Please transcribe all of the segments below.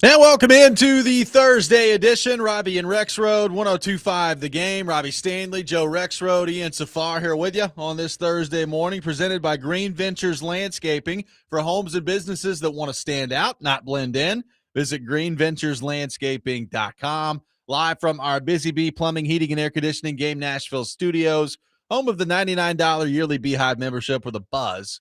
And welcome into the Thursday edition. Robby and Rexrode, 102.5 The Game. Robby Stanley, Joe Rexrode, Ian Safar here with you on this Thursday morning, presented by Green Ventures Landscaping for homes and businesses that want to stand out, not blend in. Visit greenventureslandscaping.com. Live from our Busy Bee Plumbing, Heating, and Air Conditioning Game Nashville studios, home of the $99 yearly Beehive membership with a buzz.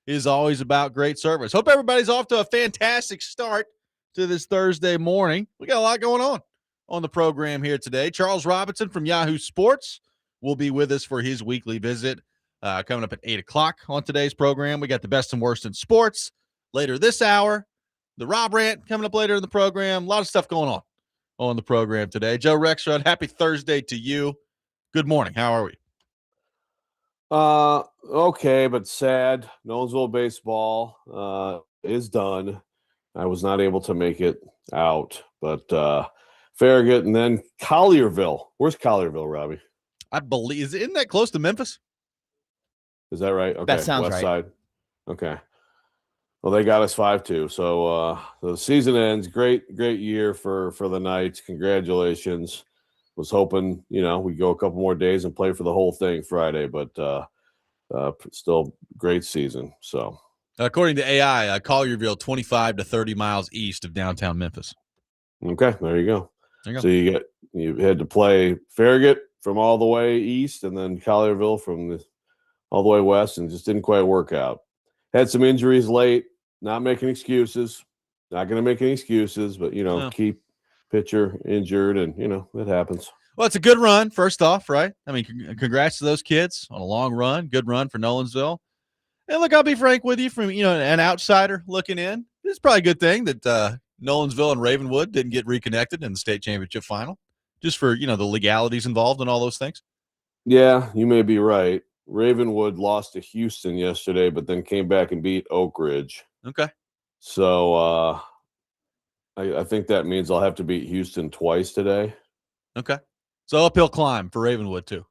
Is always about great service. Hope everybody's off to a fantastic start to this Thursday morning. We got a lot going on the program here today. Charles Robinson from Yahoo Sports will be with us for his weekly visit coming up at 8 o'clock on today's program. We got the best and worst in sports later this hour. The Rob rant coming up later in the program. A lot of stuff going on the program today. Joe Rexrode, happy Thursday to you. Good morning. How are we? Okay, but sad. Nolensville baseball is done. I was not able to make it out, but Farragut and then Collierville. Where's Collierville, Robby? I believe, isn't that close to Memphis? Is that right? Okay, that sounds West right. Side. Okay. Well, they got us 5-2. So the season ends. Great year for the Knights. Congratulations. Was hoping, we'd go a couple more days and play for the whole thing Friday, but still great season. So. According to AI, Collierville, 25 to 30 miles east of downtown Memphis. Okay, there you go. There you go. So you had to play Farragut from all the way east, and then Collierville from all the way west, and just didn't quite work out. Had some injuries late. Not making excuses. Not going to make any excuses, but No. Keep pitcher injured, and it happens. Well, it's a good run, first off, right? I mean, congrats to those kids on a long run. Good run for Nolensville. And look, I'll be frank with you, from an outsider looking in, it's probably a good thing that Nolensville and Ravenwood didn't get reconnected in the state championship final, just for the legalities involved and all those things. Yeah, you may be right. Ravenwood lost to Houston yesterday, but then came back and beat Oak Ridge. Okay. So I think that means I'll have to beat Houston twice today. Okay. So uphill climb for Ravenwood too.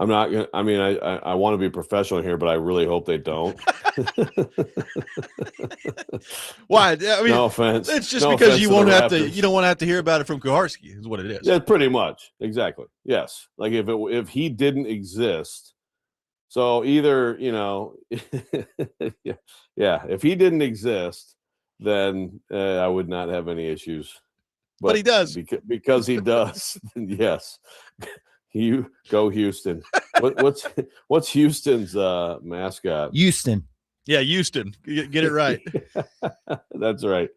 I'm not gonna. I mean, I want to be professional here, but I really hope they don't. Why? I mean, no offense. It's just No because offense you to won't the have to. Raptors. You don't want to have to hear about it from Kuharski. Is what it is. Yeah, pretty much. Exactly. Yes. Like if he didn't exist, so either yeah. If he didn't exist, then I would not have any issues. But he does because he does. Yes. You go Houston. What's Houston's mascot? Houston. Yeah, Houston. Get it right. That's right.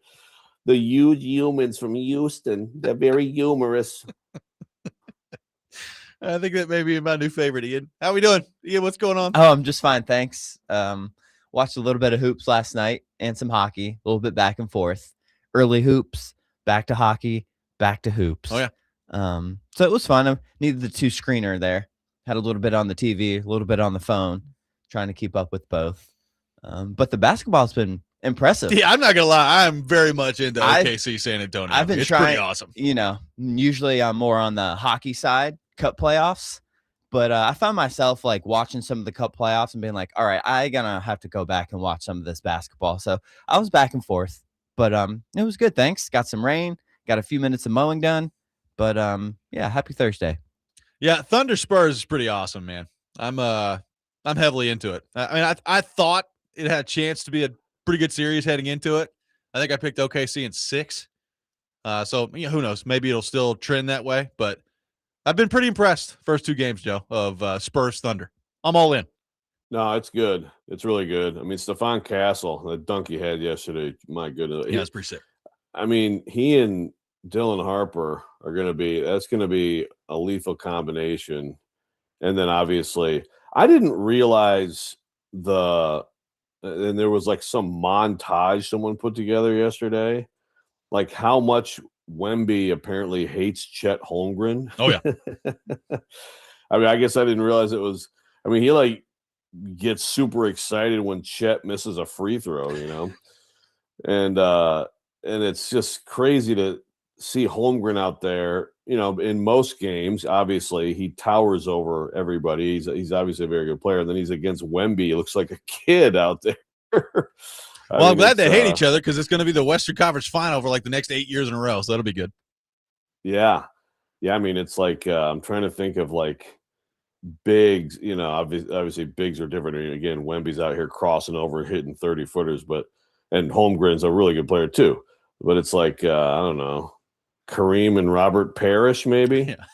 The huge humans from Houston. They're very humorous. I think that may be my new favorite, Ian. How we doing? Ian, what's going on? Oh, I'm just fine, thanks. Watched a little bit of hoops last night and some hockey, a little bit back and forth. Early hoops, back to hockey, back to hoops. Oh, yeah. So it was fun. I needed the 2-screener there. Had a little bit on the TV, a little bit on the phone, trying to keep up with both. But the basketball's been impressive. Yeah, I'm not gonna lie. I'm very much into OKC San Antonio. I've been it's trying. Pretty awesome. Usually I'm more on the hockey side, cup playoffs. But I found myself like watching some of the cup playoffs and being like, all right, I gonna have to go back and watch some of this basketball. So I was back and forth, but it was good. Thanks. Got some rain. Got a few minutes of mowing done. But yeah, happy Thursday. Yeah, Thunder Spurs is pretty awesome, man. I'm heavily into it. I mean, I thought it had a chance to be a pretty good series heading into it. I think I picked OKC in 6. So who knows? Maybe it'll still trend that way. But I've been pretty impressed first 2 games, Joe, of Spurs Thunder. I'm all in. No, it's good. It's really good. I mean, Stephon Castle, the dunk he had yesterday, my goodness. Yeah, it's pretty sick. I mean, he and Dylan Harper are going to be a lethal combination. And then obviously I didn't realize and there was like some montage someone put together yesterday, like how much Wemby apparently hates Chet Holmgren. Oh yeah. I mean, I guess I didn't realize it was, I mean, he like gets super excited when Chet misses a free throw, and it's just crazy to see Holmgren out there. In most games, obviously he towers over everybody. He's obviously a very good player. And then he's against Wemby. He looks like a kid out there. Well, I'm glad they hate each other because it's going to be the Western Conference Final for like the next 8 years in a row, so that'll be good. Yeah. Yeah, I mean, it's like I'm trying to think of like bigs, obviously bigs are different. Again, Wemby's out here crossing over, hitting 30-footers, and Holmgren's a really good player too. But it's like, I don't know, Kareem and Robert Parrish, maybe? Yeah.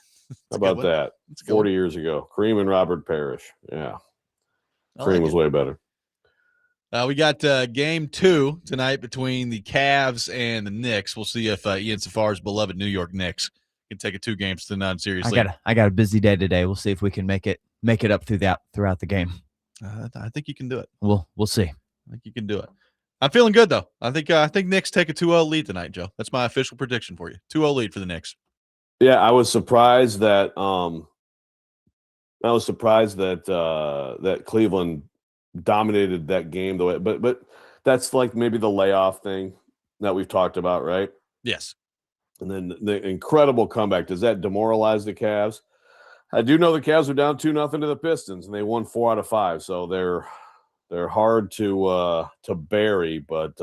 How about that? 40 years ago, Kareem and Robert Parrish. Yeah. Kareem was way better. We got game 2 tonight between the Cavs and the Knicks. We'll see if Ian Safar's beloved New York Knicks can take a 2-games-to-none seriously. I got a busy day today. We'll see if we can make it up throughout the game. I think you can do it. We'll see. I think you can do it. I'm feeling good though. I think Knicks take a 2-0 lead tonight, Joe. That's my official prediction for you. 2-0 lead for the Knicks. Yeah, I was surprised that that Cleveland dominated that game the way, but that's like maybe the layoff thing that we've talked about, right? Yes. And then the incredible comeback. Does that demoralize the Cavs? I do know the Cavs are down 2-0 to the Pistons, and they won 4 out of 5, so they're hard to bury. But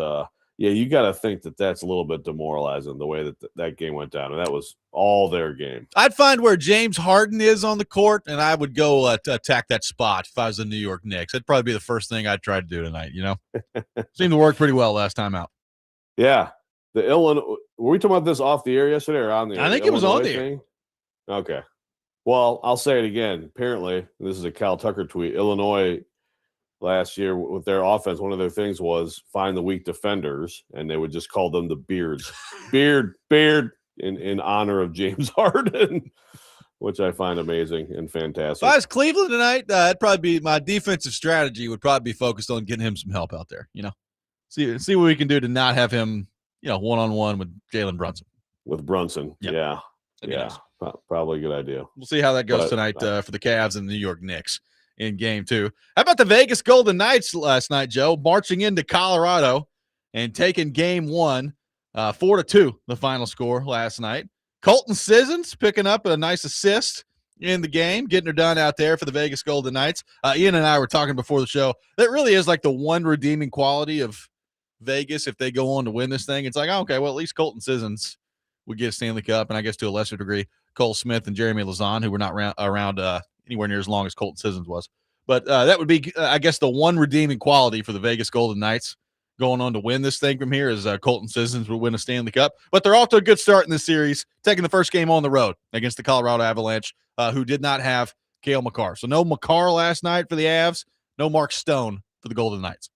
yeah, you got to think that that's a little bit demoralizing the way that game went down, and that was all their game. I'd find where James Harden is on the court, and I would go to attack that spot if I was the New York Knicks. That'd probably be the first thing I'd try to do tonight. Seemed to work pretty well last time out. Yeah, the Illinois. Were we talking about this off the air yesterday or on the air? I think it was on the air. Okay. Well, I'll say it again. Apparently, this is a Cal Tucker tweet. Illinois last year with their offense, one of their things was find the weak defenders, and they would just call them the Beards. Beard, in honor of James Harden, which I find amazing and fantastic. If I was Cleveland tonight, it'd probably be my defensive strategy would probably be focused on getting him some help out there. See what we can do to not have him, one-on-one with Jalen Brunson. With Brunson, yeah. Nice. Probably a good idea. We'll see how that goes tonight for the Cavs and the New York Knicks in game 2. How about the Vegas Golden Knights last night, Joe? Marching into Colorado and taking game 1, 4-2, the final score last night. Colton Sissons picking up a nice assist in the game, getting her done out there for the Vegas Golden Knights. Ian and I were talking before the show. That really is like the one redeeming quality of Vegas if they go on to win this thing. It's like, okay, well, at least Colton Sissons would get a Stanley Cup, and I guess to a lesser degree, Cole Smith and Jeremy Lauzon, who were not around anywhere near as long as Colton Sissons was. But that would be, I guess, the one redeeming quality for the Vegas Golden Knights going on to win this thing from here is Colton Sissons will win a Stanley Cup. But they're off to a good start in this series, taking the first game on the road against the Colorado Avalanche, who did not have Cale Makar. So no Makar last night for the Avs, no Mark Stone for the Golden Knights.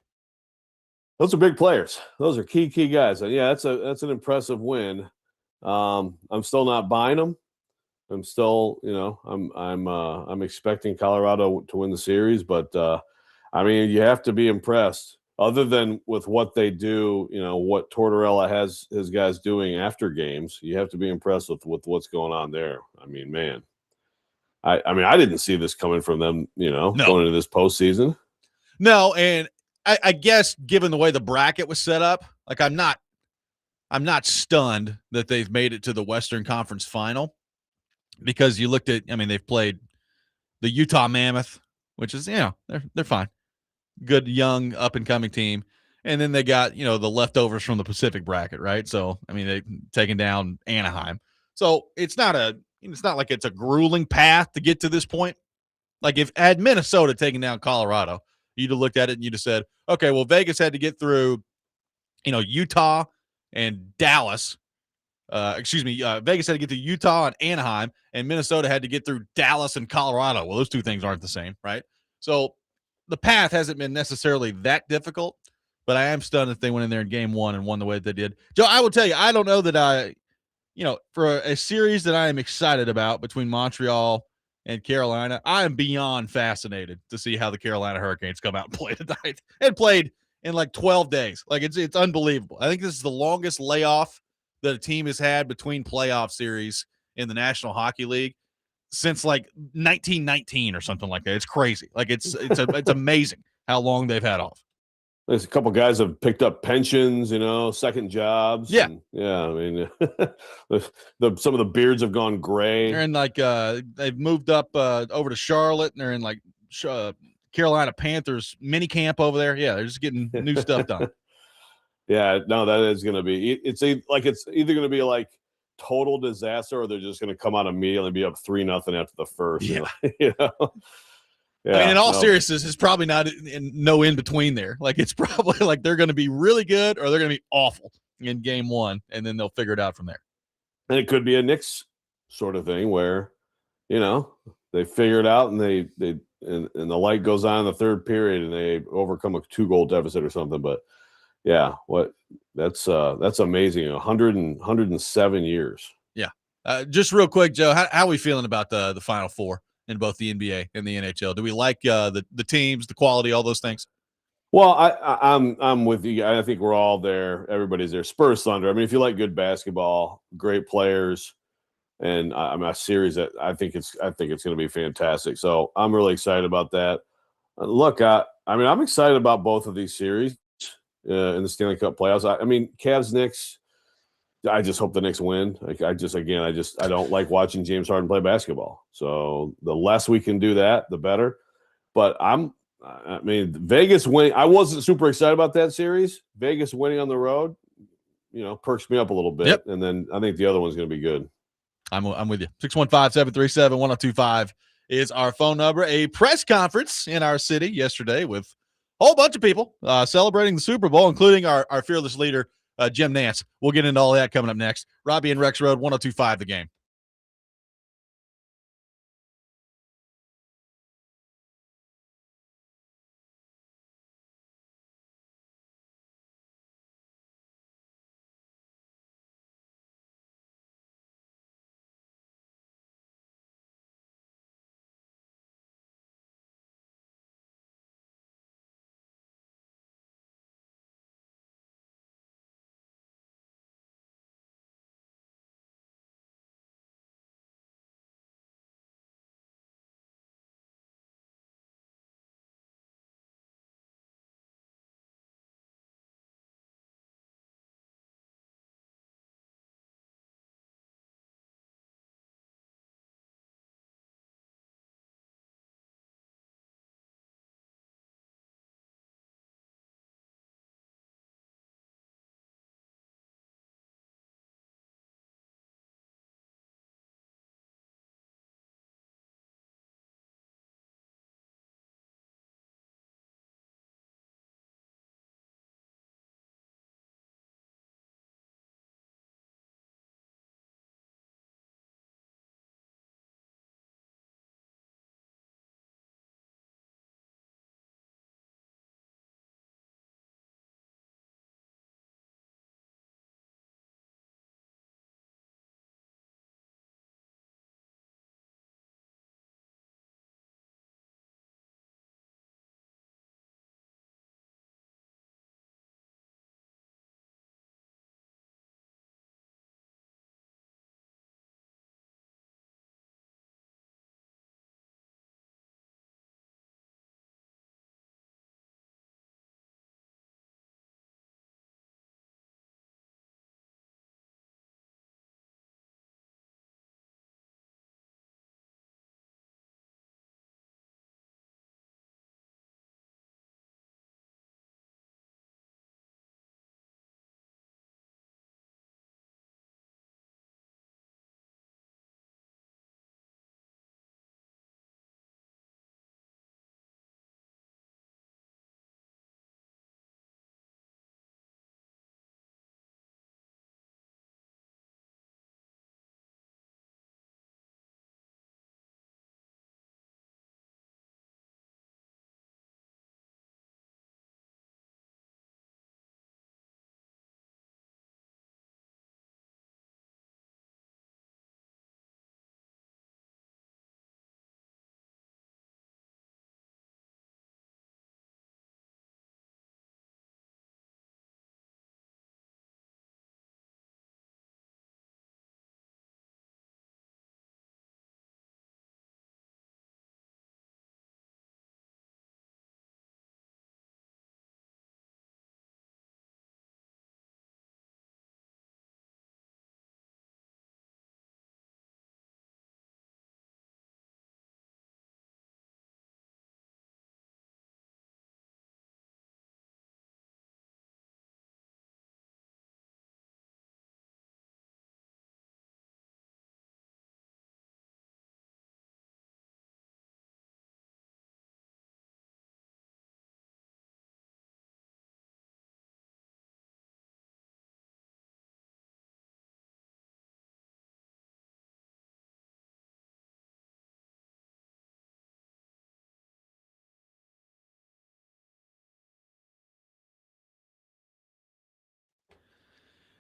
Those are big players. Those are key guys. And yeah, that's an impressive win. I'm still not buying them. I'm still, I'm expecting Colorado to win the series, but I mean, you have to be impressed. Other than with what they do, what Tortorella has his guys doing after games, you have to be impressed with what's going on there. I mean, man, I didn't see this coming from them, going into this postseason. No, and I guess given the way the bracket was set up, like I'm not stunned that they've made it to the Western Conference Final, because you looked at, they've played the Utah Mammoth, which is, they're fine. Good, young, up-and-coming team. And then they got, the leftovers from the Pacific bracket, right? So, they've taken down Anaheim. So it's not like it's a grueling path to get to this point. Like if had Minnesota taken down Colorado, you'd have looked at it and you'd have said, okay, well, Vegas had to get through, Utah and Dallas. Vegas had to get to Utah and Anaheim, and Minnesota had to get through Dallas and Colorado. Well, those two things aren't the same, right? So the path hasn't been necessarily that difficult, but I am stunned that they went in there in game 1 and won the way that they did. Joe, I will tell you, I don't know that for a series that I am excited about between Montreal and Carolina, I am beyond fascinated to see how the Carolina Hurricanes come out and play tonight. And played in like 12 days. Like it's unbelievable. I think this is the longest layoff that a team has had between playoff series in the National Hockey League since like 1919 or something like that. It's crazy. Like it's amazing how long they've had off. There's a couple guys have picked up pensions, second jobs. Yeah. And, some of the beards have gone gray. They're in like they've moved up over to Charlotte, and they're in like Carolina Panthers mini camp over there. Yeah, they're just getting new stuff done. Yeah, no, that is going to be. It's either going to be like total disaster, or they're just going to come out immediately and be up 3-0 after the first. Yeah. You know? Yeah, I mean, in all no. seriousness, it's probably not no in between there. Like, it's probably like they're going to be really good or they're going to be awful in game one, and then they'll figure it out from there. And it could be a Knicks sort of thing where, they figure it out and and the light goes on in the third period and they overcome a 2-goal deficit or something. But yeah, that's amazing. 107 years. Yeah. Just real quick, Joe, how are we feeling about the Final Four in both the NBA and the NHL? Do we like the teams, the quality, all those things? Well, I'm with you. I think we're all there. Everybody's there. Spurs, Thunder. I mean, if you like good basketball, great players, and I'm a series that I think it's going to be fantastic. So I'm really excited about that. Look, I'm excited about both of these series in the Stanley Cup playoffs. I mean, Cavs, Knicks. I just hope the Knicks win. I don't like watching James Harden play basketball. So the less we can do that, the better. But Vegas winning. I wasn't super excited about that series. Vegas winning on the road, perks me up a little bit. Yep. And then I think the other one's going to be good. I'm with you. 615-737-1025 is our phone number. A press conference in our city yesterday with a whole bunch of people celebrating the Super Bowl, including our fearless leader, Jim Nance. We'll get into all that coming up next. Robby and Rexrode, 1025 The Game.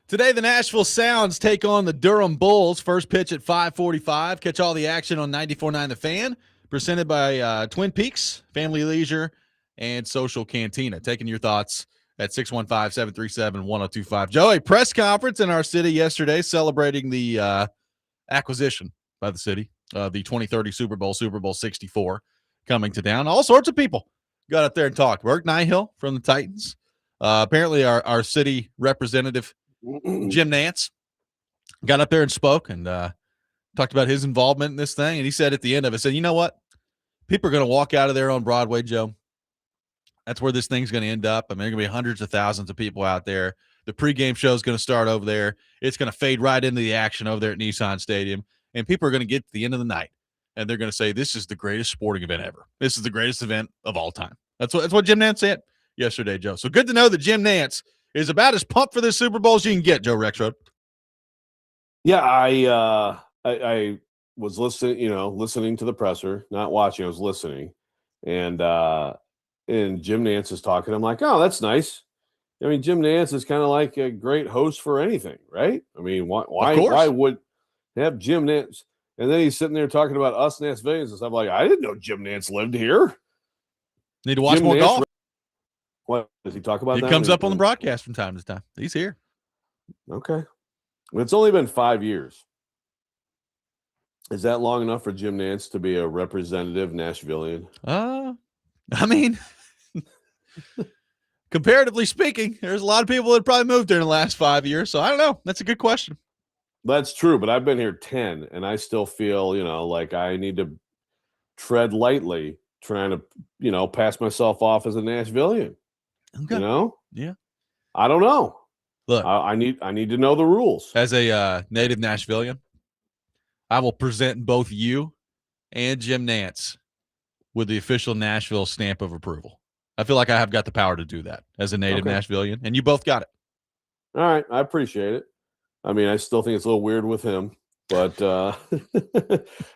Today, the Nashville Sounds take on the Durham Bulls. First pitch at 5:45. Catch all the action on 94.9 The Fan. Presented by Twin Peaks, Family Leisure, and Social Cantina. Taking your thoughts at 615-737-1025. Joe, a press conference in our city yesterday celebrating the acquisition by the city of the 2030 Super Bowl 64, coming to town. All sorts of people got up there and talked. Burke Nihill from the Titans. Apparently, our city representative, Jim Nance, got up there and spoke and talked about his involvement in this thing. And he said at the end of it, said, you know what? People are going to walk out of there on Broadway, Joe. That's where this thing's going to end up. I mean, there are going to be hundreds of thousands of people out there. The pregame show is going to start over there. It's going to fade right into the action over there at Nissan Stadium. And people are going to get to the end of the night, and they're going to say, this is the greatest sporting event ever. This is the greatest event of all time. That's what Jim Nance said yesterday, Joe. So good to know that Jim Nance is about as pumped for this Super Bowl as you can get, Joe Rexrode. Yeah, I was listening to the presser, not watching. I was listening, and Jim Nance is talking. I'm like, oh, that's nice. I mean, Jim Nance is kind of like a great host for anything, right? I mean, why would have Jim Nance? And then he's sitting there talking about us Nashvillians and stuff. Like, I didn't know Jim Nance lived here. Need to watch more golf. What does he talk about? He comes up on the broadcast from time to time. He's here. Okay. It's only been 5 years. Is that long enough for Jim Nance to be a representative Nashvillian? I mean, comparatively speaking, there's a lot of people that probably moved there in the last 5 years. So I don't know. That's a good question. That's true, but I've been here 10, and I still feel, like I need to tread lightly, trying to, pass myself off as a Nashvillian. Okay. Yeah. I don't know. Look, I need to know the rules. As a native Nashvillian, I will present both you and Jim Nance with the official Nashville stamp of approval. I feel like I have got the power to do that as a native Nashvillian, and you both got it. All right. I appreciate it. I mean, I still think it's a little weird with him, but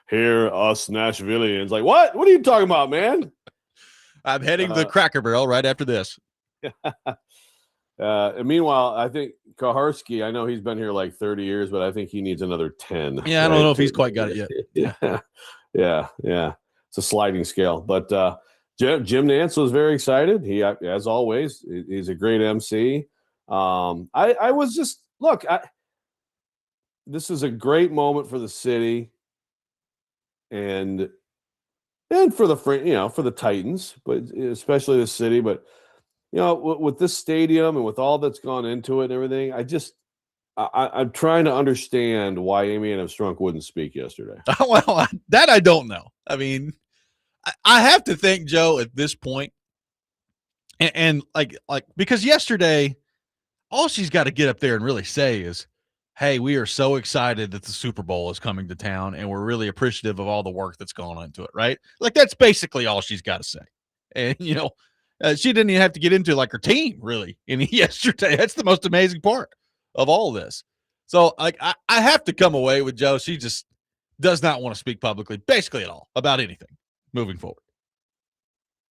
here, us Nashvillians, like, what? What are you talking about, man? I'm heading to the Cracker Barrel right after this. And meanwhile, I think Kaharski, I know he's been here like 30 years, but I think he needs another 10. Yeah, I don't know if he's quite got it yet. Yeah. It's a sliding scale. But Jim Nance was very excited. He, as always, he's a great MC. I was just, look, this is a great moment for the city and for the for the Titans, but especially the city. But with this stadium and with all that's gone into it and everything, I'm trying to understand why Amy Adams Strunk wouldn't speak yesterday. Well, that I don't know. I mean, I have to think, Joe, at this point, and like because yesterday, all she's got to get up there and really say is, hey, we are so excited that the Super Bowl is coming to town, and we're really appreciative of all the work that's gone into it, right? Like, that's basically all she's got to say. And, she didn't even have to get into, like, her team, really, yesterday. That's the most amazing part of all of this. So, like, I have to come away with Joe. She just does not want to speak publicly, basically at all, about anything moving forward.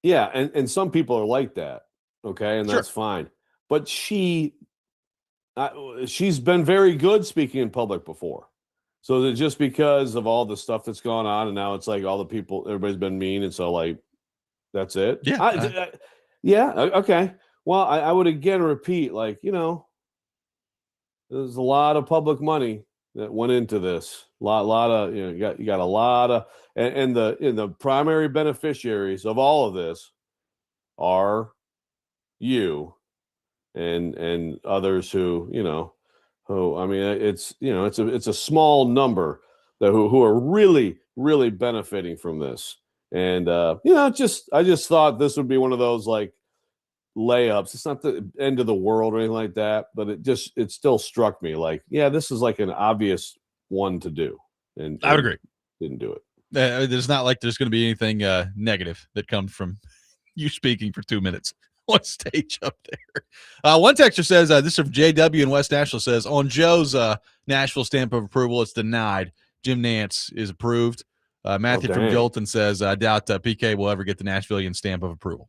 Yeah, and some people are like that, okay, and that's fine. But she's been very good speaking in public before. So that just because of all the stuff that's gone on, and now it's like all the people, everybody's been mean, and so like that's it. Yeah. Okay. Well, I would again repeat, like, there's a lot of public money that went into this. A lot of you got a lot of, and the primary beneficiaries of all of this are you. And others who I mean, it's a small number that who are really benefiting from this. And I just thought this would be one of those like layups. It's not the end of the world or anything like that, but it still struck me like, yeah, this is like an obvious one to do. And I would agree. Didn't do it. There's not like there's going to be anything negative that comes from you speaking for 2 minutes on stage up there. One texter says, this is from JW in West Nashville, says, on Joe's Nashville stamp of approval, it's denied. Jim Nance is approved. Matthew from Jolton says, I doubt PK will ever get the Nashvillian stamp of approval.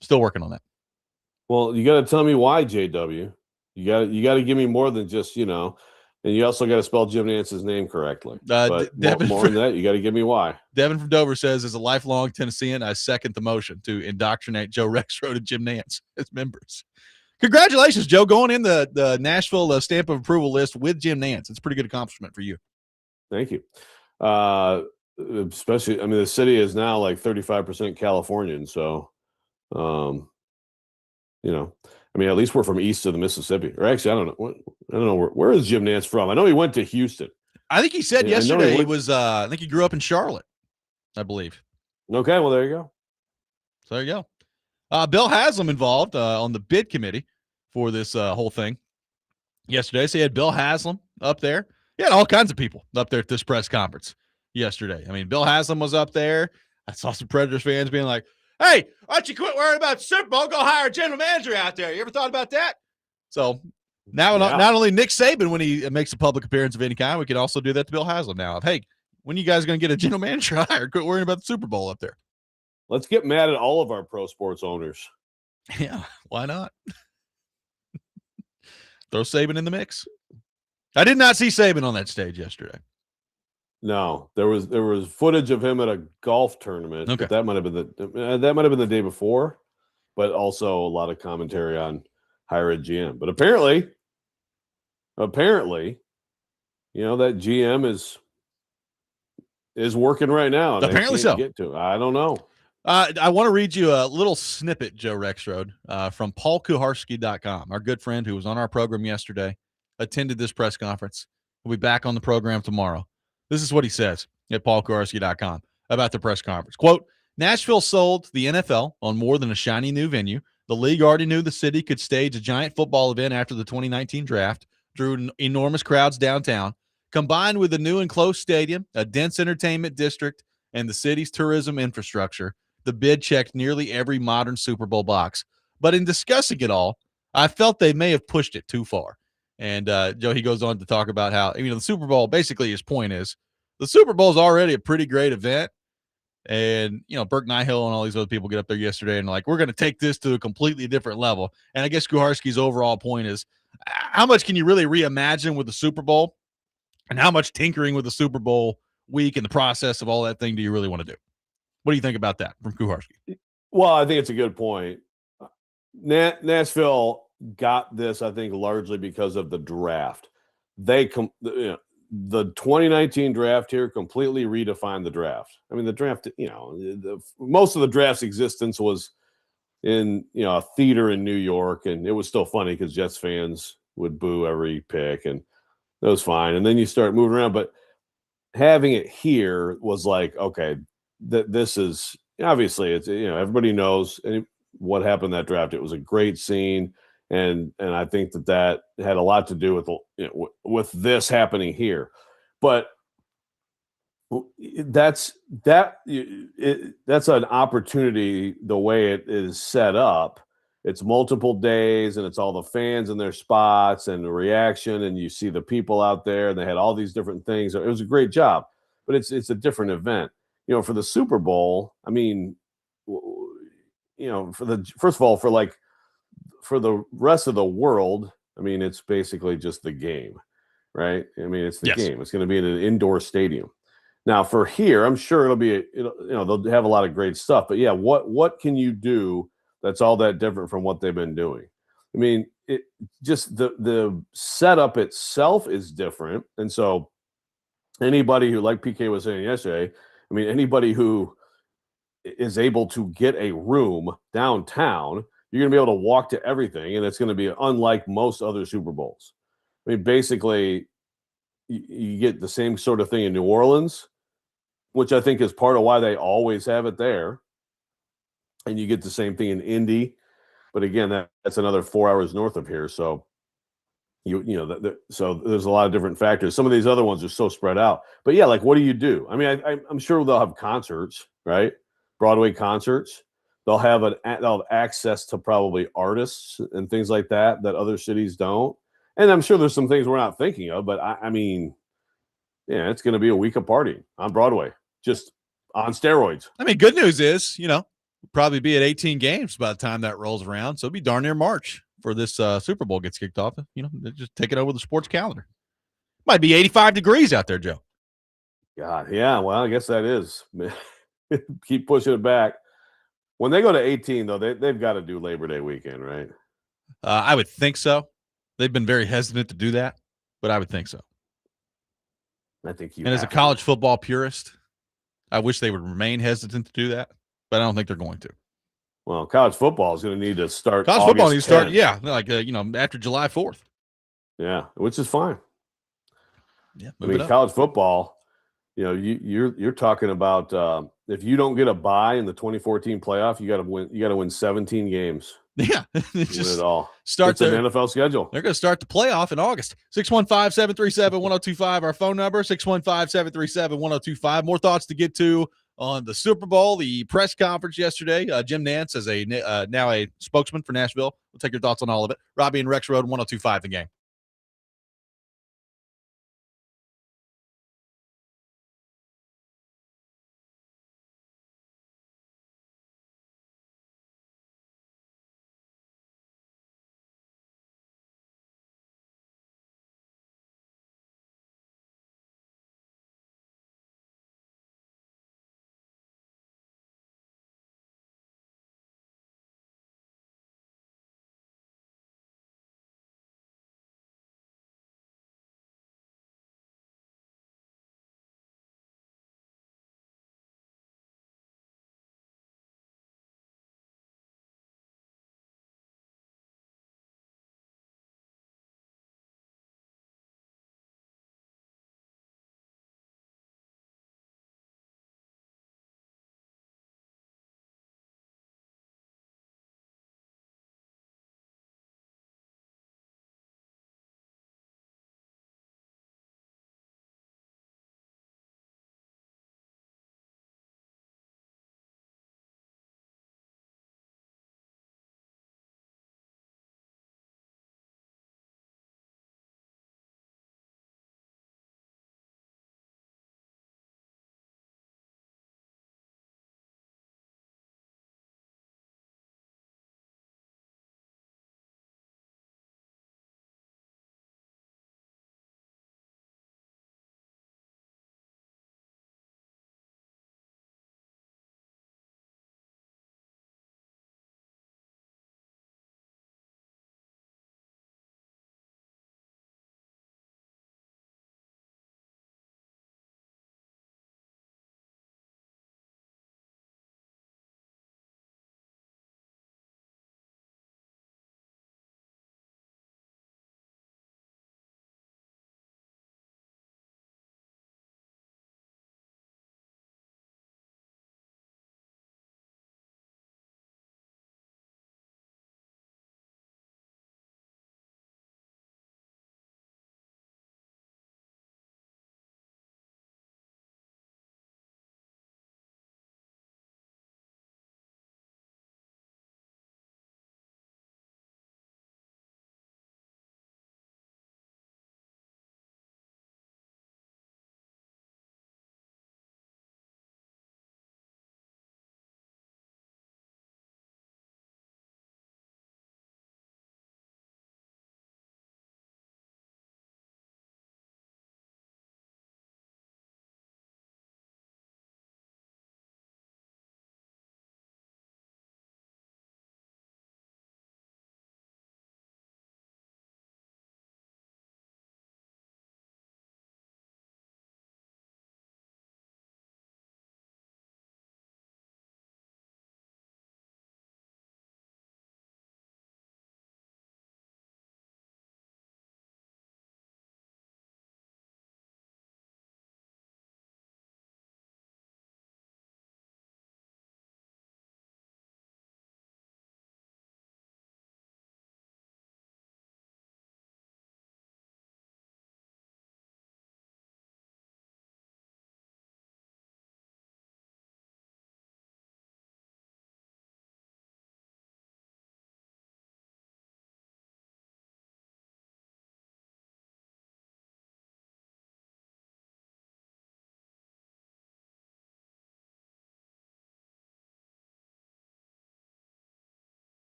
Still working on that. Well, you got to tell me why, JW. You got to give me more than just, and you also got to spell Jim Nance's name correctly. But more than that, you got to give me why. Devin from Dover says, as a lifelong Tennessean, I second the motion to indoctrinate Joe Rexrode and Jim Nance as members. Congratulations, Joe, going in the Nashville stamp of approval list with Jim Nance. It's a pretty good accomplishment for you. Thank you. Especially, the city is now like 35% Californian. So, at least we're from east of the Mississippi. Or actually, I don't know where is Jim Nance from? I know he went to Houston. I think he said yesterday he was. I think he grew up in Charlotte, I believe. Okay, well there you go. So there you go. Bill Haslam involved on the bid committee for this whole thing yesterday. So he had Bill Haslam up there. He had all kinds of people up there at this press conference yesterday. Bill Haslam was up there. I saw some Predators fans being like, "Hey, why don't you quit worrying about the Super Bowl? Go hire a general manager out there. You ever thought about that?" So now, not only Nick Saban, when he makes a public appearance of any kind, we could also do that to Bill Haslam now. Hey, when you guys going to get a general manager hired? Quit worrying about the Super Bowl up there. Let's get mad at all of our pro sports owners. Yeah, why not? Throw Saban in the mix. I did not see Saban on that stage yesterday. No, there was footage of him at a golf tournament. Okay, that might have been the day before, but also a lot of commentary on hire a GM. But apparently, that GM is working right now. And apparently so. Get to it. I don't know. I want to read you a little snippet, Joe Rexrode, from PaulKuharski.com. Our good friend who was on our program yesterday, attended this press conference. We'll be back on the program tomorrow. This is what he says at PaulKuharski.com about the press conference. Quote, Nashville sold the NFL on more than a shiny new venue. The league already knew the city could stage a giant football event after the 2019 draft, drew enormous crowds downtown. Combined with a new enclosed stadium, a dense entertainment district, and the city's tourism infrastructure, the bid checked nearly every modern Super Bowl box. But in discussing it all, I felt they may have pushed it too far. And Joe, he goes on to talk about how, the Super Bowl, basically his point is, the Super Bowl is already a pretty great event. And, Burke Nihill and all these other people get up there yesterday and like, we're going to take this to a completely different level. And I guess Kuharski's overall point is, how much can you really reimagine with the Super Bowl? And how much tinkering with the Super Bowl week and the process of all that thing do you really want to do? What do you think about that from Kuharski? Well, I think it's a good point. Nashville got this, I think, largely because of the draft. The 2019 draft here completely redefined the draft. The draft, most of the draft's existence was in, a theater in New York, and it was still funny because Jets fans would boo every pick, and that was fine. And then you start moving around, but having it here was like, okay, this is obviously it's, everybody knows what happened in that draft. It was a great scene. And I think that had a lot to do with this happening here, but that's an opportunity. The way it is set up, it's multiple days, and it's all the fans in their spots and the reaction, and you see the people out there, and they had all these different things. It was a great job, but it's a different event. For the Super Bowl, for the rest of the world, it's basically just the game, right? It's the game. It's going to be in an indoor stadium. Now, for here, I'm sure they'll have a lot of great stuff. But yeah, what can you do that's all that different from what they've been doing? It just the setup itself is different, and so anybody who, like PK was saying yesterday, anybody who is able to get a room downtown, you're going to be able to walk to everything, and it's going to be unlike most other Super Bowls. Basically, you get the same sort of thing in New Orleans, which I think is part of why they always have it there. And you get the same thing in Indy. But again, that's another 4 hours north of here. So, so there's a lot of different factors. Some of these other ones are so spread out. But yeah, like, what do you do? I'm sure they'll have concerts, right? Broadway concerts. They'll have access to probably artists and things like that other cities don't. And I'm sure there's some things we're not thinking of, but it's going to be a week of partying on Broadway, just on steroids. Good news is, we'll probably be at 18 games by the time that rolls around. So it'll be darn near March for this Super Bowl gets kicked off, they're just taking over the sports calendar. Might be 85 degrees out there, Joe. God, yeah. Well, I guess that is. Keep pushing it back. When they go to 18, though, they've got to do Labor Day weekend, right? I would think so. They've been very hesitant to do that, but I would think so. I think and as a college football purist, I wish they would remain hesitant to do that, but I don't think they're going to. Well, college football is going to need to start. College football needs to start, yeah, like after July 4th. Yeah, which is fine. Yeah, I mean, college football. You're talking about if you don't get a bye in the 2014 playoff, you got to win. You got to win 17 games. Yeah, just win it all. Starts an NFL schedule. They're going to start the playoff in August. 615-737-1025, our phone number. 615-737-1025. More thoughts to get to on the Super Bowl, the press conference yesterday. Jim Nantz is now a spokesman for Nashville. We'll take your thoughts on all of it. Robby and Rexrode, 1025 The Game.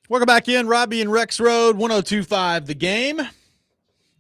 Welcome back in, Robby and Rexrode, 102.5 The Game. I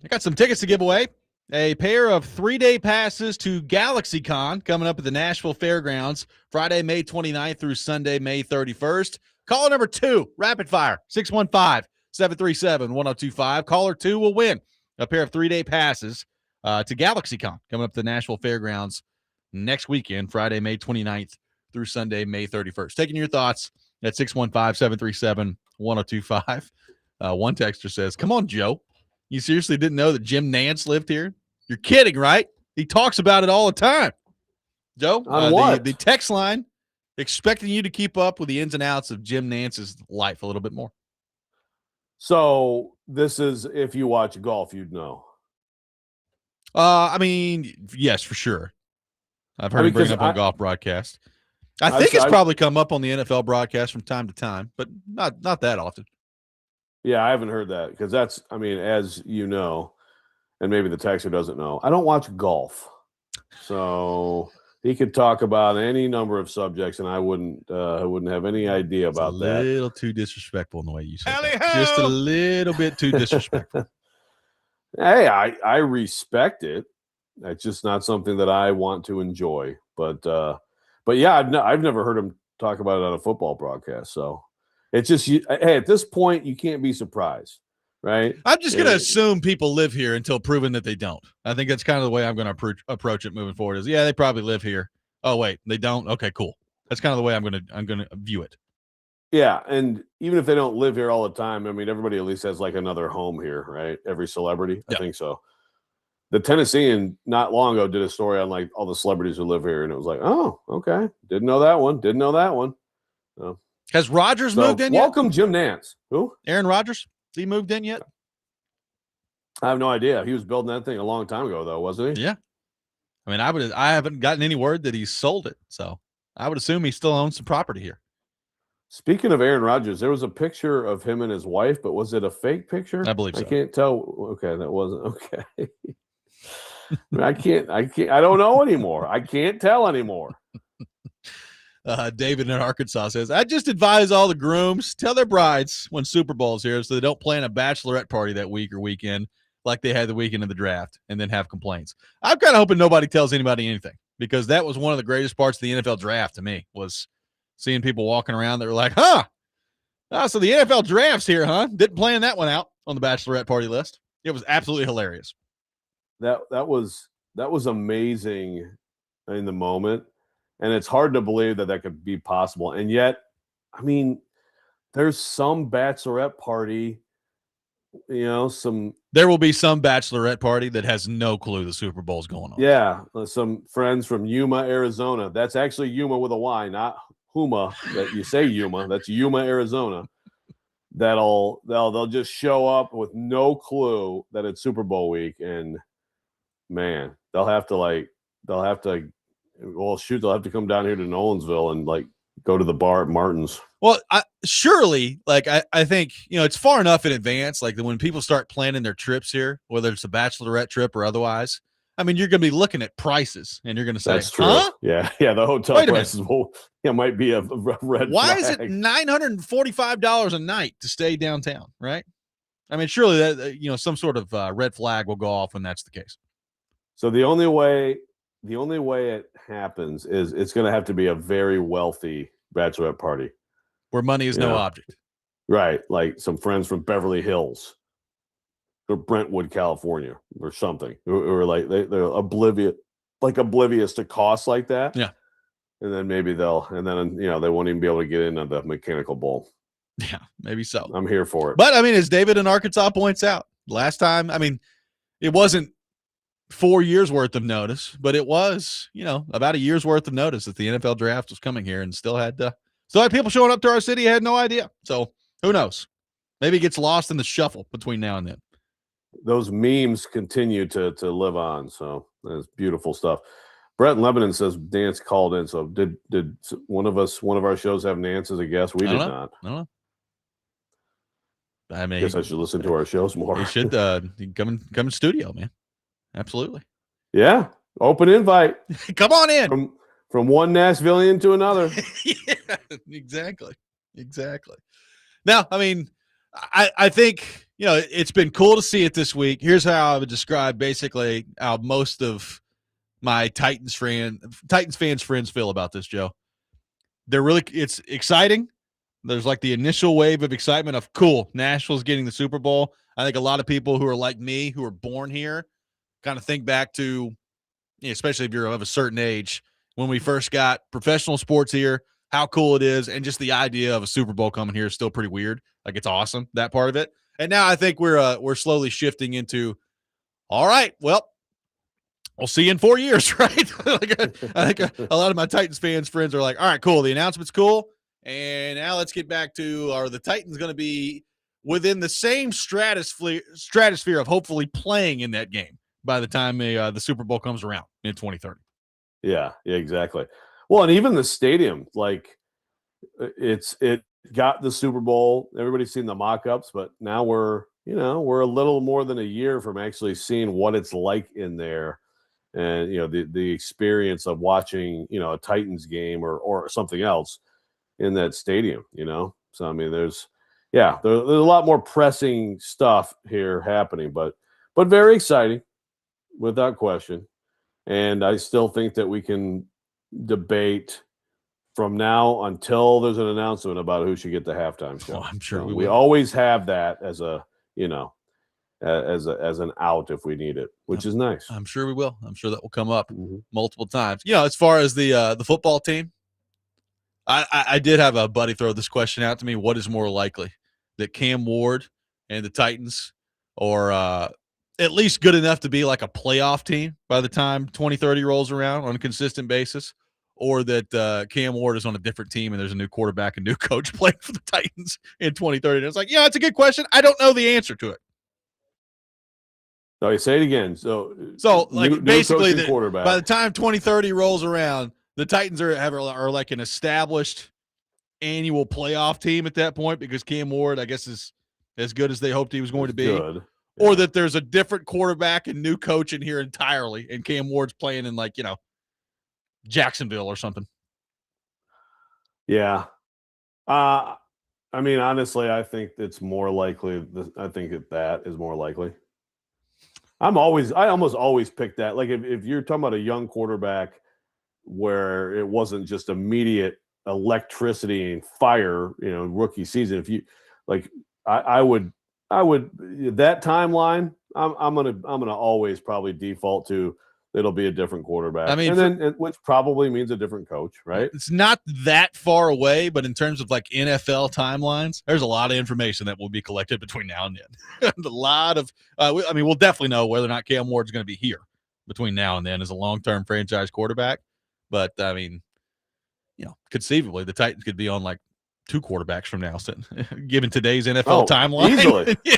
got some tickets to give away. A pair of 3-day passes to GalaxyCon coming up at the Nashville Fairgrounds, Friday, May 29th through Sunday, May 31st. Caller number 2, rapid fire, 615-737-1025. Caller 2 will win a pair of 3-day passes to GalaxyCon coming up at the Nashville Fairgrounds next weekend, Friday, May 29th through Sunday, May 31st. Taking your thoughts at 615-737-1025. One texter says, come on, Joe. You seriously didn't know that Jim Nantz lived here? You're kidding, right? He talks about it all the time. Joe, the text line expecting you to keep up with the ins and outs of Jim Nantz's life a little bit more. So this is, if you watch golf, you'd know. I mean, yes, for sure. I've heard him bring it up on golf broadcast. I think it's probably come up on the NFL broadcast from time to time, but not that often. Yeah, I haven't heard that because that's, I mean, as you know, and maybe the texter doesn't know, I don't watch golf. So he could talk about any number of subjects, and I wouldn't have any idea about that. A little too disrespectful in the way you said that. Just a little bit too disrespectful. Hey, I respect it. It's just not something that I want to enjoy. But yeah, I've never heard him talk about it on a football broadcast. So it's just, hey, at this point, you can't be surprised, right? I'm just going to assume people live here until proven that they don't. I think that's kind of the way I'm going to approach it moving forward. Is yeah, they probably live here. Oh wait, they don't. Okay, cool. That's kind of the way I'm going to view it. Yeah, and even if they don't live here all the time, I mean, everybody at least has like another home here, right? Every celebrity, I think so. The Tennessean not long ago did a story on like all the celebrities who live here, and it was like, oh, okay, didn't know that one. So, has Rodgers moved in yet? Welcome, Jim Nantz. Who? Aaron Rodgers. Has he moved in yet? I have no idea. He was building that thing a long time ago, though, wasn't he? Yeah. I mean, I haven't gotten any word that he's sold it, so I would assume he still owns some property here. Speaking of Aaron Rodgers, there was a picture of him and his wife, but was it a fake picture? I believe so. I can't tell. Okay, that wasn't okay. I can't. I don't know anymore. I can't tell anymore. David in Arkansas says, I just advise all the grooms, tell their brides when Super Bowl's here so they don't plan a bachelorette party that week or weekend like they had the weekend of the draft and then have complaints. I'm kind of hoping nobody tells anybody anything because that was one of the greatest parts of the NFL draft to me was seeing people walking around that were like, so the NFL draft's here, huh? Didn't plan that one out on the bachelorette party list. It was absolutely hilarious. That was amazing in the moment. And it's hard to believe that could be possible. And yet, I mean, there's some bachelorette party, there will be some bachelorette party that has no clue the Super Bowl's going on. Yeah. Some friends from Yuma, Arizona. That's actually Yuma with a Y, not Huma. That you say Yuma. That's Yuma, Arizona. They'll just show up with no clue that it's Super Bowl week. And man, they'll have to come down here to Nolensville and like go to the bar at Martin's. Well, surely, like I think, it's far enough in advance. Like when people start planning their trips here, whether it's a bachelorette trip or otherwise, I mean, you're going to be looking at prices and you're going to say, that's true. Huh? Yeah. The hotel prices might be a red Why flag. is it $945 a night to stay downtown, right? I mean, surely that, some sort of red flag will go off when that's the case. So the only way it happens is it's going to have to be a very wealthy bachelorette party where money is no object. Right. Like some friends from Beverly Hills or Brentwood, California or something, or like they're oblivious to costs like that. Yeah. And then maybe they won't even be able to get into the mechanical bull. Yeah, maybe so. I'm here for it. But I mean, as David in Arkansas points out, last time, I mean, it wasn't 4 years worth of notice, but it was, about a year's worth of notice that the NFL draft was coming here and still had people showing up to our city. Had no idea. So who knows? Maybe it gets lost in the shuffle between now and then. Those memes continue to live on. So that's beautiful stuff. Brett in Lebanon says Nance called in. So did one of our shows have Nance as a guest? We did not. I don't know. I mean, I guess I should listen to our shows more. You should come in studio, man. Absolutely. Yeah. Open invite. Come on in. From one Nashvilleian to another. Yeah, exactly. Now, I mean, I think, it's been cool to see it this week. Here's how I would describe basically how most of my Titans fans friends feel about this, Joe. It's exciting. There's like the initial wave of excitement of cool, Nashville's getting the Super Bowl. I think a lot of people who are like me, who are born here, kind of think back to, especially if you're of a certain age, when we first got professional sports here, how cool it is, and just the idea of a Super Bowl coming here is still pretty weird. Like, it's awesome, that part of it. And now I think we're slowly shifting into, all right, well, we'll see you in 4 years, right? I think a lot of my Titans fans friends are like, all right, cool, the announcement's cool, and now let's get back to, are the Titans going to be within the same stratosphere of hopefully playing in that game by the time the Super Bowl comes around in 2030. Yeah, exactly. Well, and even the stadium, like it got the Super Bowl. Everybody's seen the mock-ups, but now we're a little more than a year from actually seeing what it's like in there, and the experience of watching a Titans game or something else in that stadium. So I mean, there's a lot more pressing stuff here happening, but very exciting without question. And I still think that we can debate from now until there's an announcement about who should get the halftime show. Oh, I'm sure we always have that as a as an out if we need it, which is nice. I'm sure we will. I'm sure that will come up multiple times. As far as the football team, I did have a buddy throw this question out to me. What is more likely, that Cam Ward and the Titans are at least good enough to be like a playoff team by the time 2030 rolls around on a consistent basis, or that Cam Ward is on a different team and there's a new quarterback and new coach playing for the Titans in 2030? And it's like, it's a good question. I don't know the answer to it. No, you say it again. So like, basically, quarterback. By the time 2030 rolls around, the Titans are like an established annual playoff team at that point, because Cam Ward, I guess, is as good as they hoped he was going to be. Good. Yeah. Or that there's a different quarterback and new coach in here entirely, and Cam Ward's playing in Jacksonville or something. Yeah. I mean, honestly, I think it's more likely. I think that is more likely. I almost always pick that. Like, if you're talking about a young quarterback where it wasn't just immediate electricity and fire, rookie season. If you like, I would that timeline. I'm gonna always probably default to it'll be a different quarterback. I mean, which probably means a different coach, right? It's not that far away, but in terms of like NFL timelines, there's a lot of information that will be collected between now and then. A lot of, we'll definitely know whether or not Cam Ward's going to be here between now and then as a long-term franchise quarterback. But I mean, conceivably the Titans could be on like two quarterbacks from now, given today's NFL timeline. Easily. Yeah.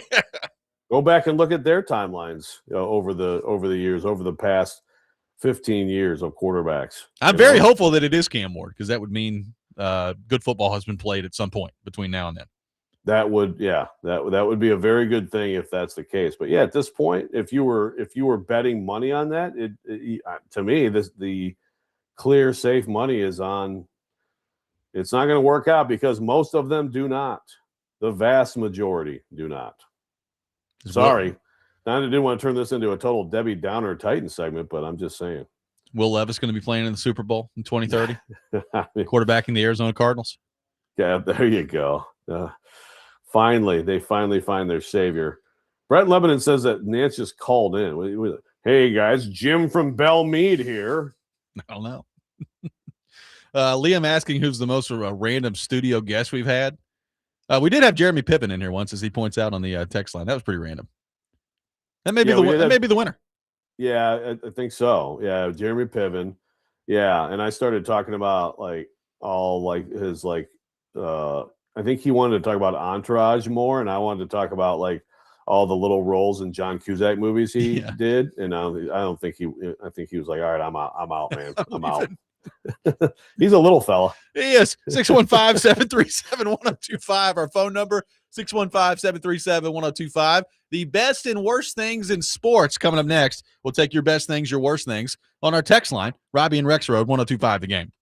Go back and look at their timelines over the years, over the past 15 years of quarterbacks. I'm very hopeful that it is Cam Ward, because that would mean good football has been played at some point between now and then. That would be a very good thing if that's the case. But at this point, if you were betting money on that, to me, the clear, safe money is on. It's not going to work out, because most of them do not. The vast majority do not. Sorry. I didn't want to turn this into a total Debbie Downer Titans segment, but I'm just saying. Will Levis going to be playing in the Super Bowl in 2030? Quarterbacking the Arizona Cardinals. Yeah, there you go. They finally find their savior. Brett Lebanon says that Nance just called in. Hey, guys, Jim from Belle Meade here. I don't know. Liam asking who's the most random studio guest we've had. We did have Jeremy Pippen in here once, as he points out on the text line. That was pretty random. That may be the winner. Yeah, I think so. Yeah, Jeremy Piven. Yeah, and I started talking about his I think he wanted to talk about Entourage more, and I wanted to talk about all the little roles in John Cusack movies he did. And I think he was like, all right, I'm out, man. I'm out. He's a little fella. He is. 615-737-1025. Our phone number, 615-737-1025. The best and worst things in sports coming up next. We'll take your best things, your worst things on our text line. Robby and Rexrode, 1025 The Game.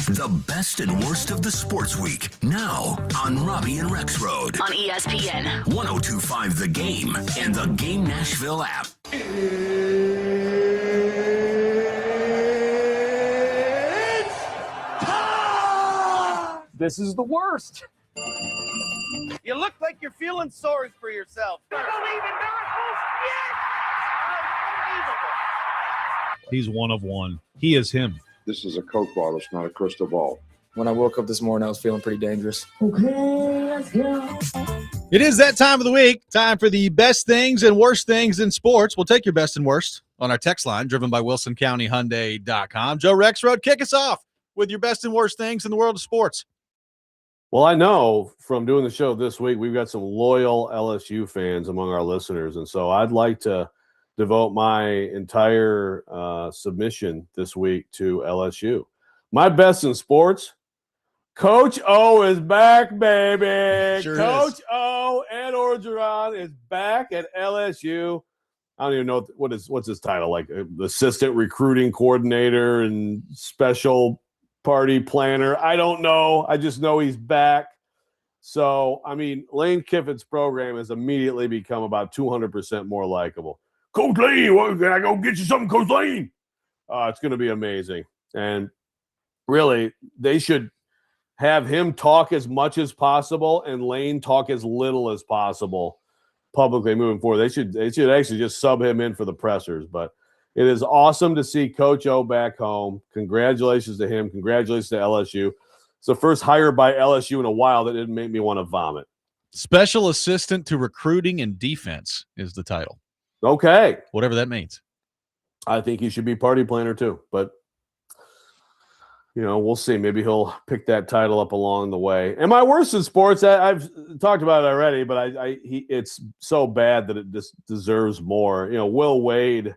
The best and worst of the sports week, now on Robby and Rexrode. On ESPN. 102.5 The Game and the Game Nashville app. This is the worst. You look like you're feeling sorry for yourself. I believe in miracles. Yes! Unbelievable. He's one of one. He is him. This is a Coke bottle. It's not a crystal ball. When I woke up this morning, I was feeling pretty dangerous. Okay, let's go. It is that time of the week. Time for the best things and worst things in sports. We'll take your best and worst on our text line, driven by WilsonCountyHyundai.com. Joe Rexrode, kick us off with your best and worst things in the world of sports. Well, I know from doing the show this week, we've got some loyal LSU fans among our listeners. And so I'd like to devote my entire submission this week to LSU. My best in sports, Coach O is back, baby. Sure Coach is. O, Ed Orgeron is back at LSU. I don't even know what's his title, like assistant recruiting coordinator and special party planner. I don't know. I just know he's back. So, I mean, Lane Kiffin's program has immediately become about 200% more likable. Coach Lane, can I go get you something, Coach Lane? It's going to be amazing. And really, they should have him talk as much as possible and Lane talk as little as possible publicly moving forward. They should actually just sub him in for the pressers. But it is awesome to see Coach O back home. Congratulations to him. Congratulations to LSU. It's the first hire by LSU in a while that didn't make me want to vomit. Special Assistant to Recruiting and Defense is the title. Okay. Whatever that means. I think he should be party planner too. But, you know, we'll see. Maybe he'll pick that title up along the way. And my worst in sports, I've talked about it already, but it's so bad that it just deserves more. You know, Will Wade,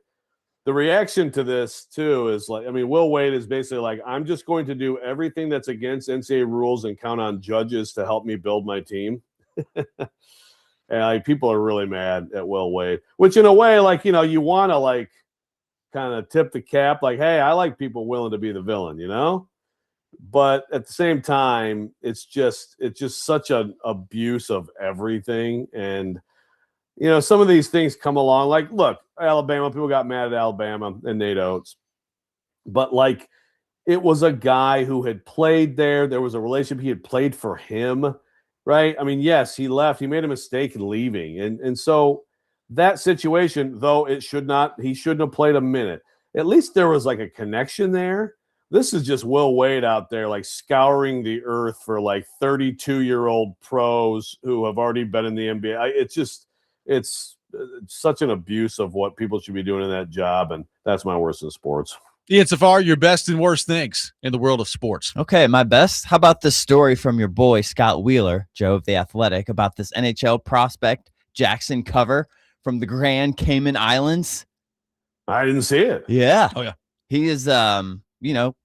the reaction to this too is like, I mean, Will Wade is basically like, I'm just going to do everything that's against NCAA rules and count on judges to help me build my team. And like, people are really mad at Will Wade, which in a way, like, you know, you want to like kind of tip the cap, like, hey, I like people willing to be the villain, you know? But at the same time, it's just such an abuse of everything. And, you know, some of these things come along. Like, look, Alabama, people got mad at Alabama and Nate Oates. But, like, it was a guy who had played there. There was a relationship. He had played for him, right? I mean, yes, he left. He made a mistake in leaving. And so that situation, though he shouldn't have played a minute. At least there was, like, a connection there. This is just Will Wade out there, like, scouring the earth for, like, 32-year-old pros who have already been in the NBA. It's such an abuse of what people should be doing in that job, and that's my worst in sports. Ian Safar, your best and worst things in the world of sports. Okay, my best. How about this story from your boy, Scott Wheeler, Joe of The Athletic, about this NHL prospect, Jackson Cover from the Grand Cayman Islands? I didn't see it. Yeah. Oh, yeah. He is,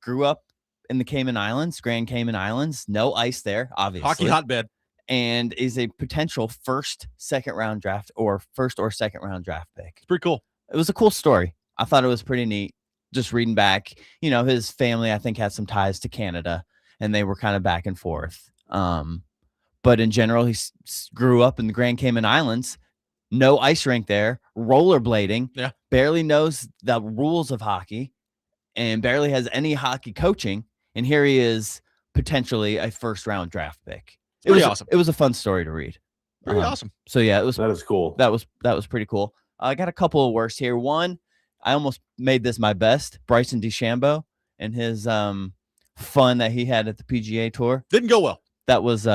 grew up in the Cayman Islands, Grand Cayman Islands. No ice there, obviously. Hockey hotbed. And is a potential first or second round draft pick. It's pretty cool. It was a cool story. I thought it was pretty neat. Just reading back, you know, his family, I think, had some ties to Canada, and they were kind of back and forth. But in general, he grew up in the Grand Cayman Islands. No ice rink there, rollerblading. Yeah. Barely knows the rules of hockey, and barely has any hockey coaching. And here he is, potentially a first round draft pick. It was awesome. It was a fun story to read. Pretty awesome. So yeah, That is cool. That was pretty cool. I got a couple of worst here. One, I almost made this my best. Bryson DeChambeau and his fun that he had at the PGA Tour. Didn't go well. That was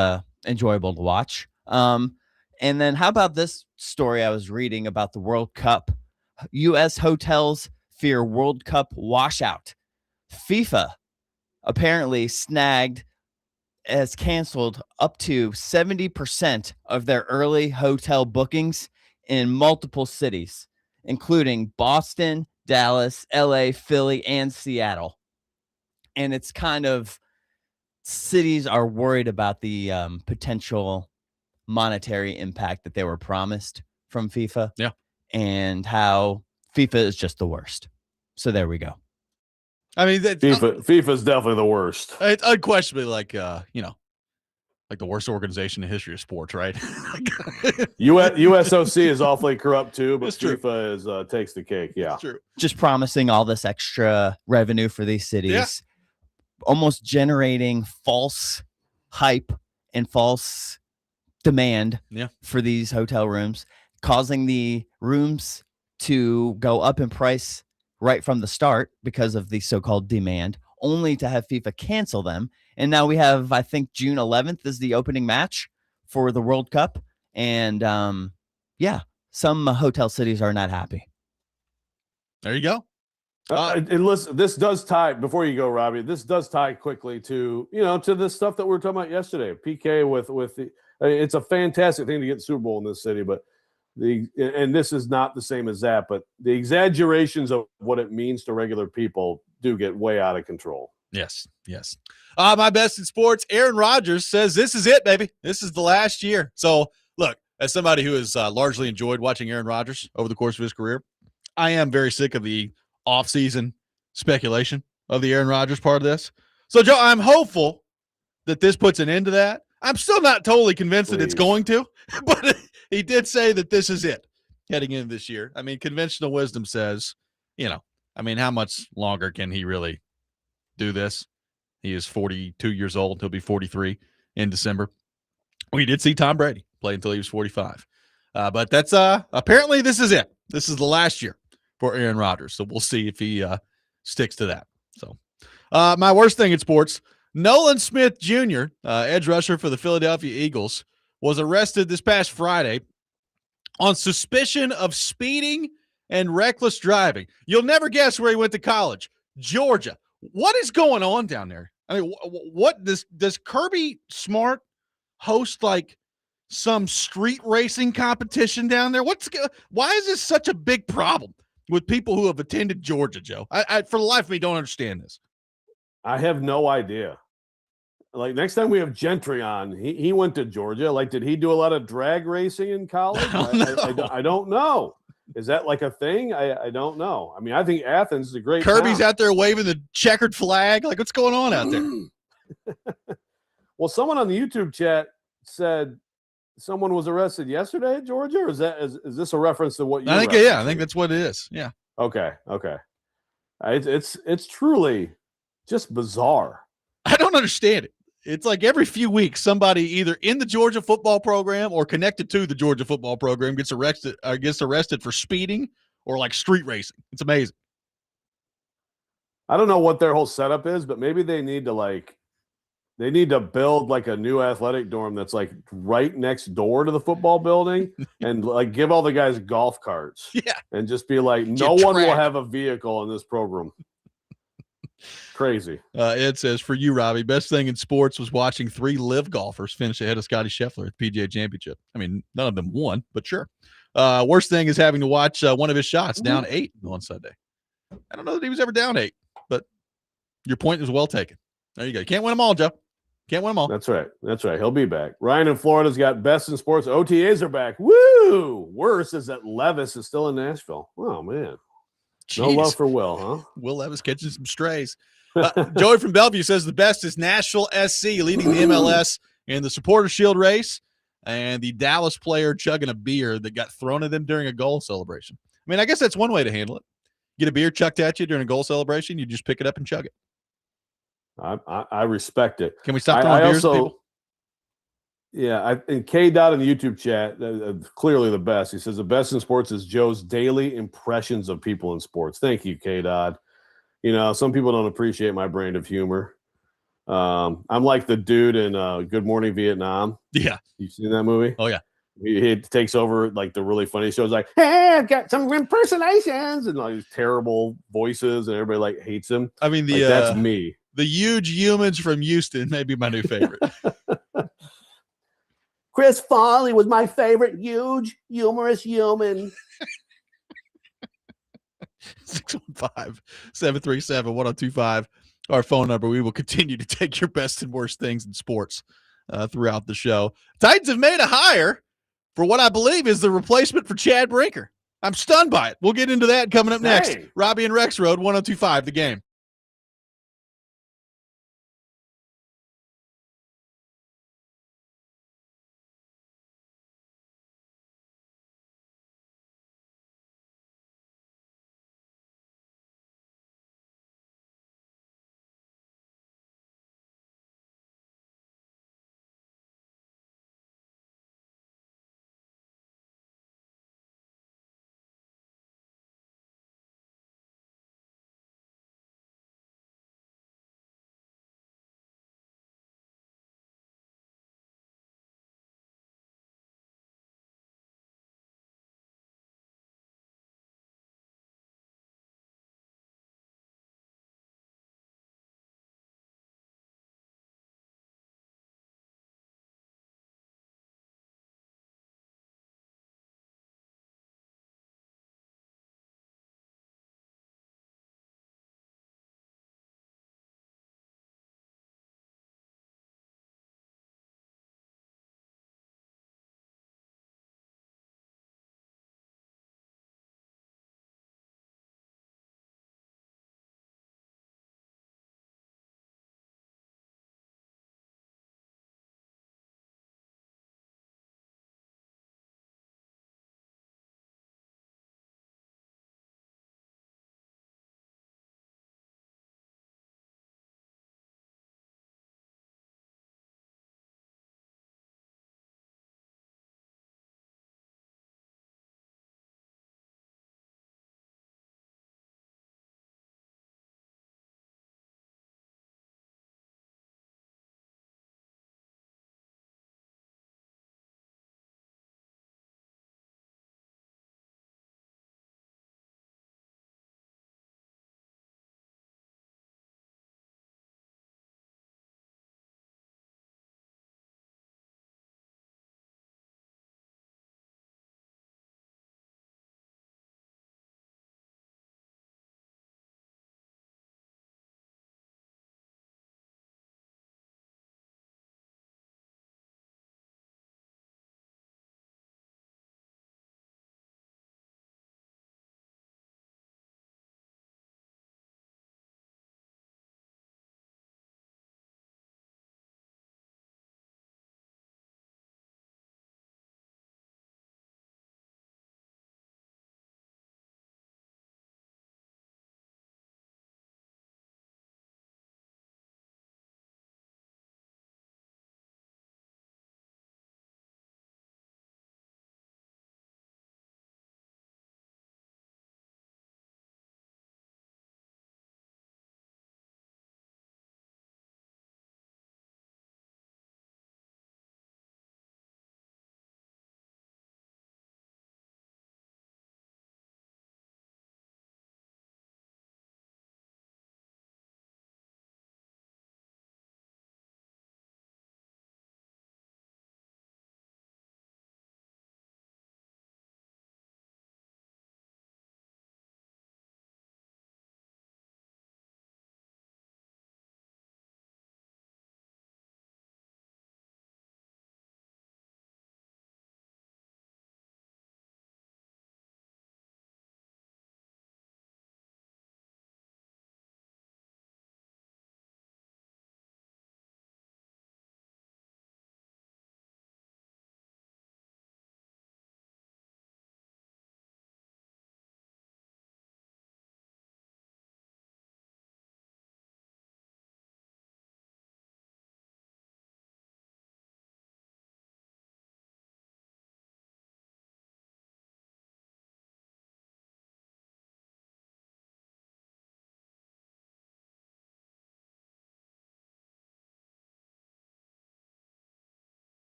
enjoyable to watch. And then how about this story I was reading about the World Cup? U.S. hotels fear World Cup washout. FIFA apparently has canceled up to 70% of their early hotel bookings in multiple cities, including Boston, Dallas, LA, Philly, and Seattle. And it's kind of, cities are worried about the potential monetary impact that they were promised from FIFA. Yeah. And how FIFA is just the worst. So there we go. I mean, FIFA is definitely the worst. It's unquestionably like the worst organization in the history of sports, right? USOC is awfully corrupt too, but It's true. FIFA is takes the cake. Yeah, It's true. Just promising all this extra revenue for these cities, almost generating false hype and false demand for these hotel rooms, causing the rooms to go up in price right from the start because of the so-called demand, only to have FIFA cancel them. And now we have, I think, June 11th is the opening match for the World Cup. And some hotel cities are not happy. There you go. And listen, this does tie, before you go, Robbie, this does tie quickly to the stuff that we were talking about yesterday. PK with the, it's a fantastic thing to get the Super Bowl in this city, but and this is not the same as that, but the exaggerations of what it means to regular people do get way out of control. Yes. My best in sports, Aaron Rodgers says this is it, baby. This is the last year. So look, as somebody who has largely enjoyed watching Aaron Rodgers over the course of his career, I am very sick of the off-season speculation of the Aaron Rodgers part of this. So, Joe, I'm hopeful that this puts an end to that. I'm still not totally convinced that it's going to, but he did say that this is it heading into this year. I mean, conventional wisdom says, how much longer can he really do this? He is 42 years old. He'll be 43 in December. We did see Tom Brady play until he was 45. But that's apparently this is it. This is the last year for Aaron Rodgers. So we'll see if he sticks to that. So my worst thing in sports, Nolan Smith Jr., edge rusher for the Philadelphia Eagles, was arrested this past Friday on suspicion of speeding and reckless driving. You'll never guess where he went to college. Georgia. What is going on down there? I mean, what does Kirby Smart host like some street racing competition down there? Why is this such a big problem with people who have attended Georgia, Joe? I for the life of me don't understand this. I have no idea. Like, next time we have Gentry on, he went to Georgia. Like, did he do a lot of drag racing in college? I don't know. Is that like a thing? I don't know. I mean, I think Athens is a great Kirby's town. out there waving the checkered flag. Like, what's going on out there? Well, someone on the YouTube chat said someone was arrested yesterday at Georgia, or is this a reference to what you I think that's what it is. Yeah. Okay. It's truly just bizarre. I don't understand it. It's like every few weeks, somebody either in the Georgia football program or connected to the Georgia football program gets arrested for speeding or like street racing. It's amazing. I don't know what their whole setup is, but maybe they need to build like a new athletic dorm that's like right next door to the football building and like give all the guys golf carts. Yeah. And just be like, no one will have a vehicle in this program. Crazy. Ed says, for you, Robbie, best thing in sports was watching 3 live golfers finish ahead of Scotty Scheffler at the PGA Championship. I mean, none of them won, but sure. Worst thing is having to watch one of his shots down 8 on Sunday. I don't know that he was ever down 8, but your point was well taken. There you go. You can't win them all, Joe. Can't win them all. That's right. He'll be back. Ryan in Florida's got best in sports. OTAs are back. Woo! Worse is that Levis is still in Nashville. Oh, man. Jeez. No love for Will, huh? Will Levis catching some strays. Joey from Bellevue says the best is Nashville SC leading the MLS in the Supporter Shield race, and the Dallas player chugging a beer that got thrown at them during a goal celebration. I mean, I guess that's one way to handle it. Get a beer chucked at you during a goal celebration, you just pick it up and chug it. I respect it. Can we stop throwing beers at people? Yeah, and K Dot in the YouTube chat, clearly the best. He says the best in sports is Joe's daily impressions of people in sports. Thank you, K Dot. Some people don't appreciate my brand of humor. I'm like the dude in Good Morning Vietnam. Yeah. You seen that movie? Oh, yeah. He takes over like the really funny shows, like, hey, I've got some impersonations and like these terrible voices, and everybody like hates him. I mean, that's me. The huge humans from Houston may be my new favorite. Chris Farley was my favorite huge, humorous human. 615-737-1025, our phone number. We will continue to take your best and worst things in sports throughout the show. Titans have made a hire for what I believe is the replacement for Chad Brinker. I'm stunned by it. We'll get into that coming up next. Hey. Robby and Rexrode, 1025, The Game.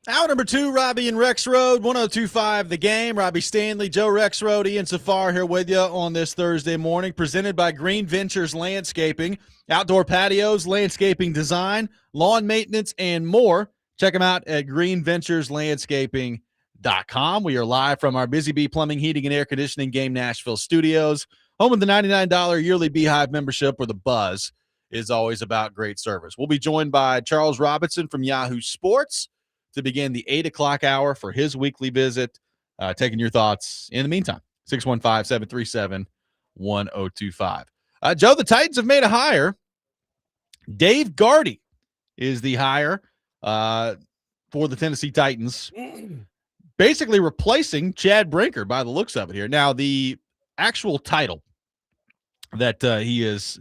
Hour number 2, Robby and Rexrode, 102.5 The Game. Robby Stanley, Joe Rexrode, Ian Safar here with you on this Thursday morning, presented by Green Ventures Landscaping, outdoor patios, landscaping design, lawn maintenance, and more. Check them out at greenventureslandscaping.com. We are live from our Busy Bee Plumbing, Heating, and Air Conditioning Game Nashville studios, home of the $99 yearly Beehive membership, where the buzz is always about great service. We'll be joined by Charles Robinson from Yahoo Sports to begin the 8 o'clock hour for his weekly visit, taking your thoughts in the meantime. 615-737-1025. Joe, the Titans have made a hire. Dave Gardy is the hire for the Tennessee Titans, basically replacing Chad Brinker by the looks of it here. Now, the actual title that he is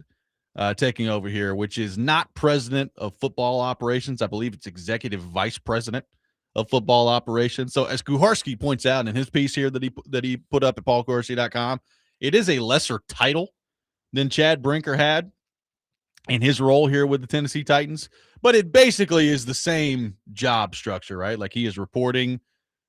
taking over here, which is not president of football operations. I believe it's executive vice president of football operations. So as Kuharski points out in his piece here that he put up at paulkuharski.com, it is a lesser title than Chad Brinker had in his role here with the Tennessee Titans, but it basically is the same job structure, right? Like, he is reporting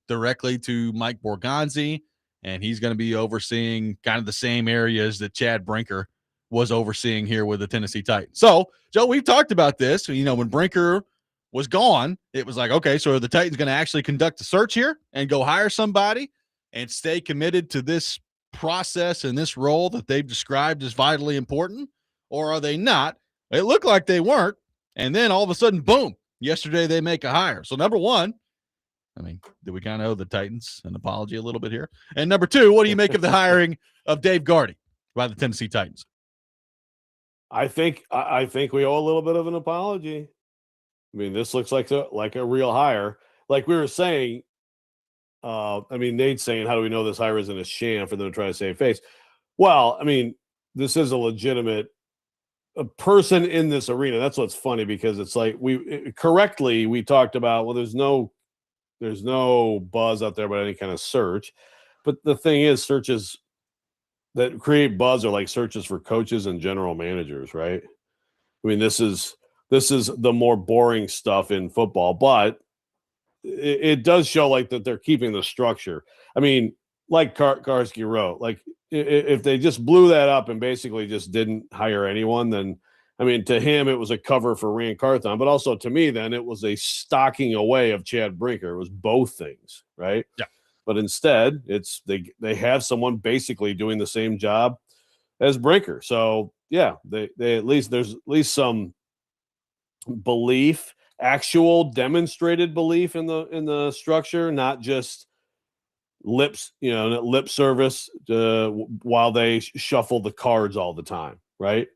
directly to Mike Borgonzi, and he's going to be overseeing kind of the same areas that Chad Brinker was overseeing here with the Tennessee Titans. So, Joe, we've talked about this. You know, when Brinker was gone, it was like, okay, so are the Titans going to actually conduct a search here and go hire somebody and stay committed to this process and this role that they've described as vitally important, or are they not? It looked like they weren't, and then all of a sudden, boom, yesterday they make a hire. So, number one, I mean, do we kind of owe the Titans an apology a little bit here? And number two, what do you make of the hiring of Dave Gardy by the Tennessee Titans? I think we owe a little bit of an apology. I mean, this looks like a real hire. Like we were saying, Nate's saying, how do we know this hire isn't a sham for them to try to save face? Well, I mean, this is a legitimate person in this arena. That's what's funny, because it's like we talked about, well, there's no buzz out there about any kind of search. But the thing is, searches that create buzz are like searches for coaches and general managers, right? I mean, this is the more boring stuff in football, but it does show like that they're keeping the structure. I mean, like Karski wrote, like if they just blew that up and basically just didn't hire anyone, then I mean, to him it was a cover for Rand Carthon, but also to me then it was a stocking away of Chad Brinker. It was both things, right? Yeah. But instead, it's they have someone basically doing the same job as Brinker. So yeah, they at least there's at least some belief, actual demonstrated belief in the structure, not just lip service while they shuffle the cards all the time, right?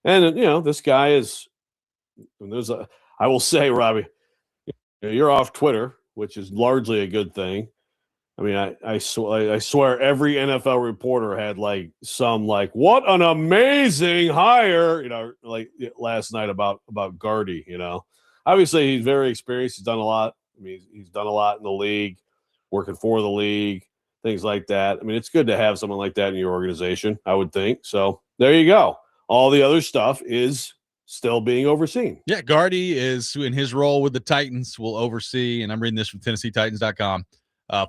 And this guy is. I will say, Robby, you're off Twitter, which is largely a good thing. I mean, I swear every NFL reporter had like what an amazing hire, like last night about Gardy, Obviously he's very experienced. He's done a lot. I mean, he's done a lot in the league, working for the league, things like that. I mean, it's good to have someone like that in your organization, I would think. So there you go. All the other stuff is still being overseen. Yeah, Gardy is, in his role with the Titans, will oversee, and I'm reading this from TennesseeTitans.com,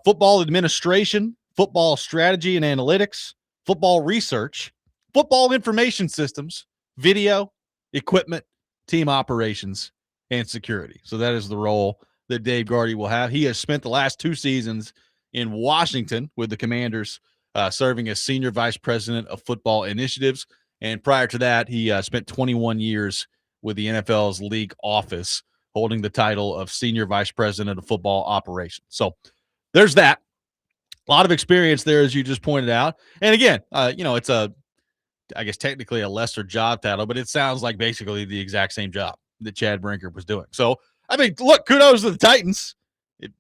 football administration, football strategy and analytics, football research, football information systems, video, equipment, team operations, and security. So that is the role that Dave Gardy will have. He has spent the last 2 seasons in Washington with the Commanders, serving as senior vice president of football initiatives. And prior to that, he spent 21 years with the NFL's league office, holding the title of senior vice president of football operations. So there's that. A lot of experience there, as you just pointed out. And again, it's I guess technically a lesser job title, but it sounds like basically the exact same job that Chad Brinker was doing. So, I mean, look, kudos to the Titans.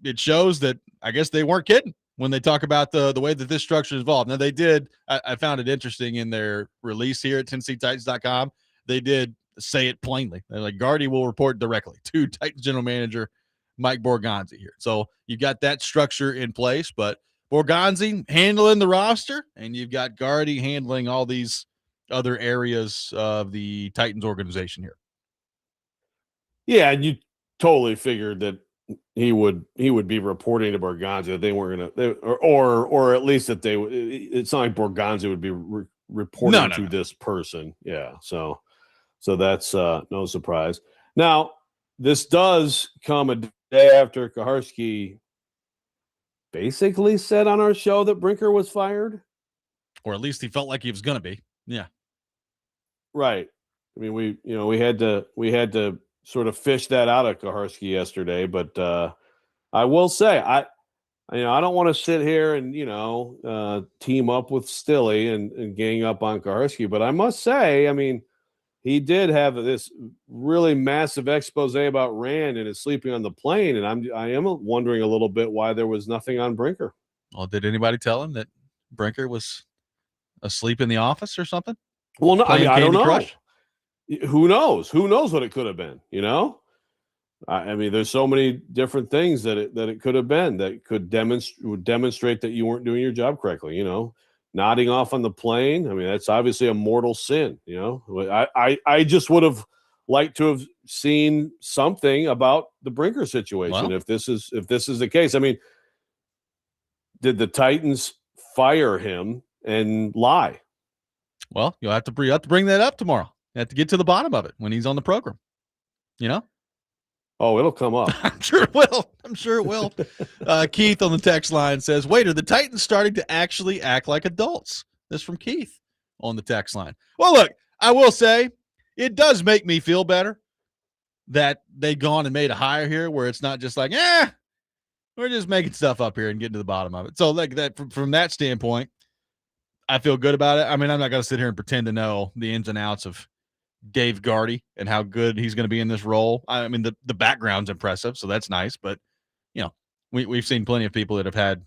It shows that I guess they weren't kidding when they talk about the way that this structure is evolved. Now, they did, I found it interesting in their release here at TennesseeTitans.com. They did say it plainly. They're like, Gardy will report directly to Titans general manager Mike Borgonzi here. So you've got that structure in place, but Borgonzi handling the roster, and you've got Gardy handling all these other areas of the Titans organization here. Yeah, and you totally figured that he would be reporting to Borgonzi that they weren't going to, or at least that they. It's not like Borgonzi would be reporting to this person. Yeah, so that's no surprise. Now, this does come a day after Kuharsky basically said on our show that Brinker was fired, or at least he felt like he was going to be. Yeah, right. I mean, we had to sort of fish that out of Kuharsky yesterday, but I will say I don't want to sit here and team up with Stilly and gang up on Kuharsky, but I must say, I mean, he did have this really massive expose about Rand and his sleeping on the plane, and I am wondering a little bit why there was nothing on Brinker. Well, did anybody tell him that Brinker was asleep in the office or something? Well, no, I don't know. Crush? Who knows? Who knows what it could have been? I mean, there's so many different things that it could have been that could demonstrate that you weren't doing your job correctly. Nodding off on the plane. I mean, that's obviously a mortal sin. I just would have liked to have seen something about the Brinker situation. Well, if this is the case, I mean, did the Titans fire him and lie? Well, you'll have to bring that up tomorrow. You have to get to the bottom of it when he's on the program. Oh, it'll come up. I'm sure it will. Keith on the text line says, wait, are the Titans starting to actually act like adults? This from Keith on the text line. Well, look, I will say it does make me feel better that they've gone and made a hire here where it's not just like, we're just making stuff up here and getting to the bottom of it. So like that, from that standpoint, I feel good about it. I mean, I'm not going to sit here and pretend to know the ins and outs of Dave Gardy and how good he's going to be in this role. I mean, the background's impressive, so that's nice. But, we've seen plenty of people that have had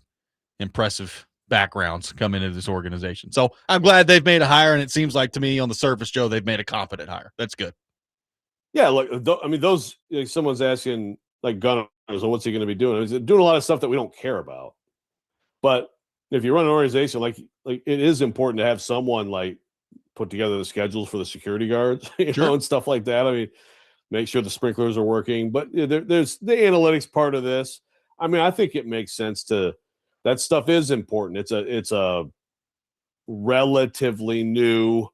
impressive backgrounds come into this organization. So I'm glad they've made a hire, and it seems like to me on the surface, Joe, they've made a competent hire. That's good. Yeah, look, I mean, those someone's asking, like, Gunner, so what's he going to be doing? He's doing a lot of stuff that we don't care about. But if you run an organization, like it is important to have someone like put together the schedules for the security guards, and stuff like that. I mean, make sure the sprinklers are working. But there's the analytics part of this. I mean, I think it makes sense that stuff is important. It's a relatively new,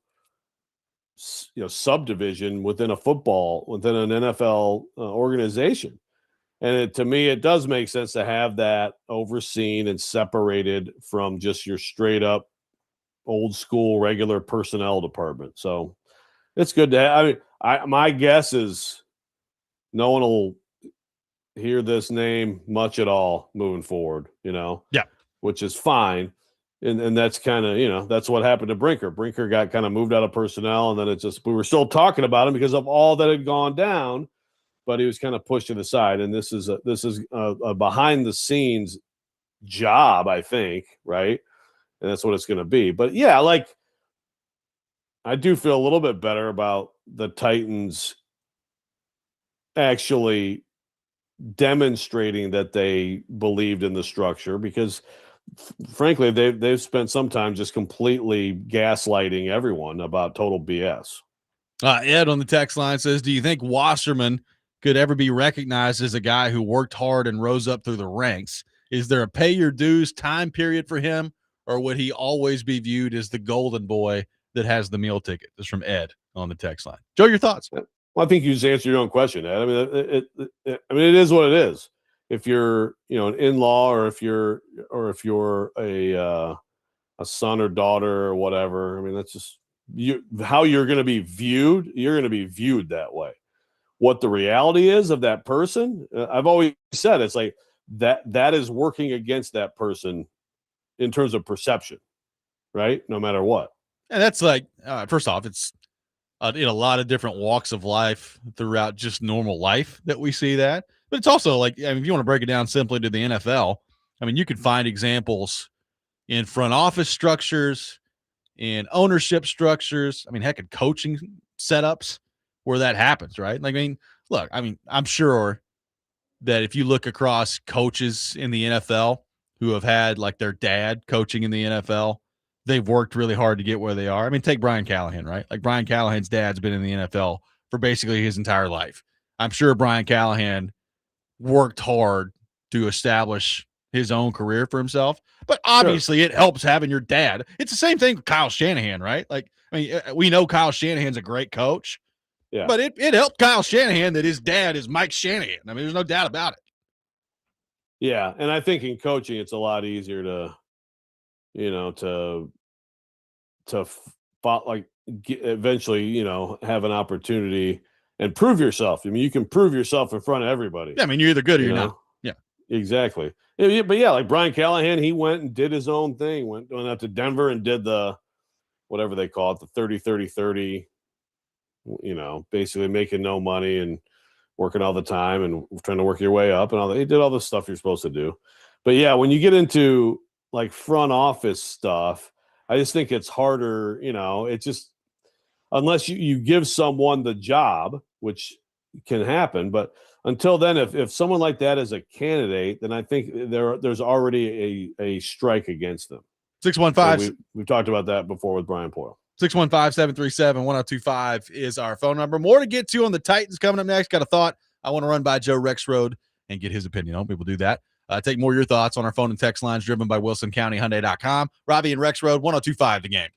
subdivision within an NFL organization. And to me, it does make sense to have that overseen and separated from just your straight up old school regular personnel department. So it's good to have. I mean, my guess is no one will hear this name much at all moving forward, which is fine. And that's kind of, that's what happened to Brinker. Brinker got kind of moved out of personnel, and then we were still talking about him because of all that had gone down, but he was kind of pushed to the side. And this is a behind the scenes job, I think. Right. And that's what it's going to be. But yeah, like, I do feel a little bit better about the Titans actually demonstrating that they believed in the structure, because frankly, they've spent some time just completely gaslighting everyone about total BS. Ed on the text line says, do you think Wasserman could ever be recognized as a guy who worked hard and rose up through the ranks? Is there a pay your dues time period for him? Or would he always be viewed as the golden boy that has the meal ticket? This is from Ed on the text line. Joe, your thoughts? Well, I think you just answered your own question, Ed. I mean, it is what it is. If you're, an in-law, or if you're a son or daughter or whatever, I mean, that's just how you're going to be viewed. You're going to be viewed that way. What the reality is of that person, I've always said, it's like that is working against that person in terms of perception, right? No matter what. And that's like, first off, it's in a lot of different walks of life throughout just normal life that we see that. But it's also like, I mean, if you want to break it down simply to the NFL, I mean, you can find examples in front office structures, in ownership structures. I mean, heck, in coaching setups where that happens, right? Like, I mean, look, I mean, I'm sure that if you look across coaches in the NFL who have had like their dad coaching in the NFL, they've worked really hard to get where they are. I mean, take Brian Callahan, right? Like, Brian Callahan's dad's been in the NFL for basically his entire life. I'm sure Brian Callahan worked hard to establish his own career for himself. But obviously it helps having your dad. It's the same thing with Kyle Shanahan, right? Like, I mean, we know Kyle Shanahan's a great coach, but it helped Kyle Shanahan that his dad is Mike Shanahan. I mean, there's no doubt about it. Yeah, and I think in coaching, it's a lot easier to, eventually, have an opportunity and prove yourself. I mean, you can prove yourself in front of everybody. Yeah, I mean, you're either good or you're not. Yeah, exactly. Yeah, but yeah, like Brian Callahan, he went and did his own thing. Went out to Denver and did the whatever they call it, the 30-30-30. Basically making no money and working all the time and trying to work your way up and all that. He did all the stuff you're supposed to do. But yeah, when you get into like front office stuff, I just think it's harder, it's just unless you give someone the job, which can happen. But until then, if someone like that is a candidate, then I think there's already a strike against them. 615. We've talked about that before with Brian Poyle. 615-737-1025 is our phone number. More to get to on the Titans coming up next. Got a thought I want to run by Joe Rexrode and get his opinion on. People do that. Take more of your thoughts on our phone and text lines driven by WilsonCountyHyundai.com. Robby and Rexrode, 1025 The Game.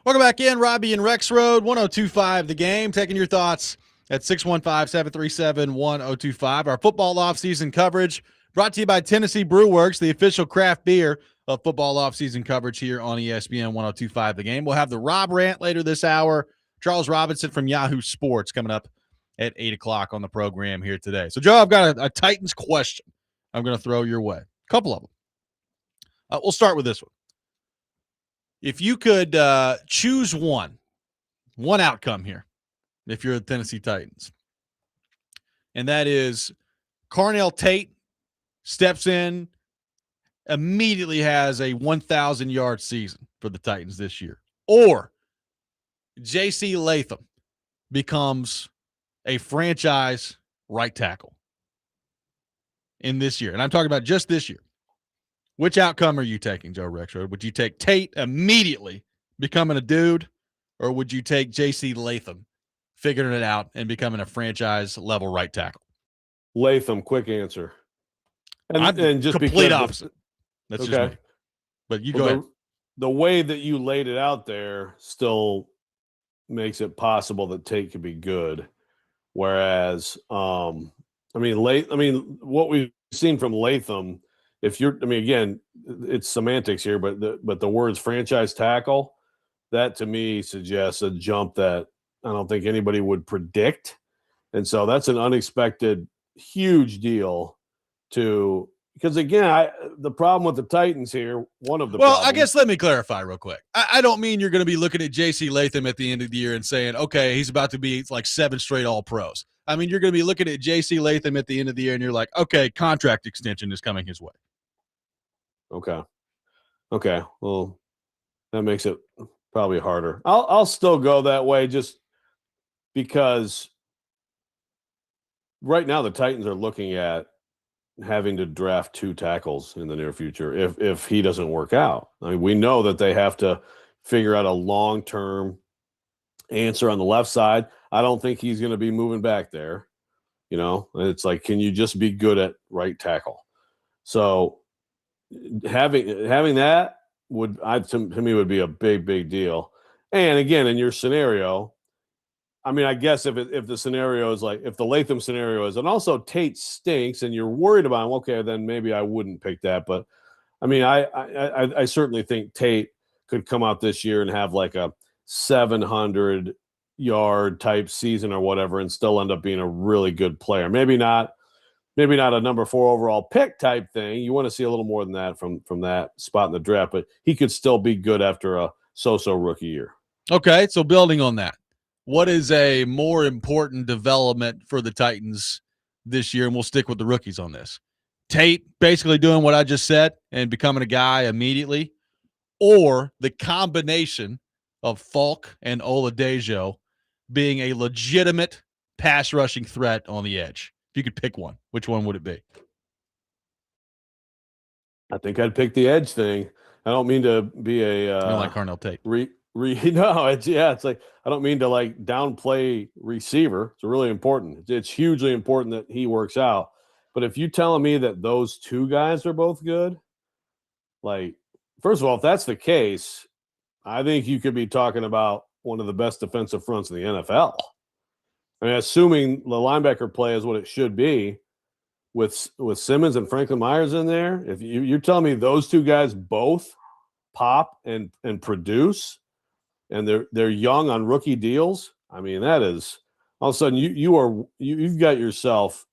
Welcome back in, Robby and Rexrode, 102.5 The Game. Taking your thoughts at 615-737-1025. Our football offseason coverage brought to you by Tennessee Brew Works, the official craft beer of football offseason coverage here on ESPN 102.5 The Game. We'll have the Rob rant later this hour. Charles Robinson from Yahoo Sports coming up at 8 o'clock on the program here today. So, Joe, I've got a Titans question I'm going to throw your way. A couple of them. We'll start with this one. If you could choose one outcome here, if you're the Tennessee Titans, and that is Carnell Tate steps in, immediately has a 1,000-yard season for the Titans this year, or J.C. Latham becomes a franchise right tackle in this year, and I'm talking about just this year. Which outcome are you taking, Joe Rexrode? Would you take Tate immediately becoming a dude, or would you take J.C. Latham figuring it out and becoming a franchise-level right tackle? Latham, quick answer. And just complete opposite. That's okay. Just me. But you go ahead. The way that you laid it out there still makes it possible that Tate could be good. Whereas, what we've seen from Latham, again, it's semantics here, but the words franchise tackle, that to me suggests a jump that I don't think anybody would predict. And so that's an unexpected huge deal because again, the problem with the Titans here, I guess let me clarify real quick. I don't mean you're going to be looking at J.C. Latham at the end of the year and saying, okay, he's about to be like 7 straight All-Pros. I mean, you're going to be looking at J.C. Latham at the end of the year and you're like, okay, contract extension is coming his way. Okay. Well, that makes it probably harder. I'll still go that way just because right now the Titans are looking at having to draft 2 tackles in the near future if he doesn't work out. I mean, we know that they have to figure out a long-term answer on the left side. I don't think he's going to be moving back there. It's like, can you just be good at right tackle? So having that to me would be a big deal. And again, in your scenario, I mean, I guess if the scenario is like, if the Latham scenario is, and also Tate stinks and you're worried about him, okay, then maybe I wouldn't pick that. But I mean, I certainly think Tate could come out this year and have like a 700-yard type season or whatever and still end up being a really good player. Maybe not a number 4 overall pick type thing. You want to see a little more than that from that spot in the draft, but he could still be good after a so-so rookie year. Okay, so building on that, what is a more important development for the Titans this year? And we'll stick with the rookies on this. Tate basically doing what I just said and becoming a guy immediately, or the combination of Falk and Oladejo being a legitimate pass rushing threat on the edge. If you could pick one, which one would it be? I think I'd pick the edge thing. I don't mean to be a you don't like Carnell Tate. No, it's like I don't mean to like downplay receiver. It's really important. It's hugely important that he works out. But if you telling me that those 2 guys are both good, like, first of all, if that's the case, I think you could be talking about one of the best defensive fronts in the NFL. I mean, assuming the linebacker play is what it should be, with Simmons and Franklin Myers in there, if you're telling me those 2 guys both pop and produce, and they're young on rookie deals, I mean, that is all of a sudden you've got yourself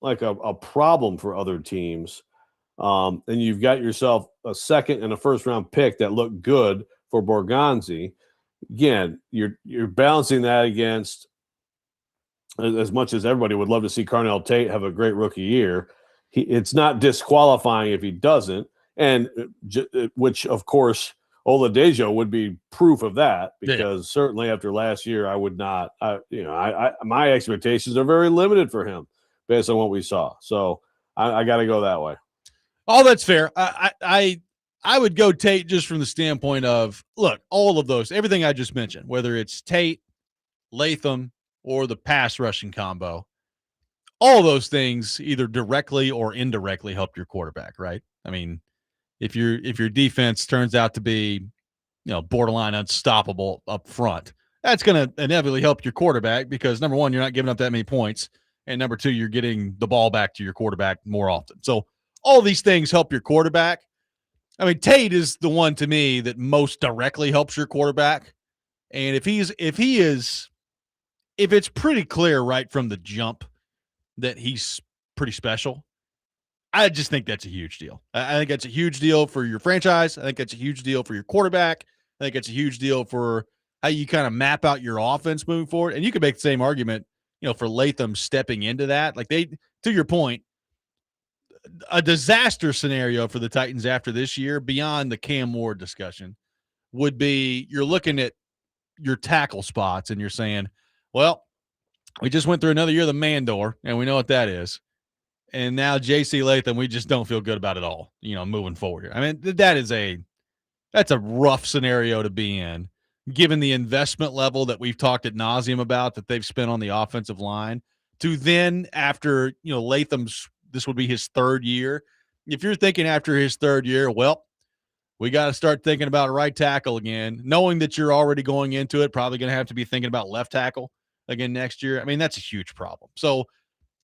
like a problem for other teams, and you've got yourself a second and a first round pick that look good for Borgonzi. Again, you're balancing that against, as much as everybody would love to see Carnell Tate have a great rookie year, it's not disqualifying if he doesn't, and which of course Oladejo would be proof of that, because certainly after last year, I would not. My expectations are very limited for him based on what we saw. So I got to go that way. Oh, that's fair. I would go Tate just from the standpoint of, look, all of those, everything I just mentioned, whether it's Tate, Latham, or the pass rushing combo, all those things either directly or indirectly help your quarterback, right? I mean, if your defense turns out to be borderline unstoppable up front. That's going to inevitably help your quarterback because, number one, you're not giving up that many points. And number two, you're getting the ball back to your quarterback more often. So all these things help your quarterback. I mean, Tate is the one to me that most directly helps your quarterback. And if it's pretty clear right from the jump that he's pretty special, I just think that's a huge deal. I think that's a huge deal for your franchise. I think that's a huge deal for your quarterback. I think it's a huge deal for how you kind of map out your offense moving forward. And you could make the same argument, for Latham stepping into that. Like to your point, a disaster scenario for the Titans after this year, beyond the Cam Ward discussion, would be you're looking at your tackle spots and you're saying, well, we just went through another year of the Mandor, and we know what that is. And now J.C. Latham, we just don't feel good about it all, moving forward. I mean, that's a rough scenario to be in, given the investment level that we've talked ad nauseum about that they've spent on the offensive line. To then, after, Latham's, this would be his third year. If you're thinking after his third year, well, we got to start thinking about right tackle again, knowing that you're already going into it, probably going to have to be thinking about left tackle again next year. I mean, that's a huge problem. So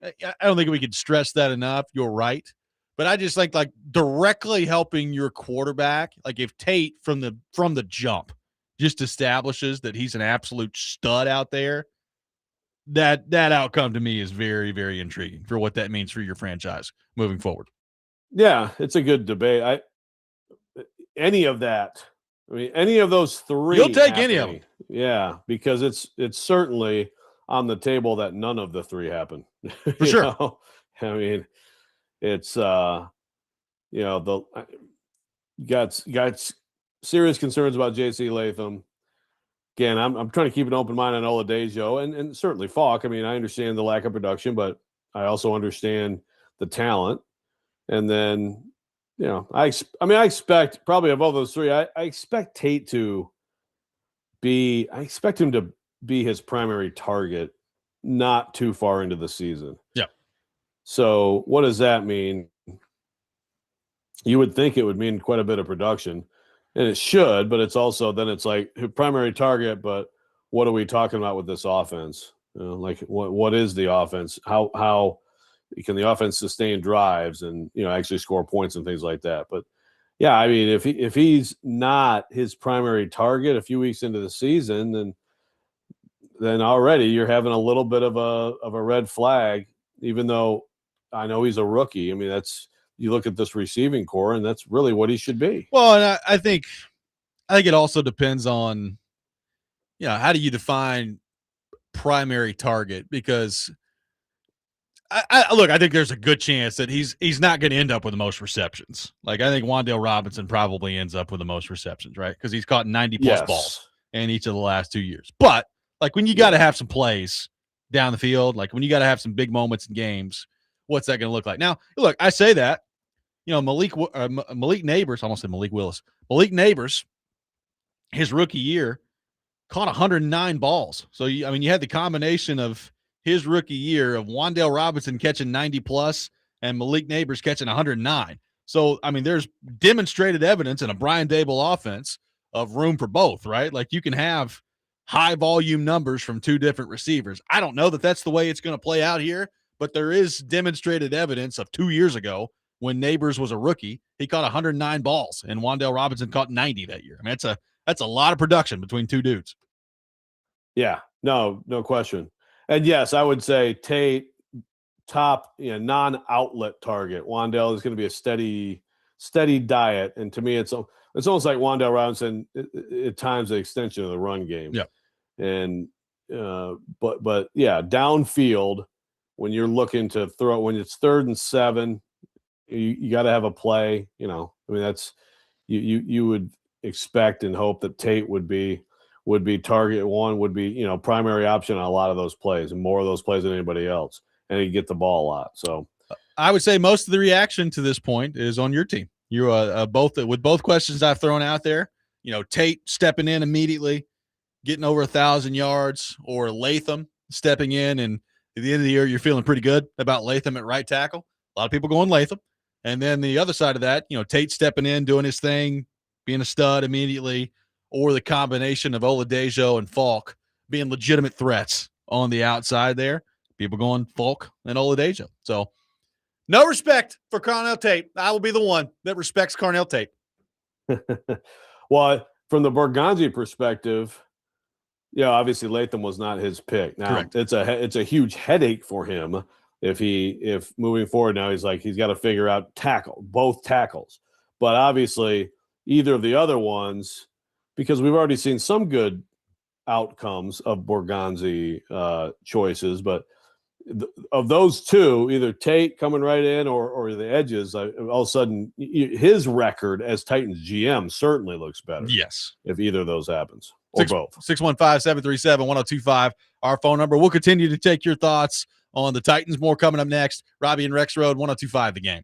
I don't think we could stress that enough. You're right. But I just think, like, directly helping your quarterback, like if Tate from the jump just establishes that he's an absolute stud out there, that outcome to me is very, very intriguing for what that means for your franchise moving forward. Yeah, it's a good debate. Any of that, any of those three. You'll take any of them. Yeah, because it's certainly on the table that none of the three happen. For sure. I mean, it's got serious concerns about J.C. Latham. Again, I'm trying to keep an open mind on Oladejo and certainly Falk. I mean, I understand the lack of production, but I also understand the talent. And then, I expect probably of all those three, I expect Tate to be. I expect him to be his primary target not too far into the season. Yeah. So what does that mean? You would think it would mean quite a bit of production, and it should, but it's also then it's like primary target, but what are we talking about with this offense? Like what is the offense? How can the offense sustain drives and actually score points and things like that? But yeah, I mean, if he's not his primary target a few weeks into the season, then already you're having a little bit of a red flag, even though I know he's a rookie. I mean, you look at this receiving core, and that's really what he should be. Well, and I think it also depends on, how do you define primary target? Because I think there's a good chance that he's not going to end up with the most receptions. Like, I think Wan'Dale Robinson probably ends up with the most receptions, right? Because he's caught 90-plus balls in each of the last 2 years. But, like, when you got to have some plays down the field, like when you got to have some big moments in games, what's that going to look like? Now, look, I say that, Malik Neighbors, I almost said Malik Willis. Malik Neighbors, his rookie year, caught 109 balls. So, you had the combination of his rookie year of Wan'Dale Robinson catching 90-plus and Malik Neighbors catching 109. So, there's demonstrated evidence in a Brian Daboll offense of room for both, right? Like, you can have high volume numbers from two different receivers. I don't know that that's the way it's going to play out here, but there is demonstrated evidence of 2 years ago when Neighbors was a rookie, he caught 109 balls and Wan'Dale Robinson caught 90 that year. That's a lot of production between two dudes. Yeah, no question. And yes, I would say Tate top, non-outlet target. Wan'Dale is going to be a steady diet, and to me, it's almost like Wan'Dale Robinson at times the extension of the run game. Yeah, and but yeah, downfield when you're looking to throw when it's 3rd and 7, you got to have a play. That's you would expect and hope that Tate would be target one, would be primary option on a lot of those plays and more of those plays than anybody else, and he'd get the ball a lot. So I would say most of the reaction to this point is on your team. You both with both questions I've thrown out there. Tate stepping in immediately, getting over 1,000 yards, or Latham stepping in, and at the end of the year you're feeling pretty good about Latham at right tackle. A lot of people going Latham, and then the other side of that, Tate stepping in, doing his thing, being a stud immediately, or the combination of Oladejo and Falk being legitimate threats on the outside there. People going Falk and Oladejo. So no respect for Carnell Tate. I will be the one that respects Carnell Tate. Well, from the Borgonzi perspective, obviously Latham was not his pick. Now Correct. it's a huge headache for him if moving forward now he's got to figure out both tackles. But obviously either of the other ones, because we've already seen some good outcomes of Borgonzi choices, but of those two, either Tate coming right in or the edges, all of a sudden his record as Titans GM certainly looks better. Yes. If either of those happens or both. 615-737-1025, our phone number. We'll continue to take your thoughts on the Titans. More coming up next. Robby and Rexrode, 1025 The Game.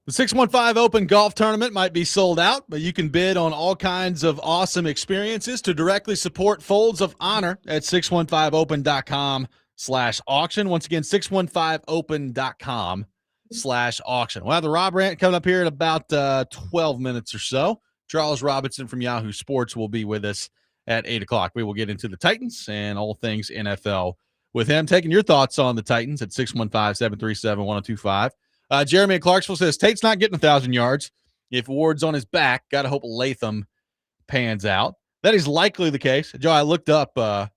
The 615 Open Golf Tournament might be sold out, but you can bid on all kinds of awesome experiences to directly support Folds of Honor at 615open.com/auction. Once again, 615open.com/auction. We'll have the Rob rant coming up here in about 12 minutes or so. Charles Robinson from Yahoo Sports will be with us at 8 o'clock. We will get into the Titans and all things NFL with him. Taking your thoughts on the Titans at 615-737-1025. Jeremy in Clarksville says Tate's not getting 1,000 yards. If Ward's on his back, got to hope Latham pans out. That is likely the case. Joe, I looked up the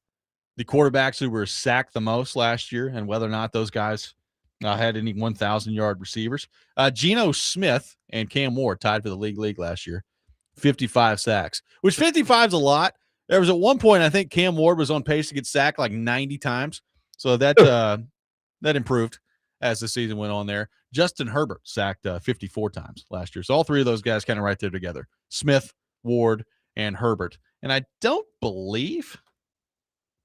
quarterbacks who were sacked the most last year and whether or not those guys had any 1,000-yard receivers. Geno Smith and Cam Ward tied for the league last year, 55 sacks, which 55 is a lot. There was at one point, I think Cam Ward was on pace to get sacked like 90 times. So that improved as the season went on there. Justin Herbert sacked 54 times last year. So all three of those guys kind of right there together. Smith, Ward, and Herbert. And I don't believe,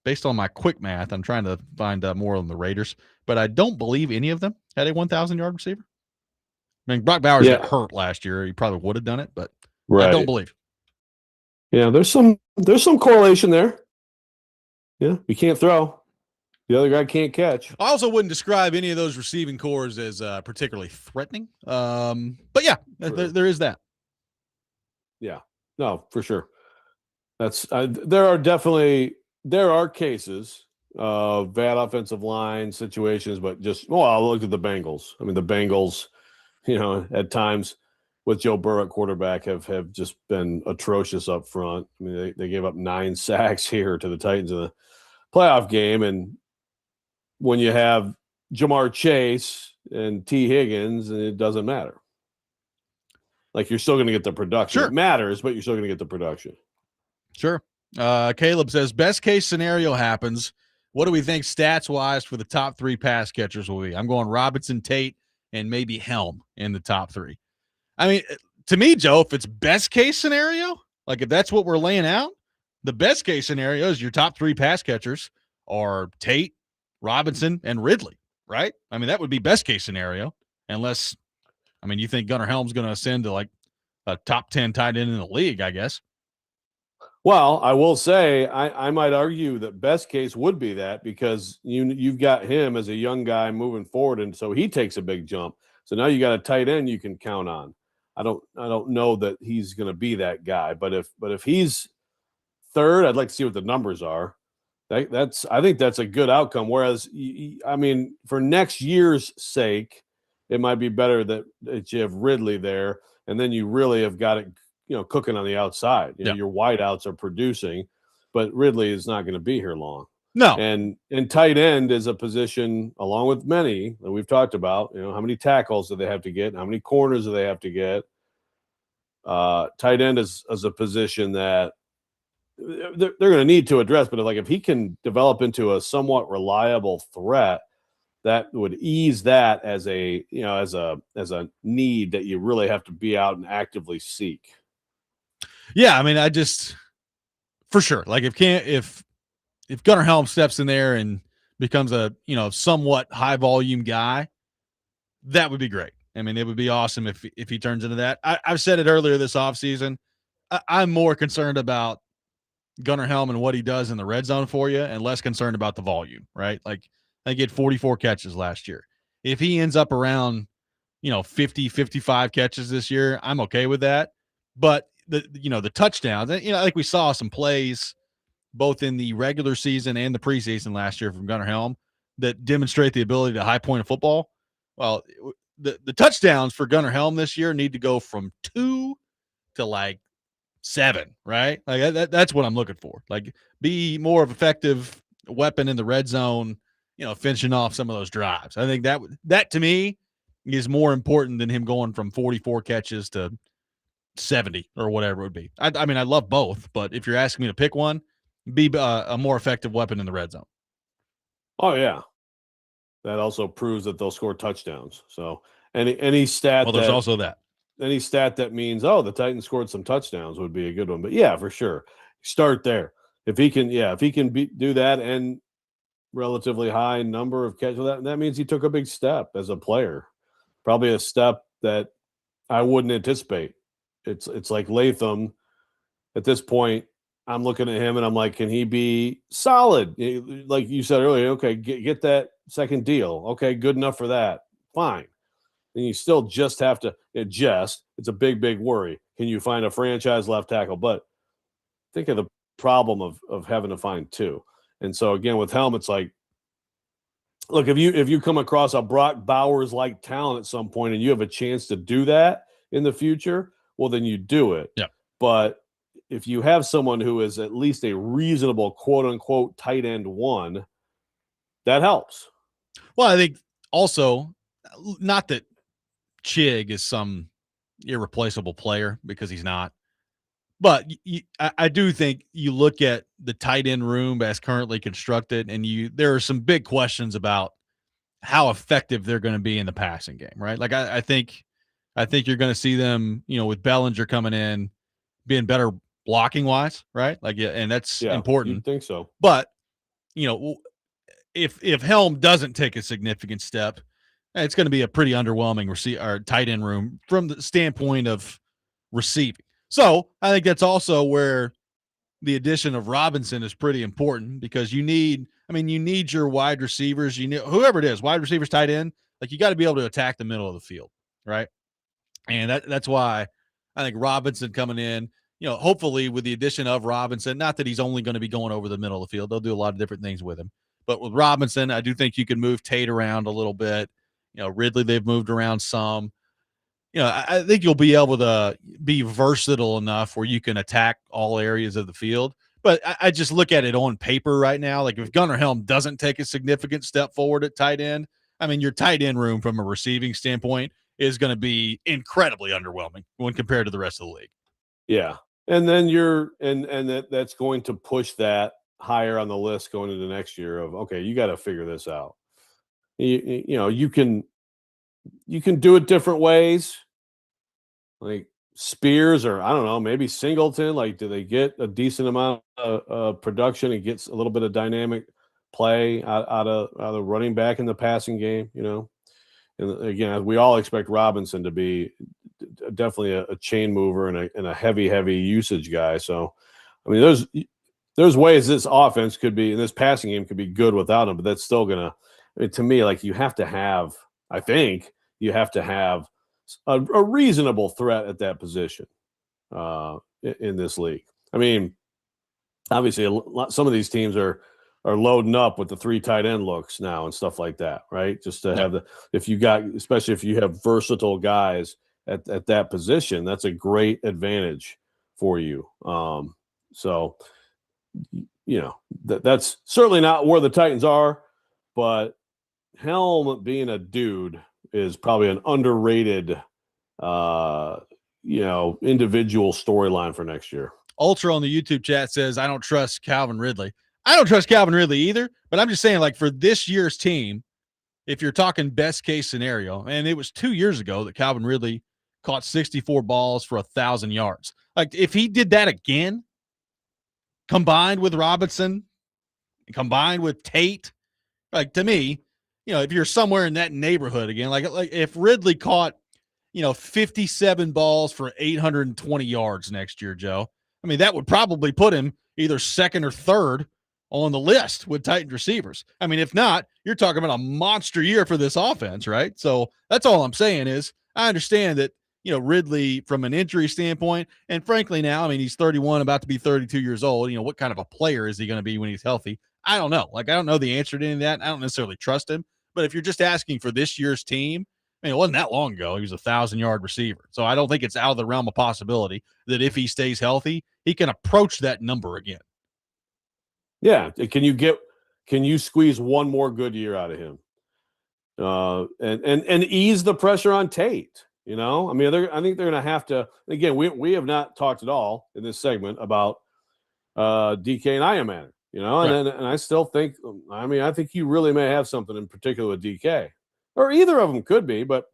based on my quick math, I'm trying to find more on the Raiders, but I don't believe any of them had a 1,000-yard receiver. I mean, Brock Bowers got hurt last year. He probably would have done it, but I don't believe. Yeah, there's some correlation there. Yeah, you can't throw. The other guy can't catch. I also wouldn't describe any of those receiving cores as particularly threatening. But yeah, there is that. Yeah, no, for sure. That's there are cases of bad offensive line situations, but I looked at the Bengals. I mean, the Bengals, at times with Joe Burrow at quarterback have just been atrocious up front. I mean, they gave up 9 sacks here to the Titans in the playoff game, and when you have Jamar Chase and T. Higgins, it doesn't matter. Like, you're still going to get the production. Sure. It matters, but you're still going to get the production. Sure. Caleb says, best case scenario happens. What do we think stats-wise for the top 3 pass catchers will be? I'm going Robinson, Tate, and maybe Helm in the top 3. I mean, to me, Joe, if it's best case scenario, like if that's what we're laying out, the best case scenario is your top 3 pass catchers are Tate, Robinson, and Ridley, right? I mean, that would be best case scenario, unless, you think Gunnar Helm's going to ascend to like a top 10 tight end in the league, I guess. Well, I will say I might argue that best case would be that, because you've got him as a young guy moving forward, and so he takes a big jump. So now you got a tight end you can count on. I don't know that he's going to be that guy, but if he's third, I'd like to see what the numbers are. I think that's a good outcome. Whereas, for next year's sake, it might be better that you have Ridley there, and then you really have got it, cooking on the outside. Your wideouts are producing, but Ridley is not going to be here long. No. And tight end is a position, along with many that we've talked about. How many tackles do they have to get? How many corners do they have to get? Tight end is a position that they're going to need to address, but if he can develop into a somewhat reliable threat, that would ease that as a need that you really have to be out and actively seek. Yeah, for sure. Like if Gunnar Helm steps in there and becomes a somewhat high volume guy, that would be great. It would be awesome if he turns into that. I've said it earlier this offseason. I'm more concerned about Gunnar Helm and what he does in the red zone for you, and less concerned about the volume, right? Like, I get 44 catches last year. If he ends up around, 50, 55 catches this year, I'm okay with that. But the touchdowns, like we saw some plays both in the regular season and the preseason last year from Gunnar Helm that demonstrate the ability to high point of football. Well, the touchdowns for Gunnar Helm this year need to go from 2 to 7, right? Like that's what I'm looking for. Like, be more of effective weapon in the red zone, finishing off some of those drives. I think that to me is more important than him going from 44 catches to 70 or whatever it would be. I love both, but if you're asking me to pick one, be a more effective weapon in the red zone. Oh yeah. That also proves that they'll score touchdowns. So any stat. Well, there's also that. Any stat that means, the Titans scored some touchdowns would be a good one. But yeah, for sure, start there. If he can do that and relatively high number of catches, that means he took a big step as a player. Probably a step that I wouldn't anticipate. It's like Latham at this point. I'm looking at him and I'm like, can he be solid? Like you said earlier, okay, get that second deal. Okay, good enough for that. Fine. And you still just have to adjust. It's a big, big worry. Can you find a franchise left tackle? But think of the problem of having to find two. And so again, with Helm, it's like, look, if you come across a Brock Bowers like talent at some point and you have a chance to do that in the future, well, then you do it. Yeah. But if you have someone who is at least a reasonable quote unquote tight end one, that helps. Well, I think also, not that Chig is some irreplaceable player, because he's not. But I do think you look at the tight end room as currently constructed, and there are some big questions about how effective they're going to be in the passing game, right? Like I think you're going to see them, with Bellinger coming in, being better blocking wise, right? Like, yeah, and that's important. I think so. But if Helm doesn't take a significant step, it's going to be a pretty underwhelming tight end room from the standpoint of receiving. So I think that's also where the addition of Robinson is pretty important, because you need your wide receivers, whoever it is, wide receivers, tight end, like you got to be able to attack the middle of the field, right? And that's why I think Robinson coming in, hopefully with the addition of Robinson, not that he's only going to be going over the middle of the field. They'll do a lot of different things with him. But with Robinson, I do think you can move Tate around a little bit. Ridley, they've moved around some. I think you'll be able to be versatile enough where you can attack all areas of the field. But I just look at it on paper right now. Like if Gunnar Helm doesn't take a significant step forward at tight end, your tight end room from a receiving standpoint is going to be incredibly underwhelming when compared to the rest of the league. Yeah. And then that's going to push that higher on the list going into next year of, okay, you got to figure this out. You can do it different ways, like Spears, or I don't know, maybe Singleton. Like, do they get a decent amount of production and gets a little bit of dynamic play out of running back in the passing game? And again, we all expect Robinson to be definitely a chain mover and a heavy usage guy. So, there's ways this offense could be, and this passing game could be good without him, but that's still gonna. To me, like you have to have a reasonable threat at that position in this league. Obviously, some of these teams are loading up with the 3 tight end looks now and stuff like that, right? Just to have especially if you have versatile guys at that position, that's a great advantage for you. That's certainly not where the Titans are, but Helm being a dude is probably an underrated, individual storyline for next year. Ultra on the YouTube chat says, I don't trust Calvin Ridley. I don't trust Calvin Ridley either, but I'm just saying, like, for this year's team, if you're talking best case scenario, and it was 2 years ago that Calvin Ridley caught 64 balls for 1,000 yards. Like, if he did that again, combined with Robinson, combined with Tate, like, to me, if you're somewhere in that neighborhood again, like if Ridley caught, 57 balls for 820 yards next year, Joe, that would probably put him either second or third on the list with Titan receivers. If not, you're talking about a monster year for this offense, right? So that's all I'm saying is I understand that, Ridley from an injury standpoint, and frankly now, he's 31, about to be 32 years old. What kind of a player is he going to be when he's healthy? I don't know. Like, I don't know the answer to any of that. I don't necessarily trust him. But if you're just asking for this year's team, it wasn't that long ago. He was a 1,000-yard receiver. So I don't think it's out of the realm of possibility that if he stays healthy, he can approach that number again. Yeah. Can you squeeze one more good year out of him? And ease the pressure on Tate. I think they're going to have to. Again, we have not talked at all in this segment about DK and Iamaner. Right. And I still think, I think you really may have something in particular with DK, or either of them could be, but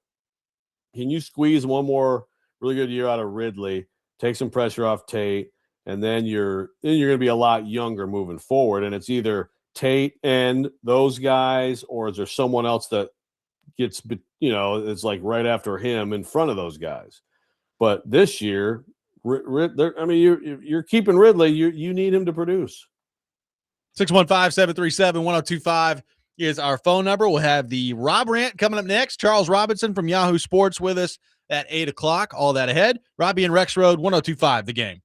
can you squeeze one more really good year out of Ridley, take some pressure off Tate, and then you're going to be a lot younger moving forward. And it's either Tate and those guys, or is there someone else that gets, it's like right after him in front of those guys. But this year, you're keeping Ridley. You need him to produce. 615-737-1025 is our phone number. We'll have the Rob Rant coming up next. Charles Robinson from Yahoo Sports with us at 8 o'clock. All that ahead. Robby and Rexrode, 1025 The Game.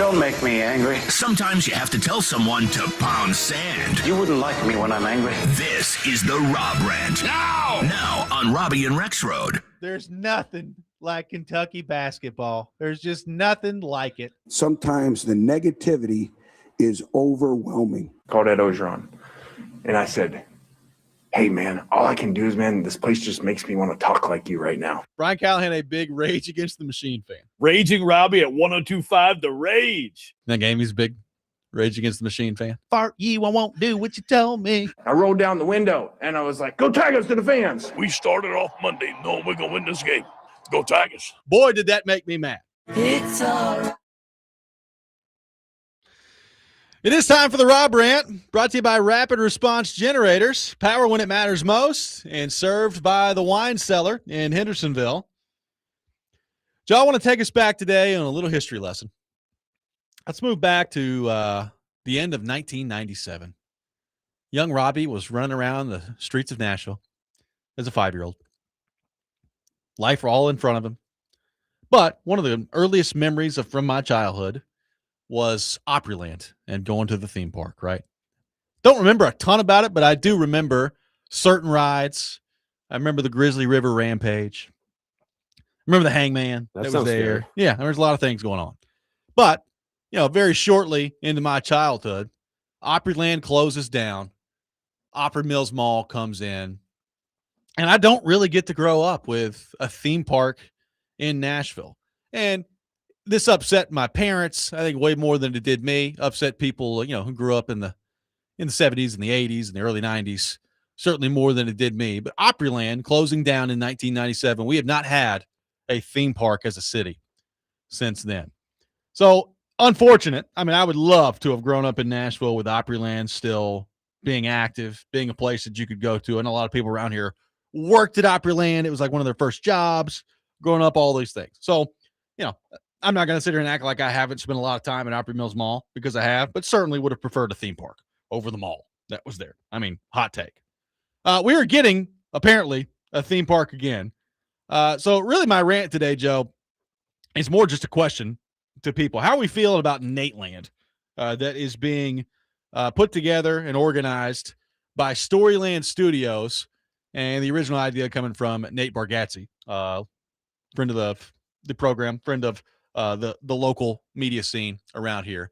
Don't make me angry. Sometimes you have to tell someone to pound sand. You wouldn't like me when I'm angry. This is the Rob Rant. Now on Robby and Rexrode. There's nothing like Kentucky basketball. There's just nothing like it. Sometimes the negativity is overwhelming. Called Ed Ogeron, and I said, hey, man, all I can do is, man, this place just makes me want to talk like you right now. Brian Callahan, a big Rage Against the Machine fan. Raging Robby at 102.5 The Rage. That game, he's a big Rage Against the Machine fan. Fart you, I won't do what you tell me. I rolled down the window, and I was like, go Tigers to the fans. We started off Monday knowing we're going to win this game. Go Tigers. Boy, did that make me mad. It's all right. It is time for the Rob Rant, brought to you by Rapid Response Generators. Power when it matters most, and served by the Wine Cellar in Hendersonville. Joe, I want to take us back today on a little history lesson. Let's move back to the end of 1997. Young Robby was running around the streets of Nashville as a 5-year-old. Life all in front of him. But one of the earliest memories from my childhood was Opryland and going to the theme park, right? Don't remember a ton about it, but I do remember certain rides. I remember the Grizzly River Rampage. I remember the Hangman that was there. Scary. Yeah, there was a lot of things going on. But, very shortly into my childhood, Opryland closes down. Opry Mills Mall comes in. And I don't really get to grow up with a theme park in Nashville. And this upset my parents, I think, way more than it did me. Upset people, who grew up in the 70s and the 80s and the early 90s, certainly more than it did me. But Opryland closing down in 1997, we have not had a theme park as a city since then. So unfortunate. I mean, I would love to have grown up in Nashville with Opryland still being active, being a place that you could go to. And a lot of people around here worked at Opryland. It was like one of their first jobs growing up, all these things. So, I'm not going to sit here and act like I haven't spent a lot of time at Opry Mills Mall, because I have, but certainly would have preferred a theme park over the mall that was there. I mean, hot take. We are getting, apparently, a theme park again. So really my rant today, Joe, is more just a question to people. How are we feeling about Nateland that is being put together and organized by Storyland Studios, and the original idea coming from Nate Bargatze, friend of the program, friend of the local media scene around here.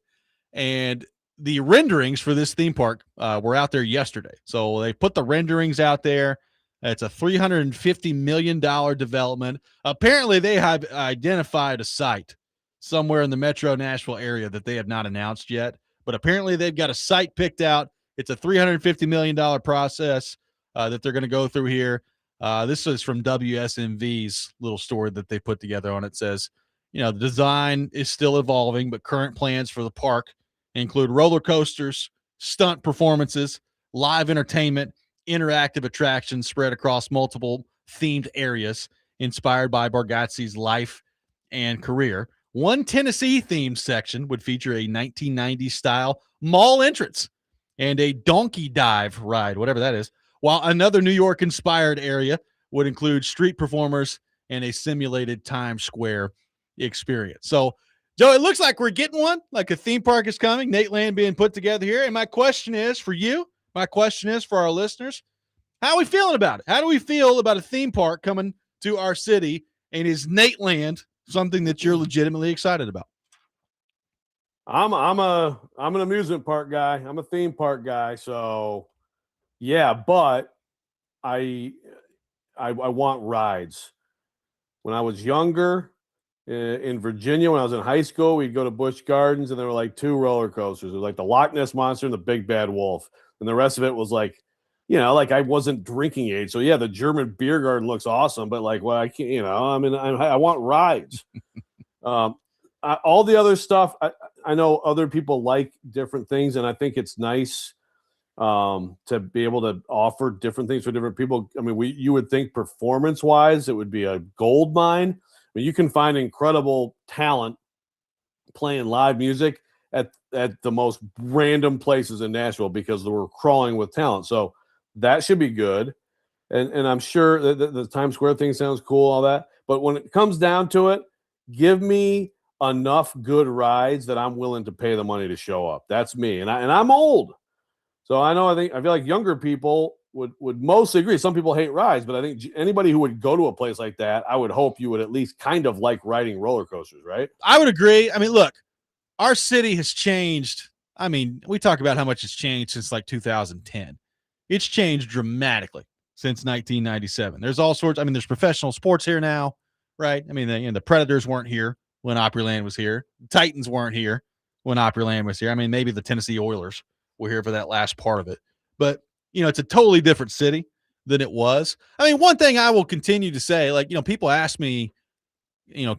And the renderings for this theme park were out there yesterday. So they put the renderings out there. It's a $350 million development. Apparently they have identified a site somewhere in the Metro Nashville area that they have not announced yet, but apparently they've got a site picked out. It's a $350 million process that they're going to go through here. This is from WSMV's little story that they put together on it. Says, the design is still evolving, but current plans for the park include roller coasters, stunt performances, live entertainment, interactive attractions spread across multiple themed areas inspired by Bargatze's life and career. One Tennessee themed section would feature a 1990s style mall entrance and a donkey dive ride, whatever that is, while another New York inspired area would include street performers and a simulated Times Square experience. So, Joe, it looks like we're getting one, like a theme park is coming, Nateland being put together here. And my question is for you, my question is for our listeners, how are we feeling about it? How do we feel about a theme park coming to our city? And is Nateland something that you're legitimately excited about? I'm an amusement park guy. I'm a theme park guy. So yeah, but I want rides. When I was younger in Virginia, when I was in high school, we'd go to Busch Gardens and there were like 2 roller coasters. It was like the Loch Ness Monster and the Big Bad Wolf. And the rest of it was like, like I wasn't drinking age. So yeah, the German beer garden looks awesome, but like, well, I can't, I want rides. All the other stuff, I know other people like different things, and I think it's nice to be able to offer different things for different people. I mean, you would think performance-wise, it would be a gold mine. I mean, you can find incredible talent playing live music at the most random places in Nashville because we're crawling with talent. So that should be good. And I'm sure that the Times Square thing sounds cool, all that. But when it comes down to it, give me enough good rides that I'm willing to pay the money to show up. That's me. And I'm old. So I feel like younger people would mostly agree. Some people hate rides, but I think anybody who would go to a place like that, I would hope you would at least kind of like riding roller coasters, right? I would agree. I mean, look, our city has changed. I mean, we talk about how much it's changed since like 2010. It's changed dramatically since 1997. There's all sorts. I mean, there's professional sports here now, right? I mean, the Predators weren't here when Opryland was here. The Titans weren't here when Opryland was here. I mean, maybe the Tennessee Oilers were here for that last part of it. But, it's a totally different city than it was. I mean, one thing I will continue to say, like, people ask me,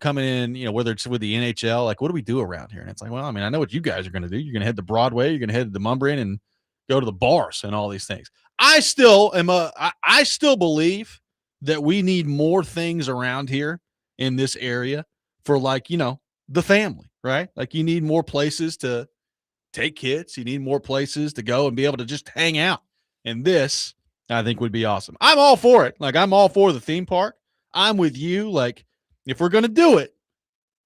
coming in, whether it's with the NHL, like, what do we do around here? And it's like, well, I mean, I know what you guys are going to do. You're going to head to Broadway. You're going to head to Mumbrian and go to the bars and all these things. I still believe that we need more things around here in this area for, like, the family, right? Like, you need more places to take kids. You need more places to go and be able to just hang out. And this, I think, would be awesome. I'm all for it. Like, I'm all for the theme park. I'm with you. Like, if we're going to do it,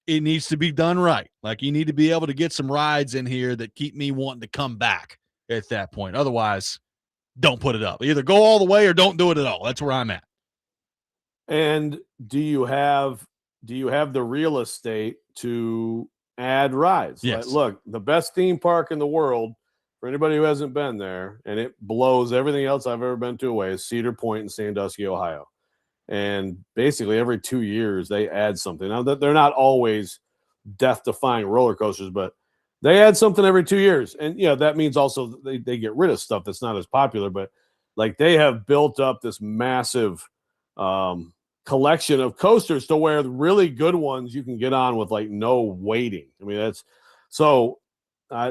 it needs to be done right. Like, you need to be able to get some rides in here that keep me wanting to come back at that point. Otherwise, don't put it up. Either go all the way or don't do it at all. That's where I'm at. And do you have the real estate to add rides? Yes. Like, look, the best theme park in the world, for anybody who hasn't been there, and it blows everything else I've ever been to away, is Cedar Point in Sandusky, Ohio. And basically every 2 years they add something. Now, that they're not always death-defying roller coasters, but they add something every 2 years. And that means also they get rid of stuff that's not as popular, but like they have built up this massive collection of coasters to where the really good ones you can get on with like no waiting. I mean,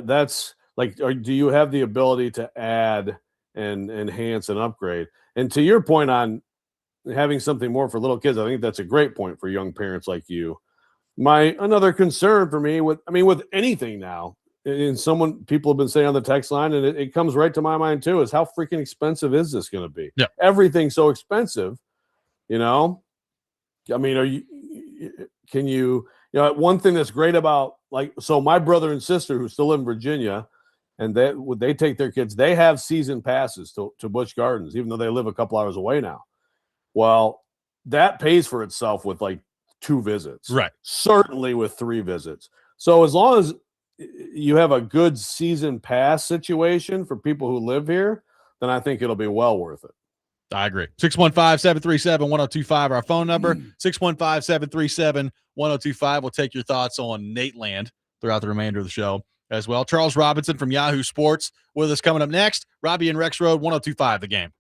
that's like, do you have the ability to add and enhance and upgrade? And to your point on having something more for little kids, I think that's a great point for young parents like you. Another concern for me with anything now, and people have been saying on the text line, and it comes right to my mind too, is how freaking expensive is this going to be? Yeah. Everything's so expensive, I mean, one thing that's great about, like, so my brother and sister who still live in Virginia, and they take their kids, they have season passes to Busch Gardens, even though they live a couple hours away now. Well, that pays for itself with like 2 visits, right? Certainly with 3 visits. So as long as you have a good season pass situation for people who live here, then I think it'll be well worth it. I agree. 615-737-1025, our phone number. 615-737-1025. We'll take your thoughts on Nate Land throughout the remainder of the show as well. Charles Robinson from Yahoo Sports with us coming up next. Robby and Rexrode, 1025 The Game.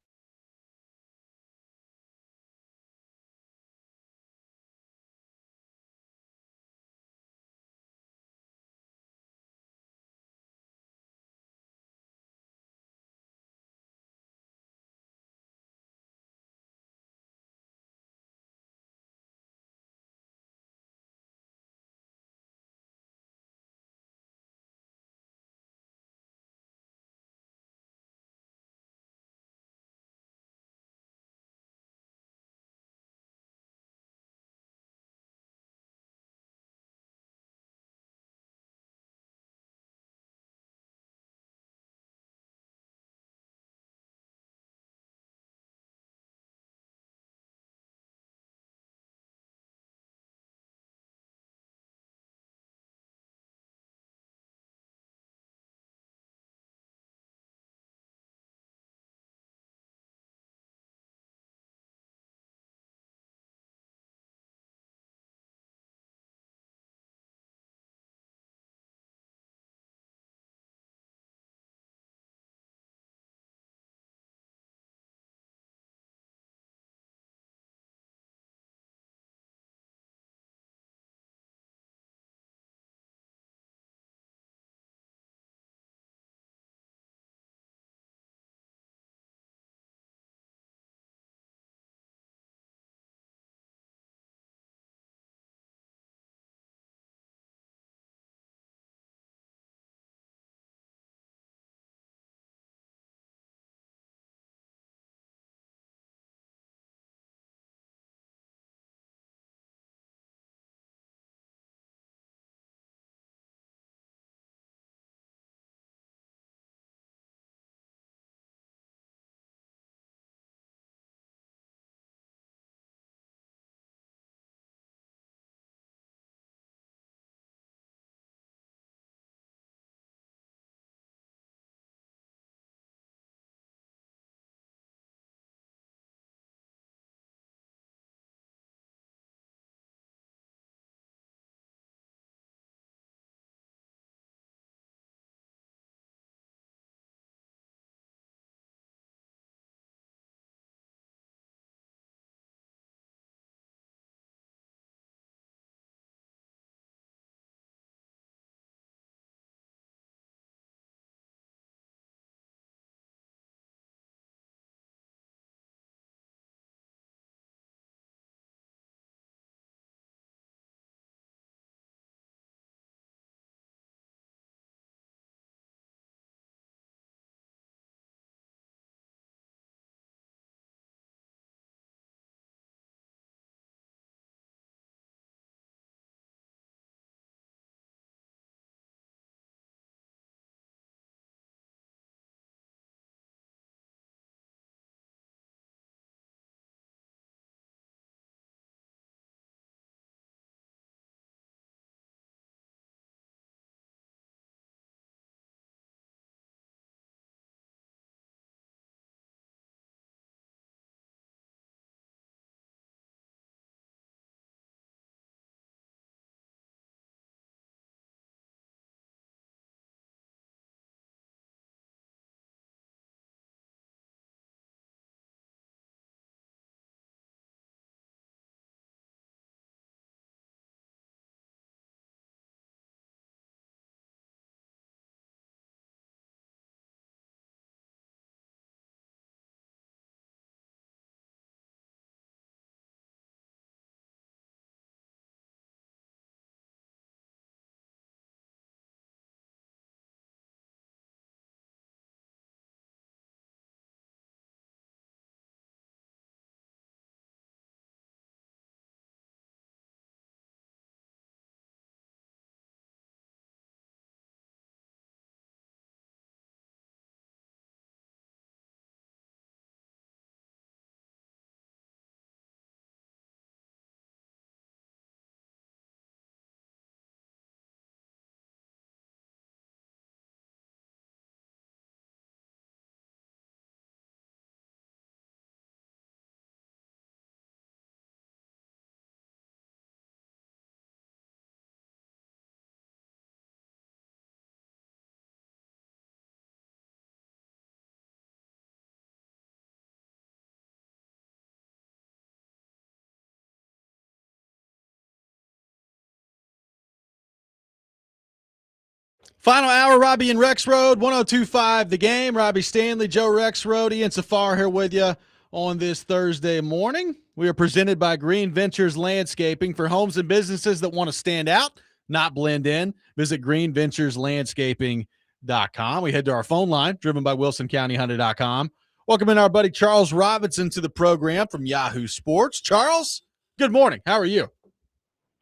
Final hour, Robby and Rexrode, 102.5 The Game. Robby Stanley, Joe Rexrode, Ian Safar here with you on this Thursday morning. We are presented by Green Ventures Landscaping for homes and businesses that want to stand out, not blend in. Visit greenventureslandscaping.com. We head to our phone line, driven by WilsonCountyHunter.com. Welcome in our buddy Charles Robinson to the program from Yahoo Sports. Charles, good morning. How are you?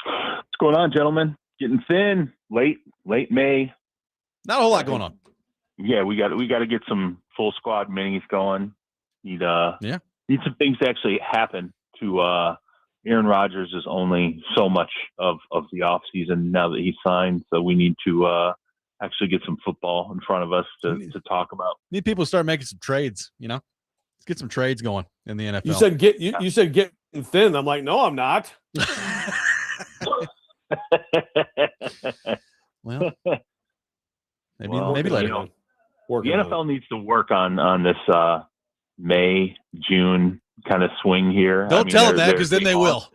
What's going on, gentlemen? Getting thin, late May. Not a whole lot going on. Yeah, we got to get some full squad minis going. Need some things to actually happen to Aaron Rodgers is only so much of the offseason now that he's signed, so we need to actually get some football in front of us to talk about. Need people to start making some trades, Let's get some trades going in the NFL. You said get thin. I'm like, no, I'm not. Well, maybe later. The NFL needs to work on this May, June kind of swing here. Don't tell them that, because then they will.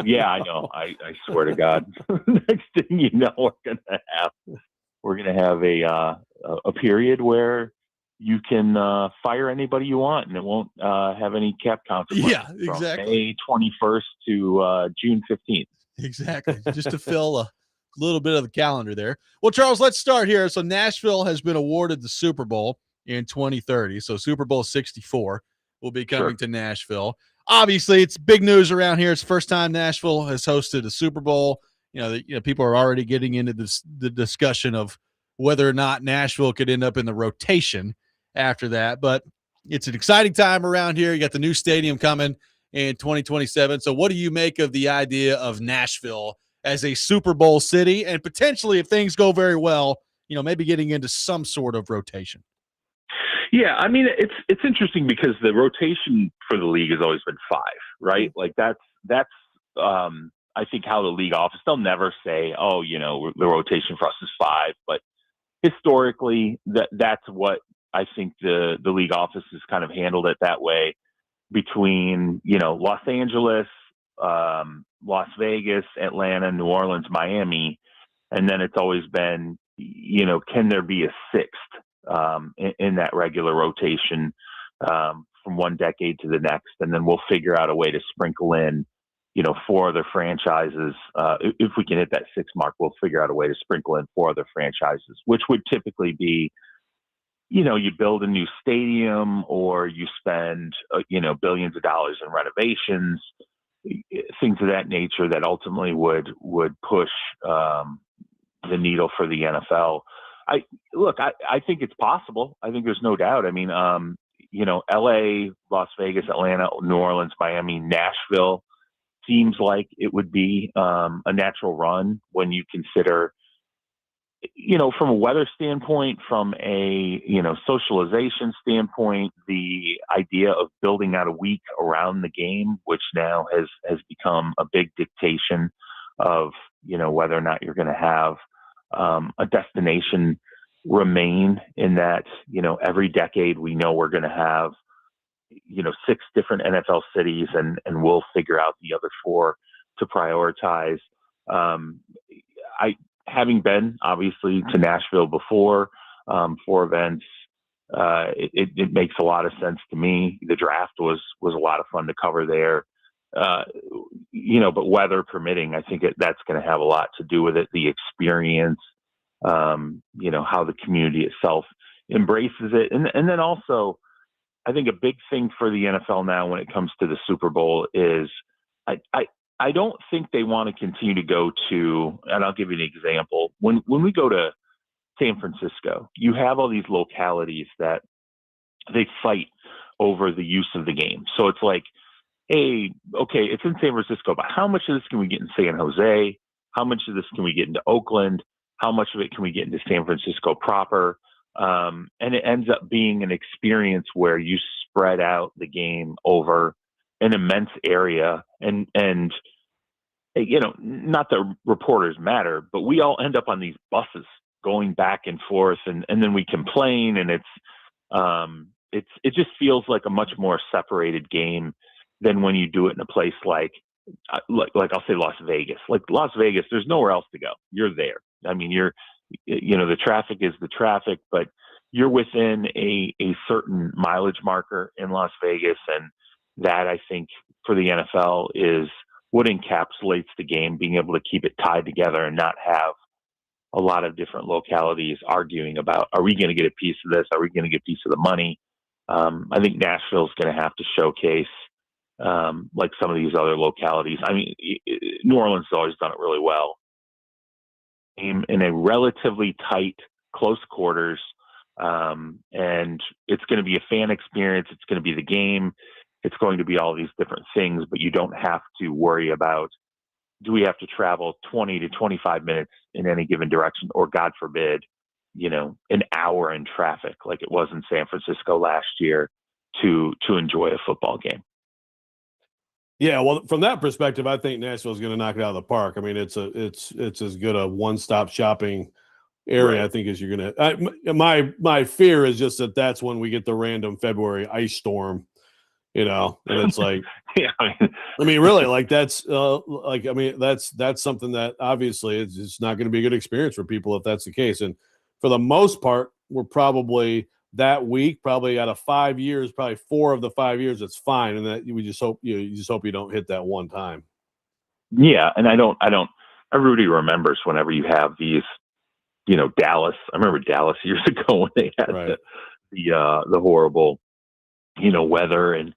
Yeah, I know. I swear to God. Next thing you know, we're gonna have a period where you can fire anybody you want, and it won't have any cap consequences. Yeah, exactly. From May 21st to June 15th. Exactly, just to fill a little bit of the calendar there. Well, Charles, let's start here. So Nashville has been awarded the Super Bowl in 2030. So Super Bowl 64 will be coming to Nashville. Obviously, it's big news around here. It's the first time Nashville has hosted a Super Bowl. People are already getting into the discussion of whether or not Nashville could end up in the rotation after that. But it's an exciting time around here. You got the new stadium coming in 2027. So what do you make of the idea of Nashville as a Super Bowl city, and potentially, if things go very well, maybe getting into some sort of rotation? Yeah, I mean, it's interesting because the rotation for the league has always been 5, right? Like that's I think how the league office, they'll never say, oh, the rotation for us is 5, but historically that's what I think the league office has kind of handled it that way between, Los Angeles, Las Vegas, Atlanta, New Orleans, Miami. And then it's always been, can there be a 6th in that regular rotation from one decade to the next? And then we'll figure out a way to sprinkle in, 4 other franchises. If we can hit that 6 mark, we'll figure out a way to sprinkle in 4 other franchises, which would typically be, you build a new stadium, or you spend, billions of dollars in renovations, things of that nature that ultimately would push the needle for the NFL. I think it's possible. I think there's no doubt. I mean, LA, Las Vegas, Atlanta, New Orleans, Miami, Nashville seems like it would be a natural run when you consider, from a weather standpoint, from a, socialization standpoint, the idea of building out a week around the game, which now has become a big dictation of, whether or not you're going to have a destination remain in that, every decade we know we're going to have, 6 different NFL cities, and we'll figure out the other 4 to prioritize. Having been obviously to Nashville before for events, it makes a lot of sense to me. The draft was a lot of fun to cover there, but weather permitting, I think that's going to have a lot to do with it. The experience, how the community itself embraces it, and then also, I think a big thing for the NFL now when it comes to the Super Bowl is I don't think they want to continue to go to, and I'll give you an example. When we go to San Francisco, you have all these localities that they fight over the use of the game. So it's like, hey, okay, it's in San Francisco, but how much of this can we get in San Jose? How much of this can we get into Oakland? How much of it can we get into San Francisco proper? And it ends up being an experience where you spread out the game over an immense area, and not that reporters matter, but we all end up on these buses going back and forth, and then we complain, and it just feels like a much more separated game than when you do it in a place like I'll say Las Vegas. Like Las Vegas, there's nowhere else to go. You're there. I mean, you're the traffic is the traffic, but you're within a certain mileage marker in Las Vegas. And that, I think, for the NFL is what encapsulates the game, being able to keep it tied together and not have a lot of different localities arguing about, are we going to get a piece of this? Are we going to get a piece of the money? I think Nashville's going to have to showcase like some of these other localities. I mean, New Orleans has always done it really well. In a relatively tight, close quarters, and it's going to be a fan experience. It's going to be the game. It's going to be all these different things, but you don't have to worry about, do we have to travel 20 to 25 minutes in any given direction, or God forbid, an hour in traffic like it was in San Francisco last year to enjoy a football game. Yeah, well, from that perspective, I think Nashville's going to knock it out of the park. I mean, it's as good a one-stop shopping area, right, I think, as you're going to. My fear is just that's when we get the random February ice storm, and it's like, yeah, I mean, really, like that's that's something that obviously it's not going to be a good experience for people if that's the case. And for the most part, we're probably that week, probably out of 5 years, probably 4 of the 5 years, it's fine. And that we just hope you don't hit that one time. Yeah. And everybody remembers whenever you have these, Dallas. I remember Dallas years ago when they had right, the horrible, weather. And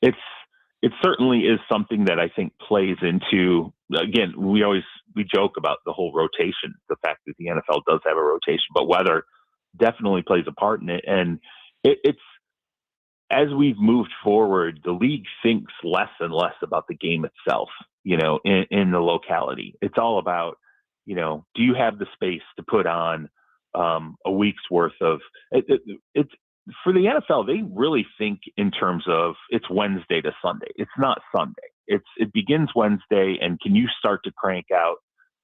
it certainly is something that I think plays into, again, we joke about the whole rotation, the fact that the NFL does have a rotation, but weather definitely plays a part in it. And it's, as we've moved forward, the league thinks less and less about the game itself, in the locality. It's all about, do you have the space to put on a week's worth of it's for the NFL. They really think in terms of it's Wednesday to Sunday. It's not Sunday. It begins Wednesday, and can you start to crank out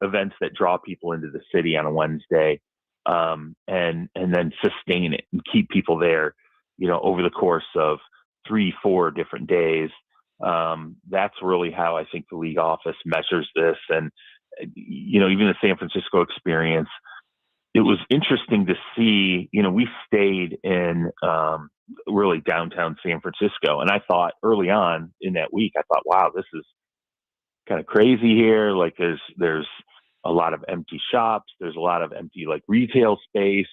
events that draw people into the city on a Wednesday, and then sustain it and keep people there, over the course of 3-4 different days. That's really how I think the league office measures this. And, even the San Francisco experience, it was interesting to see, we stayed in really downtown San Francisco. And I thought early on in that week, wow, this is kind of crazy here. Like there's a lot of empty shops. There's a lot of empty retail space.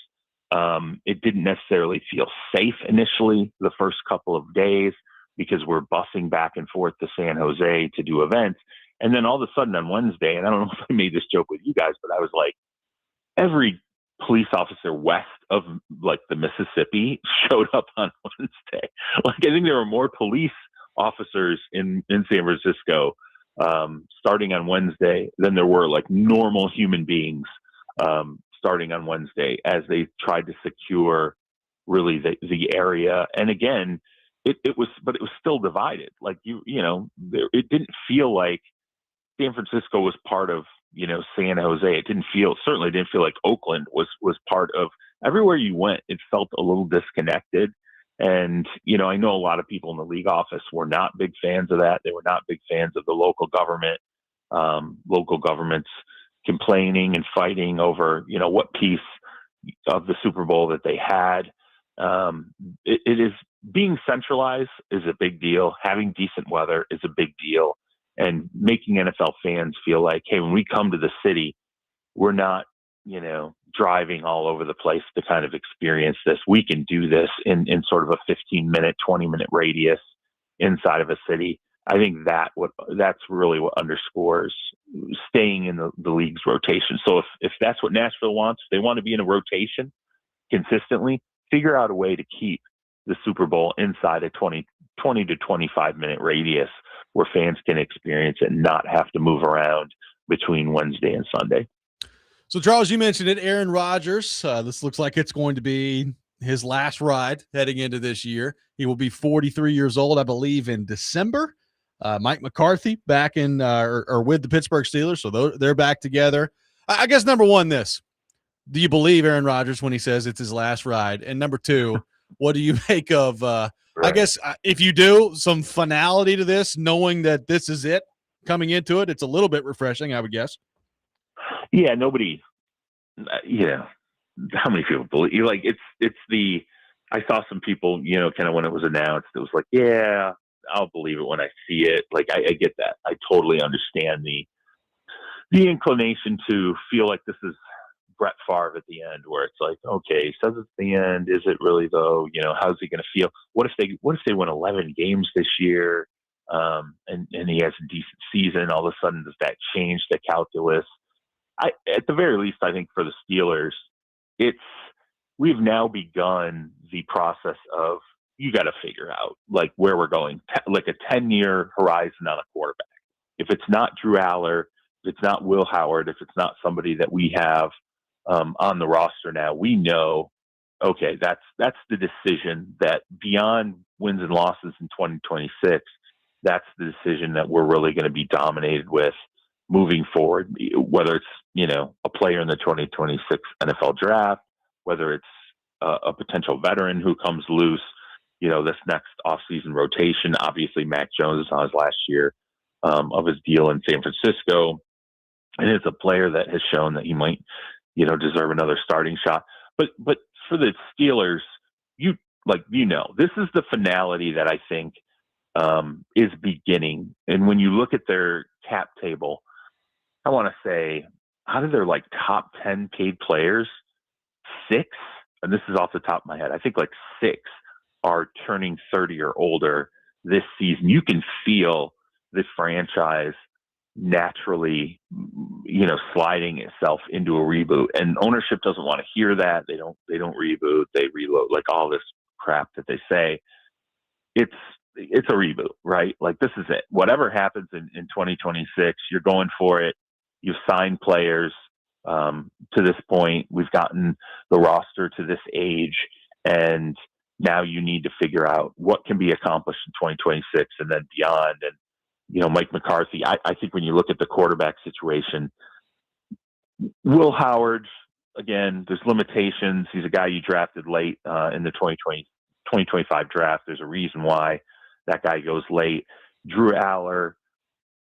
It didn't necessarily feel safe initially the first couple of days because we're busing back and forth to San Jose to do events. And then all of a sudden on Wednesday, and I don't know if I made this joke with you guys, but I was like, every police officer west of the Mississippi showed up on Wednesday. I think there were more police officers in San Francisco starting on Wednesday than there were normal human beings starting on Wednesday as they tried to secure really the area. And again, it was still divided. It didn't feel like San Francisco was part of, San Jose. Certainly didn't feel like Oakland was part of. Everywhere you went, it felt a little disconnected. And, I know a lot of people in the league office were not big fans of that. They were not big fans of the local governments complaining and fighting over, what piece of the Super Bowl that they had. It is being centralized is a big deal. Having decent weather is a big deal. And making NFL fans feel like, hey, when we come to the city, we're not, driving all over the place to kind of experience this. We can do this in sort of a 15-minute, 20-minute radius inside of a city. I think that's really what underscores staying in the league's rotation. So if that's what Nashville wants, they want to be in a rotation consistently, figure out a way to keep the Super Bowl inside a 20 to 25-minute radius where fans can experience it and not have to move around between Wednesday and Sunday. So, Charles, you mentioned it, Aaron Rodgers. This looks like it's going to be his last ride heading into this year. He will be 43 years old, I believe, in December. Mike McCarthy back in or with the Pittsburgh Steelers, so they're back together. I guess number one, do you believe Aaron Rodgers when he says it's his last ride? And number two, what do you make of, I guess, if you do, some finality to this, knowing that this is it coming into it? It's a little bit refreshing, I would guess. Yeah, nobody you know, how many people believe you? Like, I saw some people, you know, kind of when it was announced, it was like, yeah, I'll believe it when I see it. Like, I get that. I totally understand the inclination to feel like this is Brett Favre at the end, where it's like, okay, he says it's the end. Is it really though? You know, how's he going to feel? What if they win 11 games this year? And he has a decent season. All of a sudden, does that change the calculus? At the very least, I think for the Steelers, we've now begun the process of, you got to figure out like where we're going, like a 10-year horizon on a quarterback. If it's not Drew Aller, if it's not Will Howard, if it's not somebody that we have on the roster now, we know, okay, that's the decision that beyond wins and losses in 2026, that's the decision that we're really going to be dominated with moving forward, whether it's, you know, a player in the 2026 NFL draft, whether it's a potential veteran who comes loose, you know, this next offseason rotation. Obviously, Mac Jones is on his last year of his deal in San Francisco, and it's a player that has shown that he might, you know, deserve another starting shot. But for the Steelers, this is the finality that I think is beginning. And when you look at their cap table, I want to say, out of their like top 10 paid players, 6, and this is off the top of my head, I think like 6 are turning 30 or older this season. You can feel the franchise naturally, you know, sliding itself into a reboot, and ownership doesn't want to hear that. They don't reboot, they reload, like all this crap that they say. It's a reboot, right? Like, this is it. Whatever happens in 2026, you're going for it. You've signed players to this point. We've gotten the roster to this age, and now you need to figure out what can be accomplished in 2026 and then beyond. And, you know, Mike McCarthy, I think when you look at the quarterback situation, Will Howard, again, there's limitations. He's a guy you drafted late in the 2025 draft. There's a reason why that guy goes late. Drew Aller,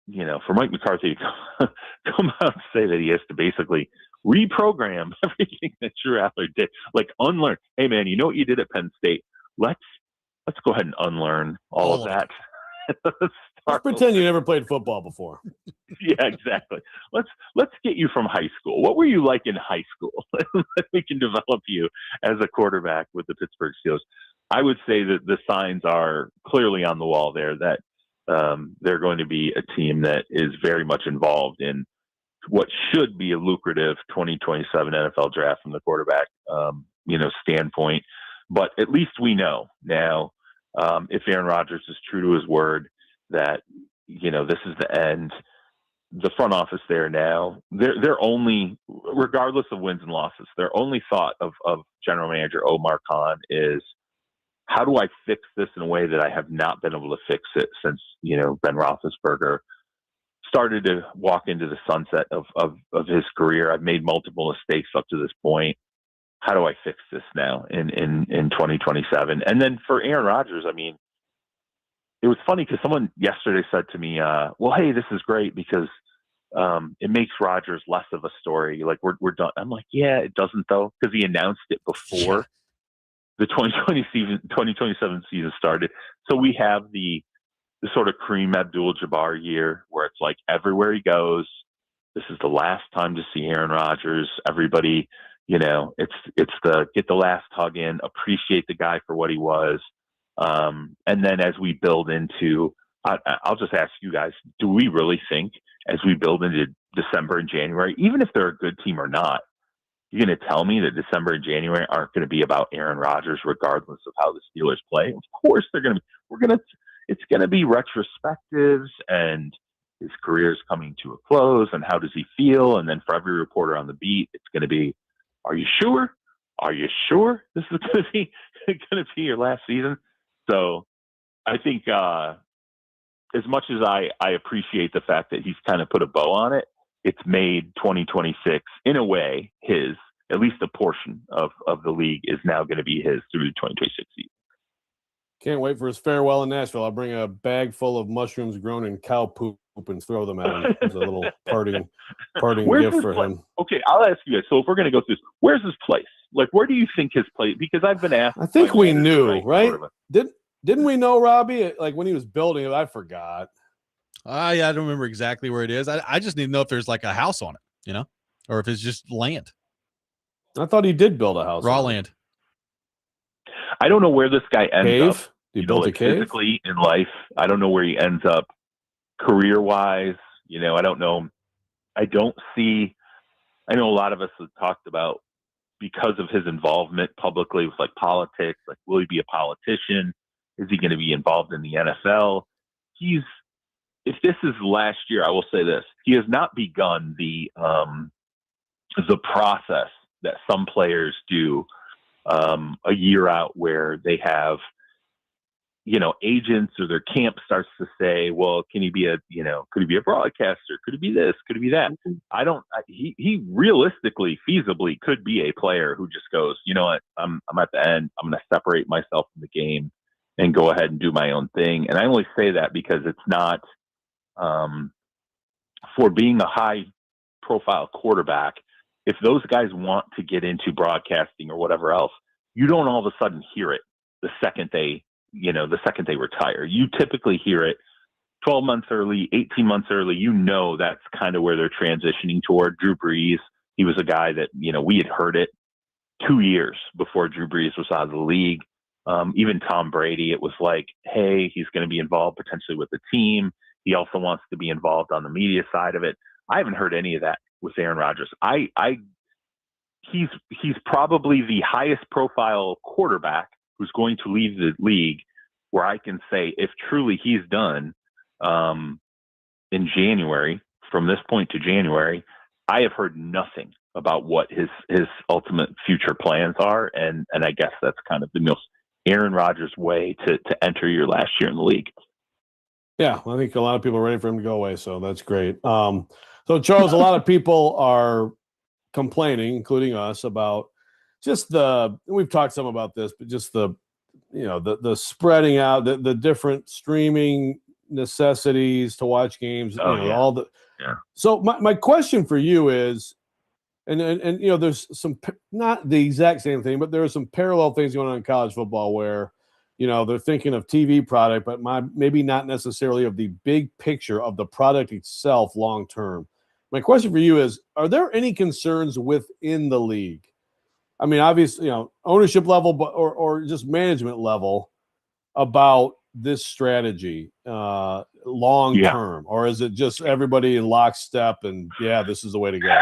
you know, for Mike McCarthy to come out and say that he has to basically reprogram everything that Drew Aller did, like unlearn. Hey man, you know what you did at Penn State? Let's go ahead and unlearn all of that. Let's pretend you never played football before. Yeah, exactly. Let's get you from high school. What were you like in high school? We can develop you as a quarterback with the Pittsburgh Steelers. I would say that the signs are clearly on the wall there that they're going to be a team that is very much involved in what should be a lucrative 2027 NFL draft from the quarterback, standpoint. But at least we know now, if Aaron Rodgers is true to his word that, you know, this is the end, the front office there now, they're only, regardless of wins and losses, their only thought of general manager Omar Khan is, how do I fix this in a way that I have not been able to fix it since, you know, Ben Roethlisberger started to walk into the sunset of his career? I've made multiple mistakes up to this point. How do I fix this now in 2027? And then for Aaron Rodgers, I mean, it was funny because someone yesterday said to me, well, hey, this is great because it makes Rodgers less of a story. Like, we're done. I'm like, yeah, it doesn't though, because he announced it before the 2027 season started. So we have the sort of Kareem Abdul-Jabbar year where it's like everywhere he goes, this is the last time to see Aaron Rodgers. Everybody, you know, it's the get the last hug in, appreciate the guy for what he was. And then as we build into, I'll just ask you guys, do we really think as we build into December and January, even if they're a good team or not, you're going to tell me that December and January aren't going to be about Aaron Rodgers, regardless of how the Steelers play? Of course they're going to it's going to be retrospectives and his career is coming to a close and how does he feel? And then for every reporter on the beat, it's going to be, are you sure? Are you sure this is going to be your last season? So I think as much as I appreciate the fact that he's kind of put a bow on it, it's made 2026 in a way his, at least a portion of the league is now going to be his through the 2026 season. Can't wait for his farewell in Nashville. I'll bring a bag full of mushrooms grown in cow poop and throw them at him as a little parting Where's gift his for place? him. Okay, I'll ask you guys. So if we're going to go through this, where's his place? Like, where do you think his place? Because I've been asked. I think we knew, right? Sort of Didn't we know, Robbie? Like when he was building it, I forgot. Yeah, I don't remember exactly where it is. I just need to know if there's like a house on it, or if it's just land. I thought he did build a house. Raw on it. land. I don't know where this guy ends Cave? up. He built a cave? Physically in life. I don't know where he ends up career-wise. I don't know. I don't see. I know a lot of us have talked about because of his involvement publicly with like politics. Like, will he be a politician? Is he going to be involved in the NFL? If this is last year, I will say this: he has not begun the process that some players do a year out, where they have, agents, or their camp starts to say, well, can he be could he be a broadcaster? Could he be this? Could he be that? He realistically, feasibly could be a player who just goes, you know what, I'm at the end. I'm going to separate myself from the game and go ahead and do my own thing. And I only say that because it's not for being a high profile quarterback. If those guys want to get into broadcasting or whatever else, you don't all of a sudden hear it the second they retire. You typically hear it 12 months early, 18 months early. That's kind of where they're transitioning toward. Drew Brees, he was a guy that, we had heard it 2 years before Drew Brees was out of the league. Even Tom Brady, it was like, hey, he's going to be involved potentially with the team. He also wants to be involved on the media side of it. I haven't heard any of that with Aaron Rodgers. He's probably the highest profile quarterback who's going to leave the league, where I can say, if truly he's done in January, from this point to January, I have heard nothing about what his ultimate future plans are. And I guess that's kind of the most Aaron Rodgers way to enter your last year in the league. Yeah, I think a lot of people are ready for him to go away, so that's great. So, Charles, a lot of people are complaining, including us, about just we've talked some about this, but just the spreading out, the different streaming necessities to watch games, all the. Yeah. So my question for you is, and there's some, not the exact same thing, but there are some parallel things going on in college football where, they're thinking of TV product, but maybe not necessarily of the big picture of the product itself long term. My question for you is, are there any concerns within the league? I mean, obviously, ownership level, but or just management level about this strategy long term, or is it just everybody in lockstep and this is the way to go?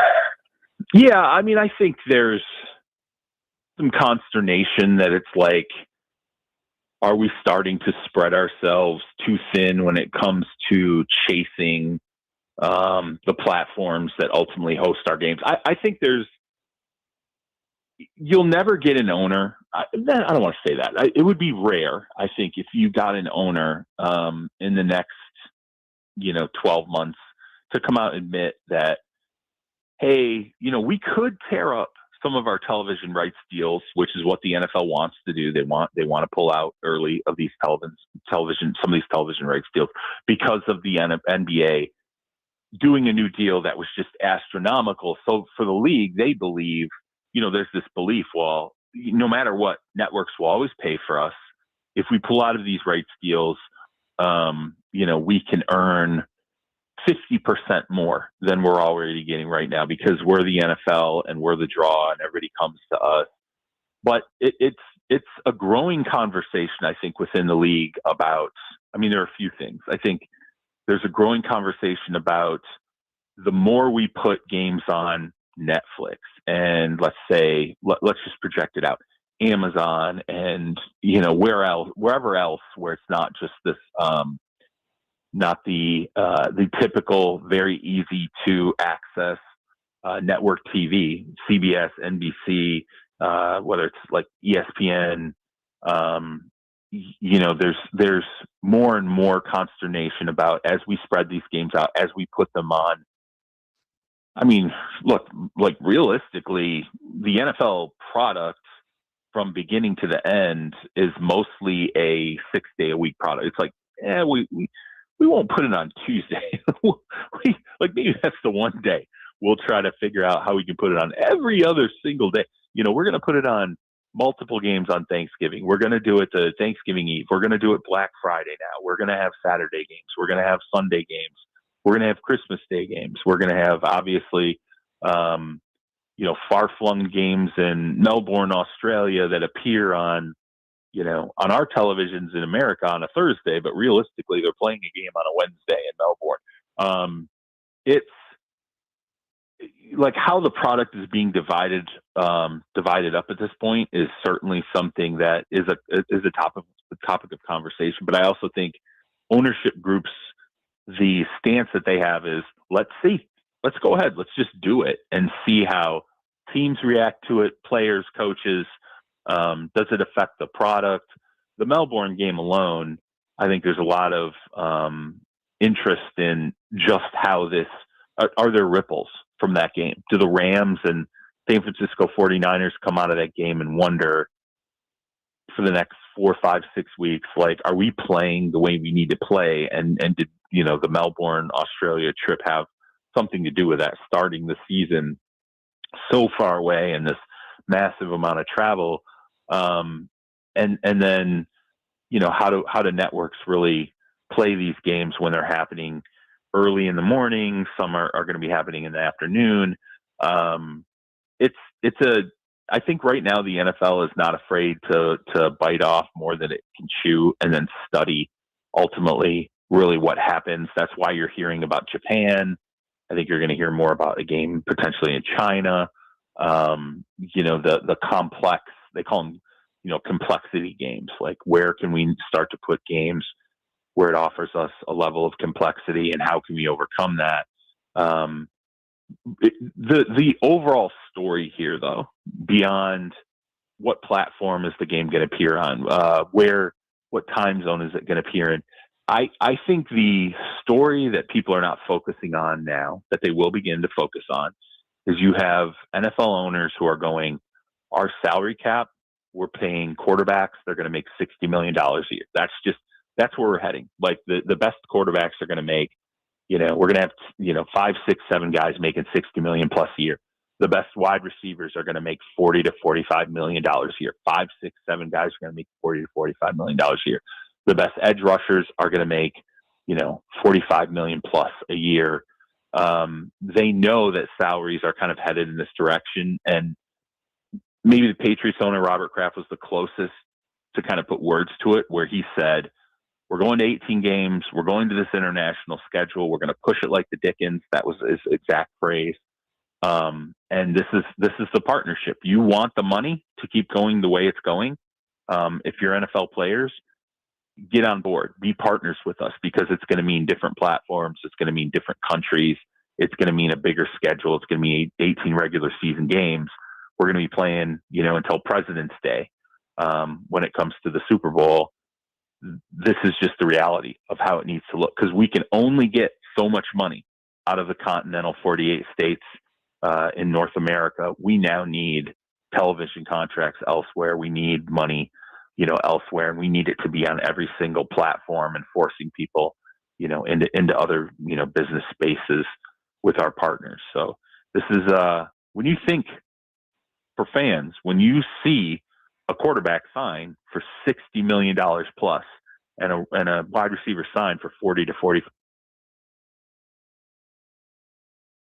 Yeah, I mean, I think there's some consternation that it's like, are we starting to spread ourselves too thin when it comes to chasing the platforms that ultimately host our games? I think you'll never get an owner. I don't want to say that. It would be rare, I think, if you got an owner in the next, 12 months to come out and admit that, hey, we could tear up some of our television rights deals, which is what the NFL wants to do. They want to pull out early of these some of these television rights deals, because of the NBA doing a new deal that was just astronomical. So for the league, they believe, there's this belief, well, no matter what, networks will always pay for us. If we pull out of these rights deals, we can earn 50% more than we're already getting right now, because we're the NFL and we're the draw and everybody comes to us. But it's a growing conversation, I think, within the league about, there are a few things. I think there's a growing conversation about the more we put games on Netflix, and let's just project it out, Amazon, and wherever else where it's not just this not the typical very easy to access network TV, CBS, NBC, whether it's like ESPN, there's more and more consternation about, as we spread these games out, as we put them on. Look, like realistically, the NFL product from beginning to the end is mostly a 6-day-a-week product. It's like, we won't put it on Tuesday. Like maybe that's the one day we'll try to figure out how we can put it on every other single day. We're going to put it on multiple games on Thanksgiving. We're going to do it to Thanksgiving Eve. We're going to do it Black Friday now. We're going to have Saturday games. We're going to have Sunday games. We're going to have Christmas Day games. We're going to have, obviously, far-flung games in Melbourne, Australia that appear on our televisions in America on a Thursday, but realistically, they're playing a game on a Wednesday in Melbourne. It's like how the product is being divided up at this point is certainly something that is a topic of conversation. But I also think ownership groups, the stance that they have is, let's go ahead, let's just do it and see how teams react to it, players, coaches. Does it affect the product? The Melbourne game alone, I think there's a lot of interest in just how this are there ripples from that game. Do the Rams and San Francisco 49ers come out of that game and wonder for the next 4, 5, 6 weeks, like, are we playing the way we need to play? And did the Melbourne, Australia trip have something to do with that, starting the season so far away and this massive amount of travel? And then, how do networks really play these games when they're happening early in the morning? Some are going to be happening in the afternoon. I think right now the NFL is not afraid to bite off more than it can chew and then study ultimately really what happens. That's why you're hearing about Japan. I think you're going to hear more about a game potentially in China. The complex, they call them, complexity games. Like, where can we start to put games where it offers us a level of complexity, and how can we overcome that? The overall story here, though, beyond what platform is the game going to appear on, what time zone is it going to appear in, I think the story that people are not focusing on now, that they will begin to focus on, is you have NFL owners who are going, our salary cap, we're paying quarterbacks, they're going to make $60 million a year. That's where we're heading. Like, the best quarterbacks are going to make, we're going to have, 5, 6, 7 guys making $60 million plus a year. The best wide receivers are going to make $40 to $45 million a year. 5, 6, 7 guys are going to make $40 to $45 million a year. The best edge rushers are going to make, $45 million plus a year. They know that salaries are kind of headed in this direction, and maybe the Patriots owner, Robert Kraft, was the closest to kind of put words to it, where he said, we're going to 18 games. We're going to this international schedule. We're going to push it like the Dickens. That was his exact phrase. And this is the partnership. You want the money to keep going the way it's going. If you're NFL players, get on board, be partners with us, because it's going to mean different platforms. It's going to mean different countries. It's going to mean a bigger schedule. It's going to mean 18 regular season games. We're going to be playing, until President's Day. When it comes to the Super Bowl, this is just the reality of how it needs to look, because we can only get so much money out of the continental 48 states in North America. We now need television contracts elsewhere. We need money, elsewhere, and we need it to be on every single platform, and forcing people, into other, business spaces with our partners. So this is when you think, for fans, when you see a quarterback sign for $60 million plus and a wide receiver sign for 40 to 40.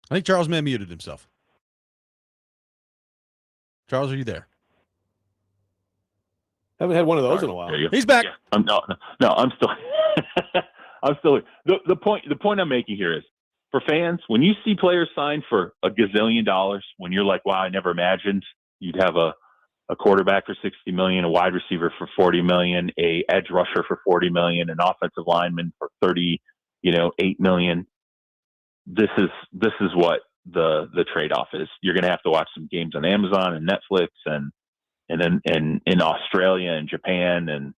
I think Charles may have muted himself. Charles, are you there? Haven't had one of those in a while. He's back. Yeah. No, I'm still. I'm still. The point I'm making here is, for fans, when you see players sign for $1 gazillion, when you're like, wow, I never imagined you'd have a quarterback for $60 million, a wide receiver for $40 million, a edge rusher for $40 million, an offensive lineman for $38 million. This is what the trade-off is. You're going to have to watch some games on Amazon and Netflix and in Australia and Japan, and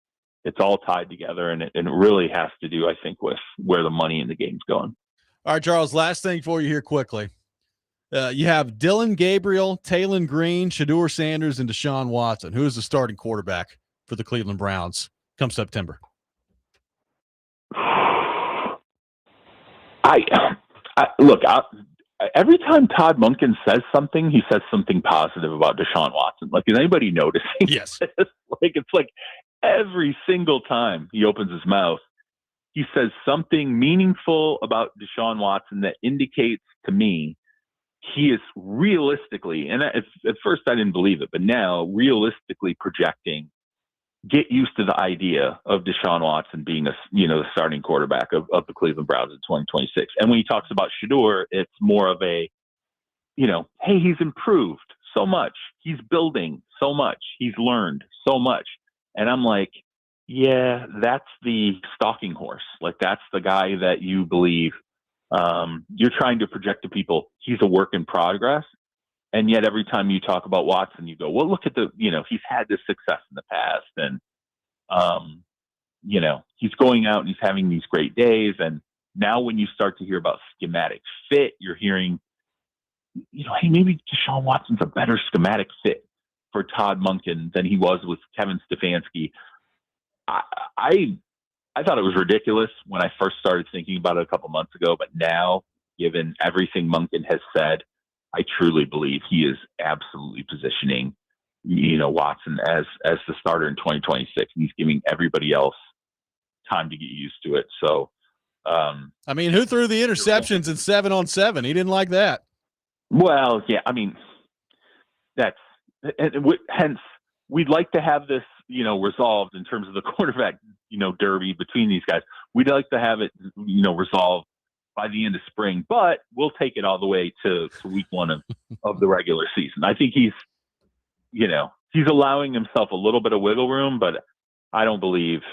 it's all tied together. And it really has to do, I think, with where the money in the game's going. All right, Charles, last thing for you here quickly. You have Dylan Gabriel, Taylon Green, Shedeur Sanders, and Deshaun Watson. Who is the starting quarterback for the Cleveland Browns come September? every time Todd Monken says something, he says something positive about Deshaun Watson. Like, is anybody noticing? Yes. It's like every single time he opens his mouth, he says something meaningful about Deshaun Watson that indicates to me he is realistically, and at first I didn't believe it, but now realistically projecting, get used to the idea of Deshaun Watson being the starting quarterback of the Cleveland Browns in 2026. And when he talks about Shedeur, it's more of a, hey, he's improved so much. He's building so much. He's learned so much. And I'm like, yeah, that's the stalking horse. Like, that's the guy that you believe you're trying to project to people. He's a work in progress. And yet every time you talk about Watson, you go, well, look at he's had this success in the past. And, he's going out and he's having these great days. And now when you start to hear about schematic fit, you're hearing, hey, maybe Deshaun Watson's a better schematic fit for Todd Monken than he was with Kevin Stefanski. I thought it was ridiculous when I first started thinking about it a couple months ago, but now, given everything Monken has said, I truly believe he is absolutely positioning, Watson as the starter in 2026, and he's giving everybody else time to get used to it. So, who threw the interceptions in 7-on-7? He didn't like that. Well, yeah, hence we'd like to have this, resolved in terms of the quarterback, derby between these guys. We'd like to have it, resolved by the end of spring, but we'll take it all the way to week one of the regular season. I think he's allowing himself a little bit of wiggle room, but I don't think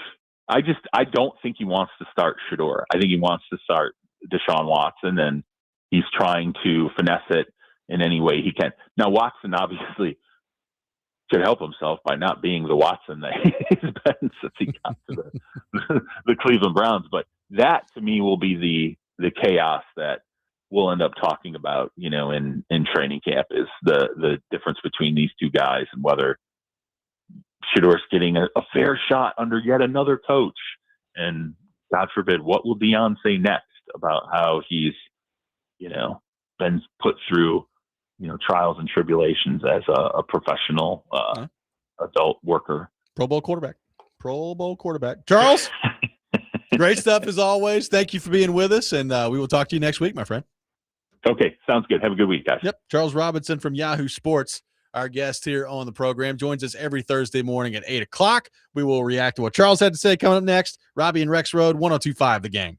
he wants to start Shedeur. I think he wants to start Deshaun Watson, and he's trying to finesse it in any way he can. Now, Watson obviously should help himself by not being the Watson that he's been since he got to the Cleveland Browns. But that, to me, will be the chaos that we'll end up talking about, in training camp, is the difference between these two guys and whether Shedeur's getting a fair shot under yet another coach. And God forbid, what will Deion say next about how he's, been put through, trials and tribulations as a professional adult worker. Pro Bowl quarterback. Charles, great stuff as always. Thank you for being with us, and we will talk to you next week, my friend. Okay, sounds good. Have a good week, guys. Yep. Charles Robinson from Yahoo Sports, our guest here on the program, joins us every Thursday morning at 8 o'clock. We will react to what Charles had to say coming up next. Robby and Rexrode, 102.5 The Game.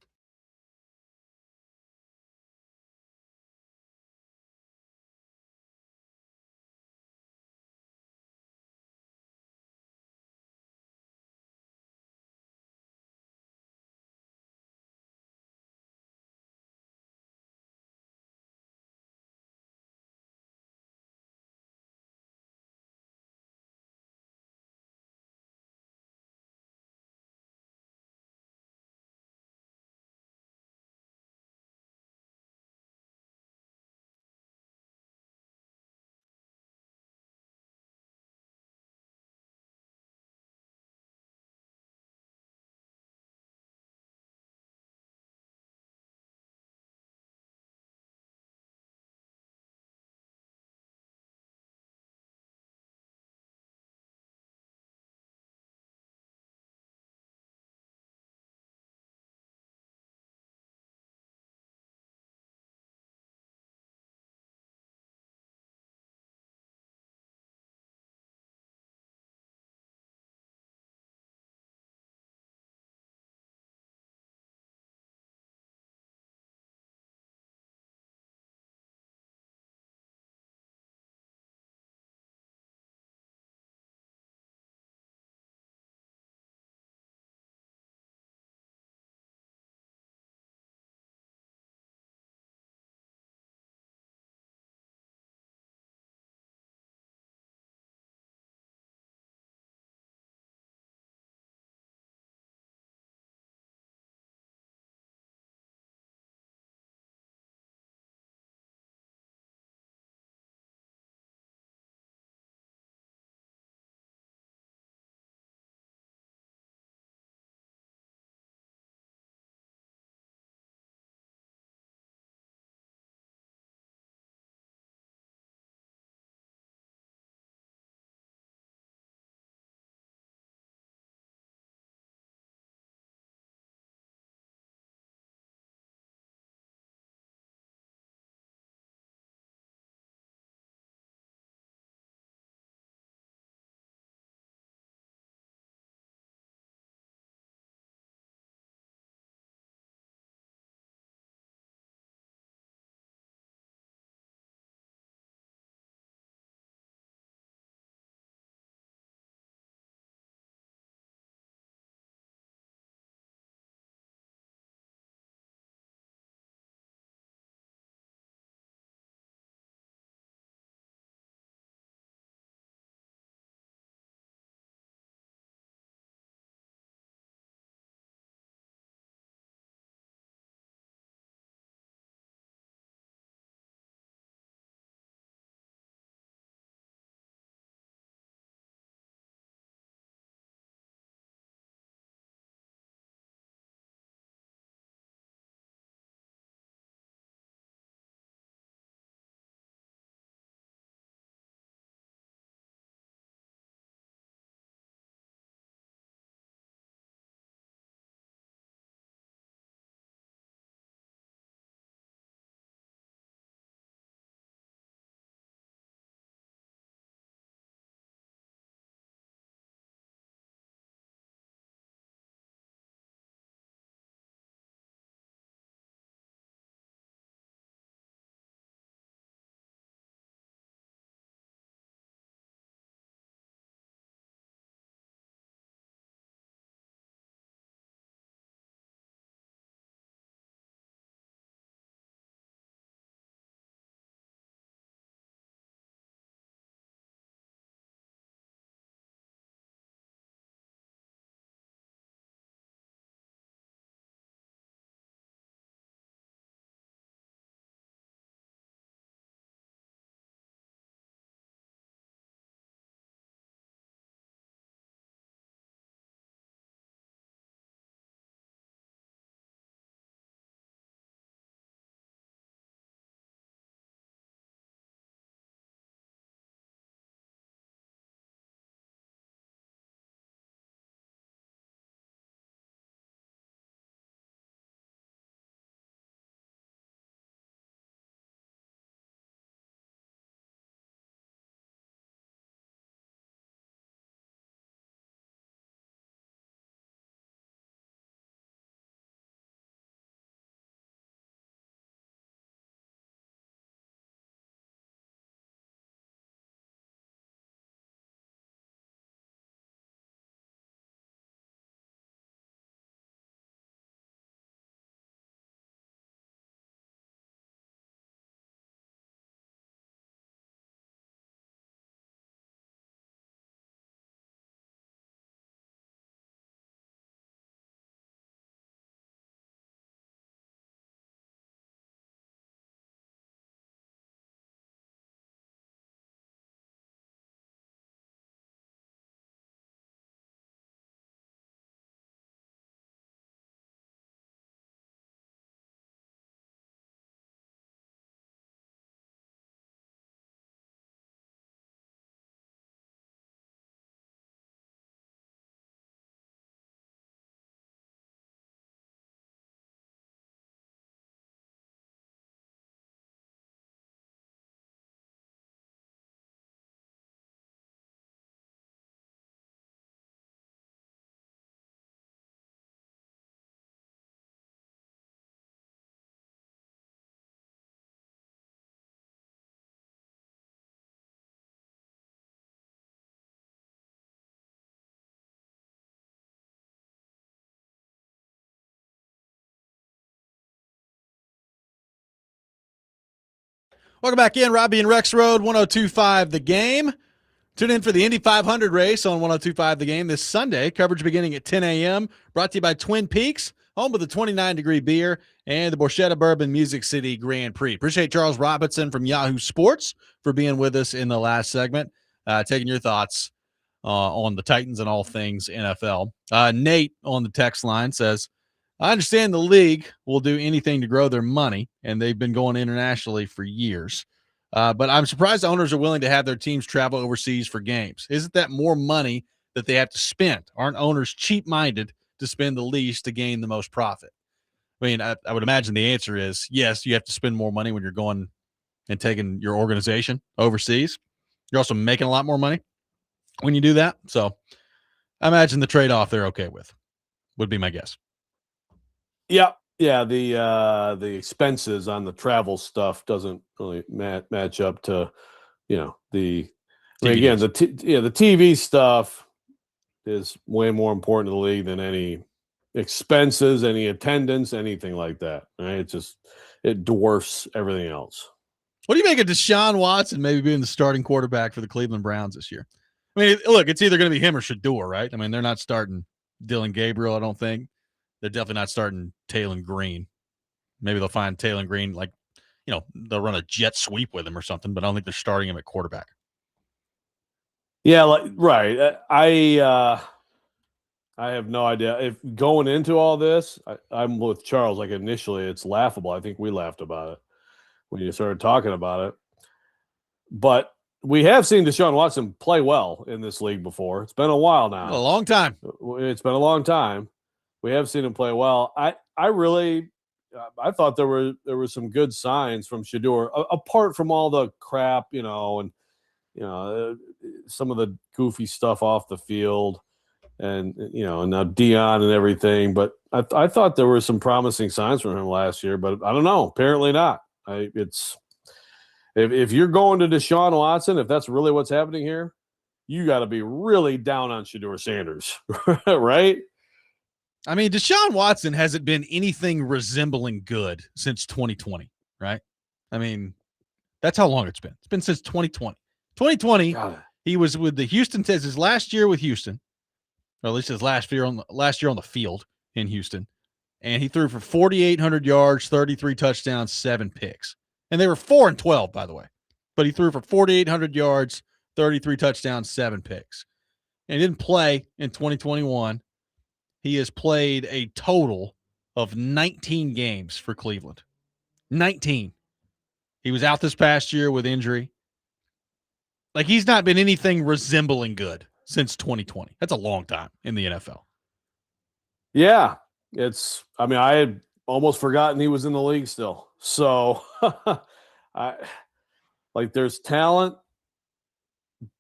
Welcome back in, Robby and Rexrode, 102.5 The Game. Tune in for the Indy 500 race on 102.5 The Game this Sunday. Coverage beginning at 10 a.m. Brought to you by Twin Peaks, home of the 29-degree beer and the Borchetta Bourbon Music City Grand Prix. Appreciate Charles Robinson from Yahoo Sports for being with us in the last segment, taking your thoughts on the Titans and all things NFL. Nate on the text line says, I understand the league will do anything to grow their money, and they've been going internationally for years. But I'm surprised owners are willing to have their teams travel overseas for games. Isn't that more money that they have to spend? Aren't owners cheap-minded to spend the least to gain the most profit? I mean, I would imagine the answer is yes, you have to spend more money when you're going and taking your organization overseas. You're also making a lot more money when you do that. So I imagine the trade-off they're okay with would be my guess. Yeah. The expenses on the travel stuff doesn't really match up to, the TV stuff is way more important to the league than any expenses, any attendance, anything like that. Right? It dwarfs everything else. What do you make of Deshaun Watson maybe being the starting quarterback for the Cleveland Browns this year? I mean, look, it's either going to be him or Shador, right? I mean, they're not starting Dylan Gabriel, I don't think. They're definitely not starting Taylor Green. Maybe they'll find Taylor Green, they'll run a jet sweep with him or something, but I don't think they're starting him at quarterback. Yeah, right. I have no idea. If going into all this, I'm with Charles. Like initially, it's laughable. I think we laughed about it when you started talking about it. But we have seen Deshaun Watson play well in this league before. It's been a while now. A long time. It's been a long time. We have seen him play well. I thought there were some good signs from Shador, apart from all the crap, and some of the goofy stuff off the field, and now Dion and everything. But I thought there were some promising signs from him last year, but I don't know. Apparently not. If you're going to Deshaun Watson, if that's really what's happening here, you got to be really down on Shador Sanders, right? I mean, Deshaun Watson hasn't been anything resembling good since 2020, right? I mean, that's how long it's been. It's been since 2020. 2020, he was with the Houston Texans his last year with Houston, or at least his last year on the field in Houston, and he threw for 4,800 yards, 33 touchdowns, 7 picks. And they were 4-12, by the way. But he threw for 4,800 yards, 33 touchdowns, 7 picks. And he didn't play in 2021. He has played a total of 19 games for Cleveland. 19. He was out this past year with injury. Like, he's not been anything resembling good since 2020. That's a long time in the NFL. Yeah. I had almost forgotten he was in the league still. So, there's talent,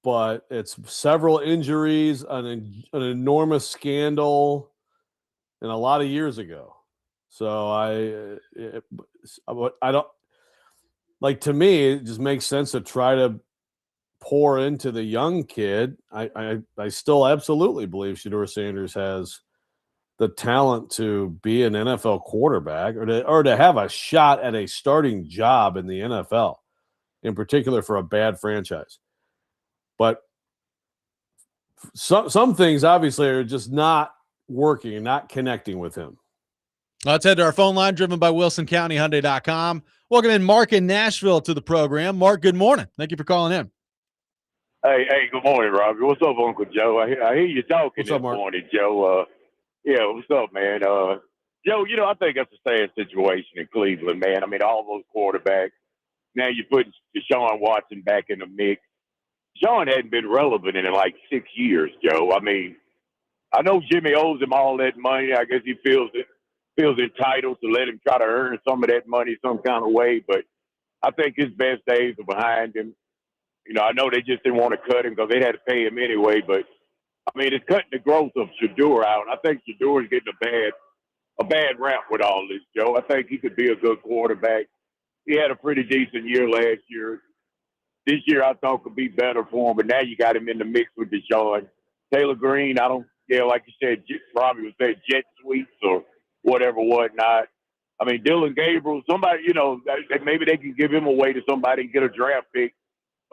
but it's several injuries, an enormous scandal, and a lot of years ago. So I don't to me, it just makes sense to try to pour into the young kid. I still absolutely believe Shador Sanders has the talent to be an NFL quarterback or to have a shot at a starting job in the NFL, in particular for a bad franchise. But some things obviously are just not working and not connecting with him. Let's head to our phone line, driven by WilsonCountyHyundai.com. Welcome in Mark in Nashville to the program. Mark, good morning. Thank you for calling in. Hey, good morning, Robby. What's up, Uncle Joe? I hear you talking this Mark? morning, Joe. Yeah, what's up, man? Joe, I think that's a sad situation in Cleveland, man. I mean, all those quarterbacks. Now you're putting Deshaun Watson back in the mix. Deshaun hadn't been relevant in like 6 years, Joe. I mean, I know Jimmy owes him all that money. I guess he feels entitled to let him try to earn some of that money some kind of way. But I think his best days are behind him. I know they just didn't want to cut him because they had to pay him anyway. But, I mean, it's cutting the growth of Shador out. I think Shador's getting a bad rap with all this, Joe. I think he could be a good quarterback. He had a pretty decent year last year. This year I thought could be better for him, but now you got him in the mix with Deshaun. Taylor Green, like you said, Robby was saying jet sweeps or whatever, whatnot. I mean, Dylan Gabriel, somebody, maybe they can give him away to somebody and get a draft pick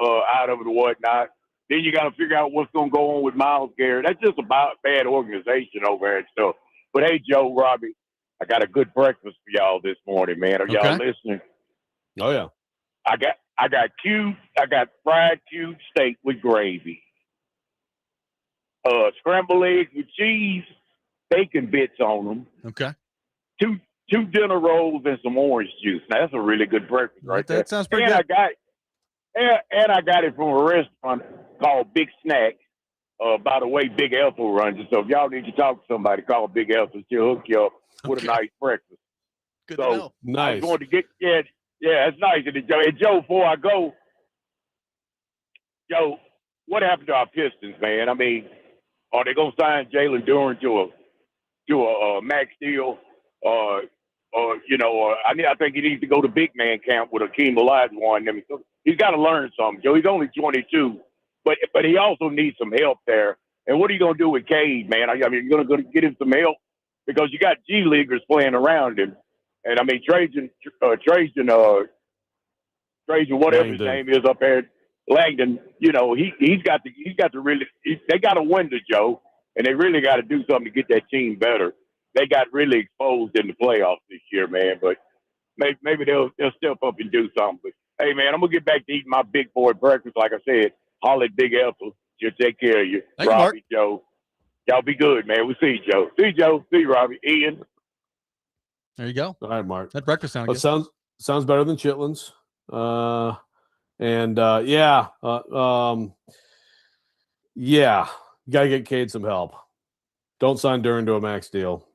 out of it or whatnot. Then you got to figure out what's going to go on with Myles Garrett. That's just about bad organization over there and stuff. But hey, Joe, Robby, I got a good breakfast for y'all this morning, man. Are y'all listening? Oh yeah. I got fried cube steak with gravy. Scrambled eggs with cheese, bacon bits on them. Okay. Two dinner rolls and some orange juice. Now that's a really good breakfast right there. That sounds pretty and good. I got it from a restaurant called Big Snack. By the way, Big Ethel runs it. So if y'all need to talk to somebody, call Big Ethel. She'll hook you up with a nice breakfast. Good to know. Nice. I was going to get it's nice. And Joe, before I go, Joe, what happened to our Pistons, man? I mean, are they gonna sign Jalen Duren to a max deal? I think he needs to go to big man camp with Akeem Olajuwon. I mean, he's got to learn something, Joe. He's only 22, but he also needs some help there. And what are you gonna do with Cade, man? I mean, you're gonna get him some help because you got G leaguers playing around him. And I mean, Trajan, whatever his name is up there, Langdon. He's got to really. They got a window, Joe, and they really got to do something to get that team better. They got really exposed in the playoffs this year, man. But maybe they'll step up and do something. But hey, man, I'm gonna get back to eating my big boy breakfast. Like I said, holler at Big Ethel. She'll take care of you, Robby, Joe. Y'all be good, man. We'll see you, Joe. See you, Joe. See you, Robby. Ian. There you go. All right, Mark. That breakfast sounded good. Sounds better than Chitlins. You got to get Cade some help. Don't sign Duren to a max deal.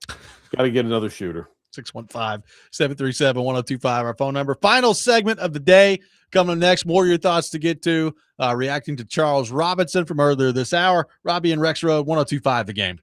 Got to get another shooter. 615-737-1025, our phone number. Final segment of the day coming up next. More of your thoughts to get to. Reacting to Charles Robinson from earlier this hour. Robby and Rexrode, 1025 The Game.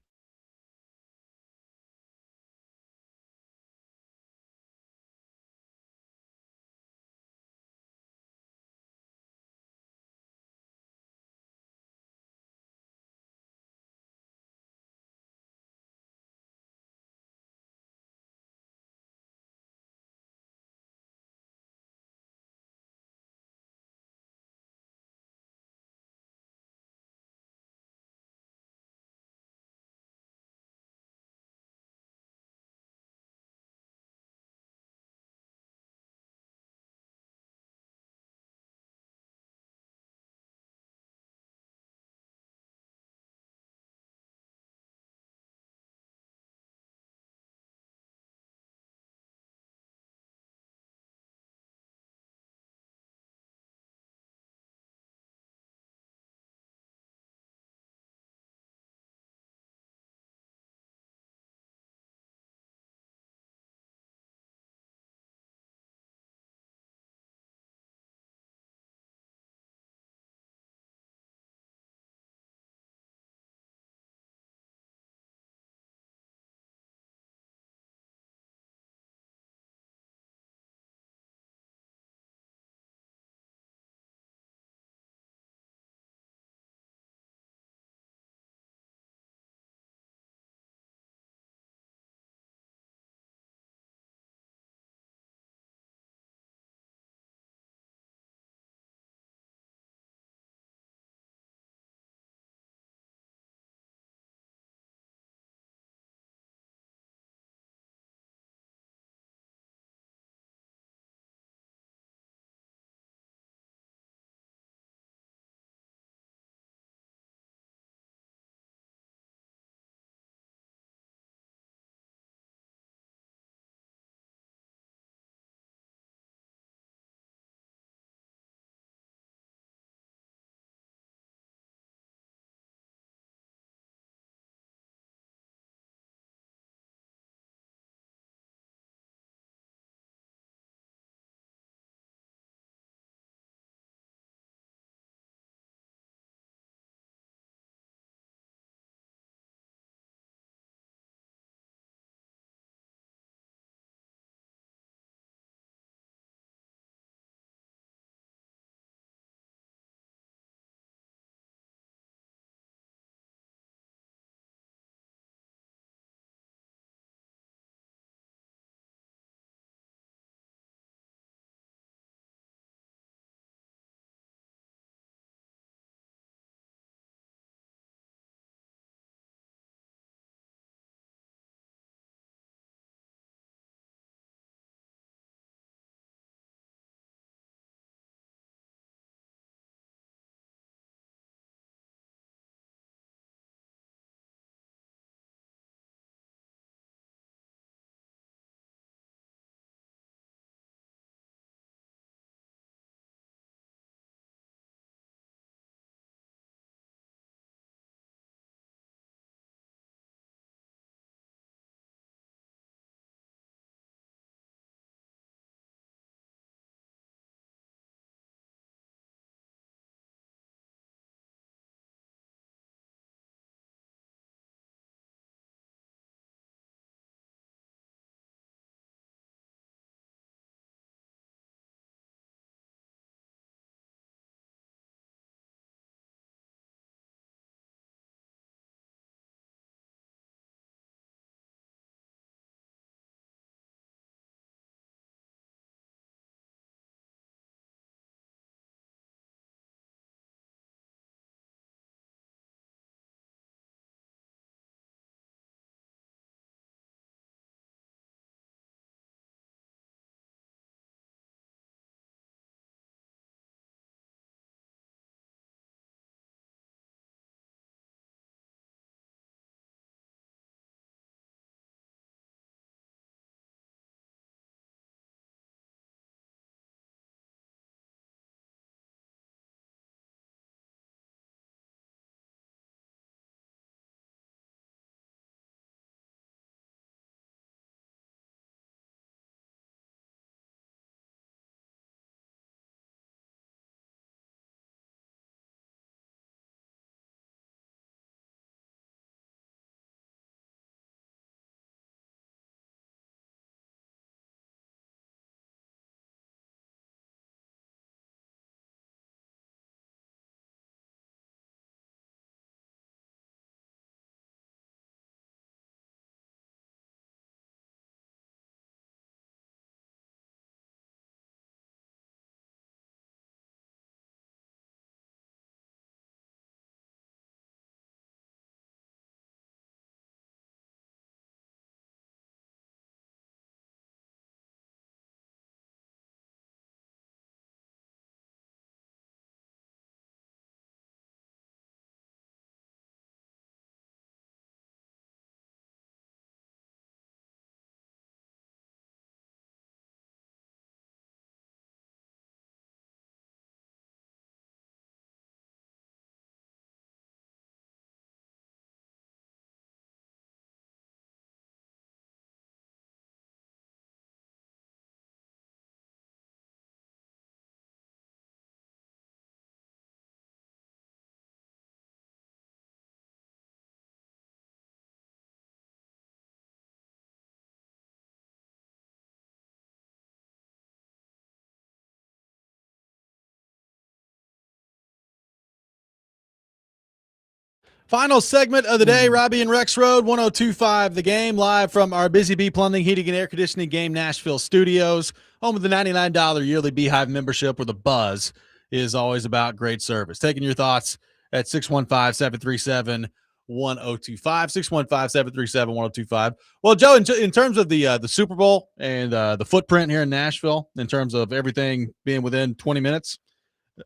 Final segment of the day, Robby and Rexrode, 102.5 The Game, live from our Busy Bee Plumbing, Heating, and Air Conditioning Game Nashville studios, home of the $99 yearly Beehive membership where the buzz is always about great service. Taking your thoughts at 615-737-1025, 615-737-1025. Well, Joe, in terms of the Super Bowl and the footprint here in Nashville, in terms of everything being within 20 minutes,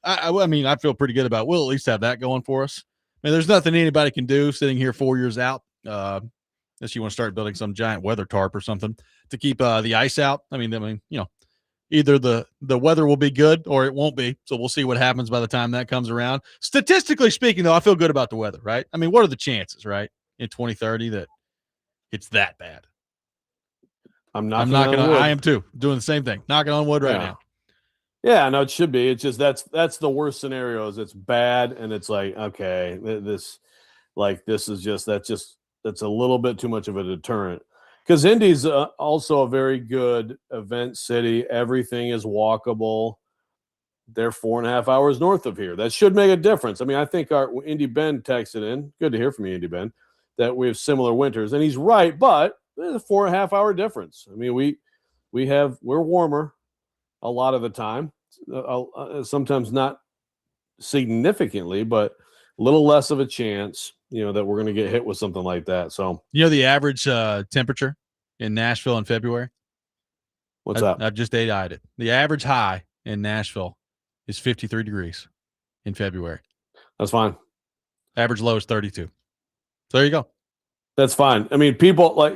I mean, I feel pretty good about it. We'll at least have that going for us. I mean, there's nothing anybody can do sitting here 4 years out, unless you want to start building some giant weather tarp or something to keep the ice out. I mean, you know, either the weather will be good or it won't be. So we'll see what happens by the time that comes around. Statistically speaking, though, I feel good about the weather, right? I mean, what are the chances, right, in 2030 that it's that bad? I am too, doing the same thing. Knocking on wood right now. Yeah, no, it should be. It's just that's the worst scenario. Is it's bad and it's like, okay, that's a little bit too much of a deterrent. Because Indy's also a very good event city. Everything is walkable. They're 4.5 hours north of here. That should make a difference. I mean, I think our Indy Ben texted in. Good to hear from you, Indy Ben, that we have similar winters, and he's right. But there's a 4.5 hour difference. I mean, we're warmer a lot of the time. Sometimes not significantly, but a little less of a chance, you know, that we're going to get hit with something like that. So, you know, the average temperature in Nashville in February? What's that? I've just AI'd it. The average high in Nashville is 53 degrees in February. That's fine. Average low is 32. So there you go. That's fine. I mean, people, like,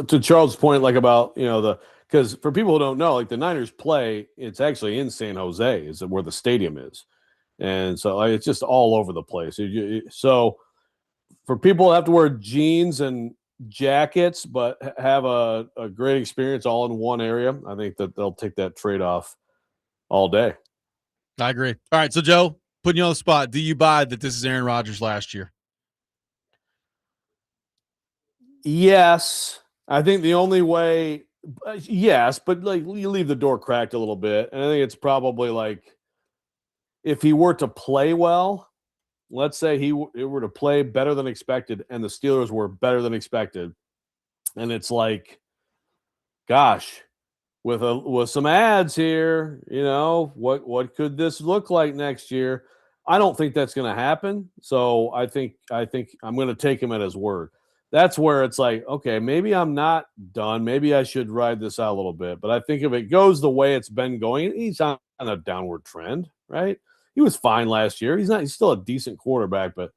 to Charles' point, like about, you know, because for people who don't know, like the Niners play, it's actually in San Jose, is where the stadium is. And so it's just all over the place. So for people who have to wear jeans and jackets, but have a great experience all in one area, I think that they'll take that trade-off all day. I agree. All right, so Joe, putting you on the spot, do you buy that this is Aaron Rodgers last year? Yes. I think the only way yes, but like you leave the door cracked a little bit. And I think it's probably like if he were to play well, let's say he were to play better than expected and the Steelers were better than expected. And it's like, gosh, with some ads here, you know, what could this look like next year? I don't think that's going to happen. So I think I'm going to take him at his word. That's where it's like, okay, maybe I'm not done. Maybe I should ride this out a little bit. But I think if it goes the way it's been going, he's on a downward trend, right? He was fine last year. He's still a decent quarterback, but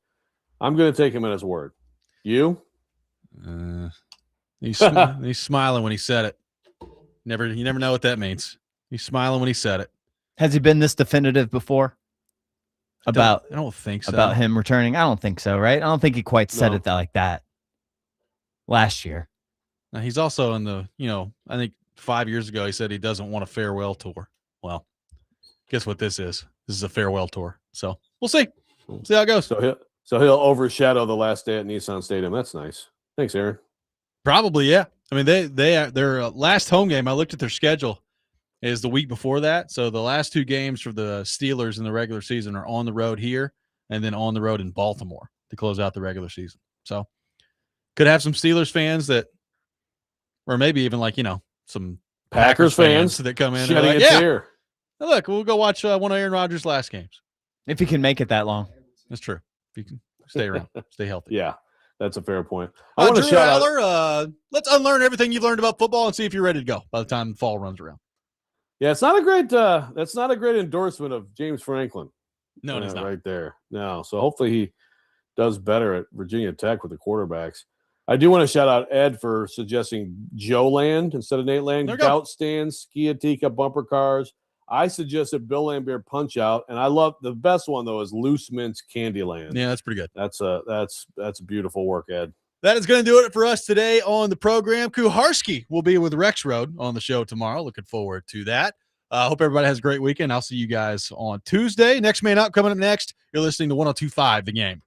I'm going to take him at his word. You? He's smiling when he said it. You never know what that means. He's smiling when he said it. Has he been this definitive before? I don't think so. About him returning? I don't think so, right? I don't think he quite said it like that last year. Now, he's also in the, you know, I think 5 years ago he said he doesn't want a farewell tour. Well, guess what this is? This is a farewell tour. So we'll see. See how it goes. So he'll overshadow the last day at Nissan Stadium. That's nice. Thanks, Aaron. Probably, yeah. I mean, their last home game, I looked at their schedule, is the week before that. So the last two games for the Steelers in the regular season are on the road here and then on the road in Baltimore to close out the regular season. So could have some Steelers fans that, or maybe even like, you know, some Packers fans that come in. Shedding a tear. Look, we'll go watch one of Aaron Rodgers' last games. If he can make it that long. That's true. If you can stay around, stay healthy. Yeah, that's a fair point. I want to shout out. Let's unlearn everything you've learned about football and see if you're ready to go by the time the fall runs around. Yeah, it's not a great. That's not a great endorsement of James Franklin. No, it's not right there. No, so hopefully he does better at Virginia Tech with the quarterbacks. I do want to shout out Ed for suggesting Joe Land instead of Nate Land. Gout stands, Skiatika bumper cars. I suggested Bill Lambier Punch Out, and I love the best one though is Loose Mints Candyland. Yeah, that's pretty good. That's beautiful work, Ed. That is going to do it for us today on the program. Kuharski will be with Rexrode on the show tomorrow. Looking forward to that. Hope everybody has a great weekend. I'll see you guys on Tuesday. Next man up coming up next. You're listening to 102.5 The Game.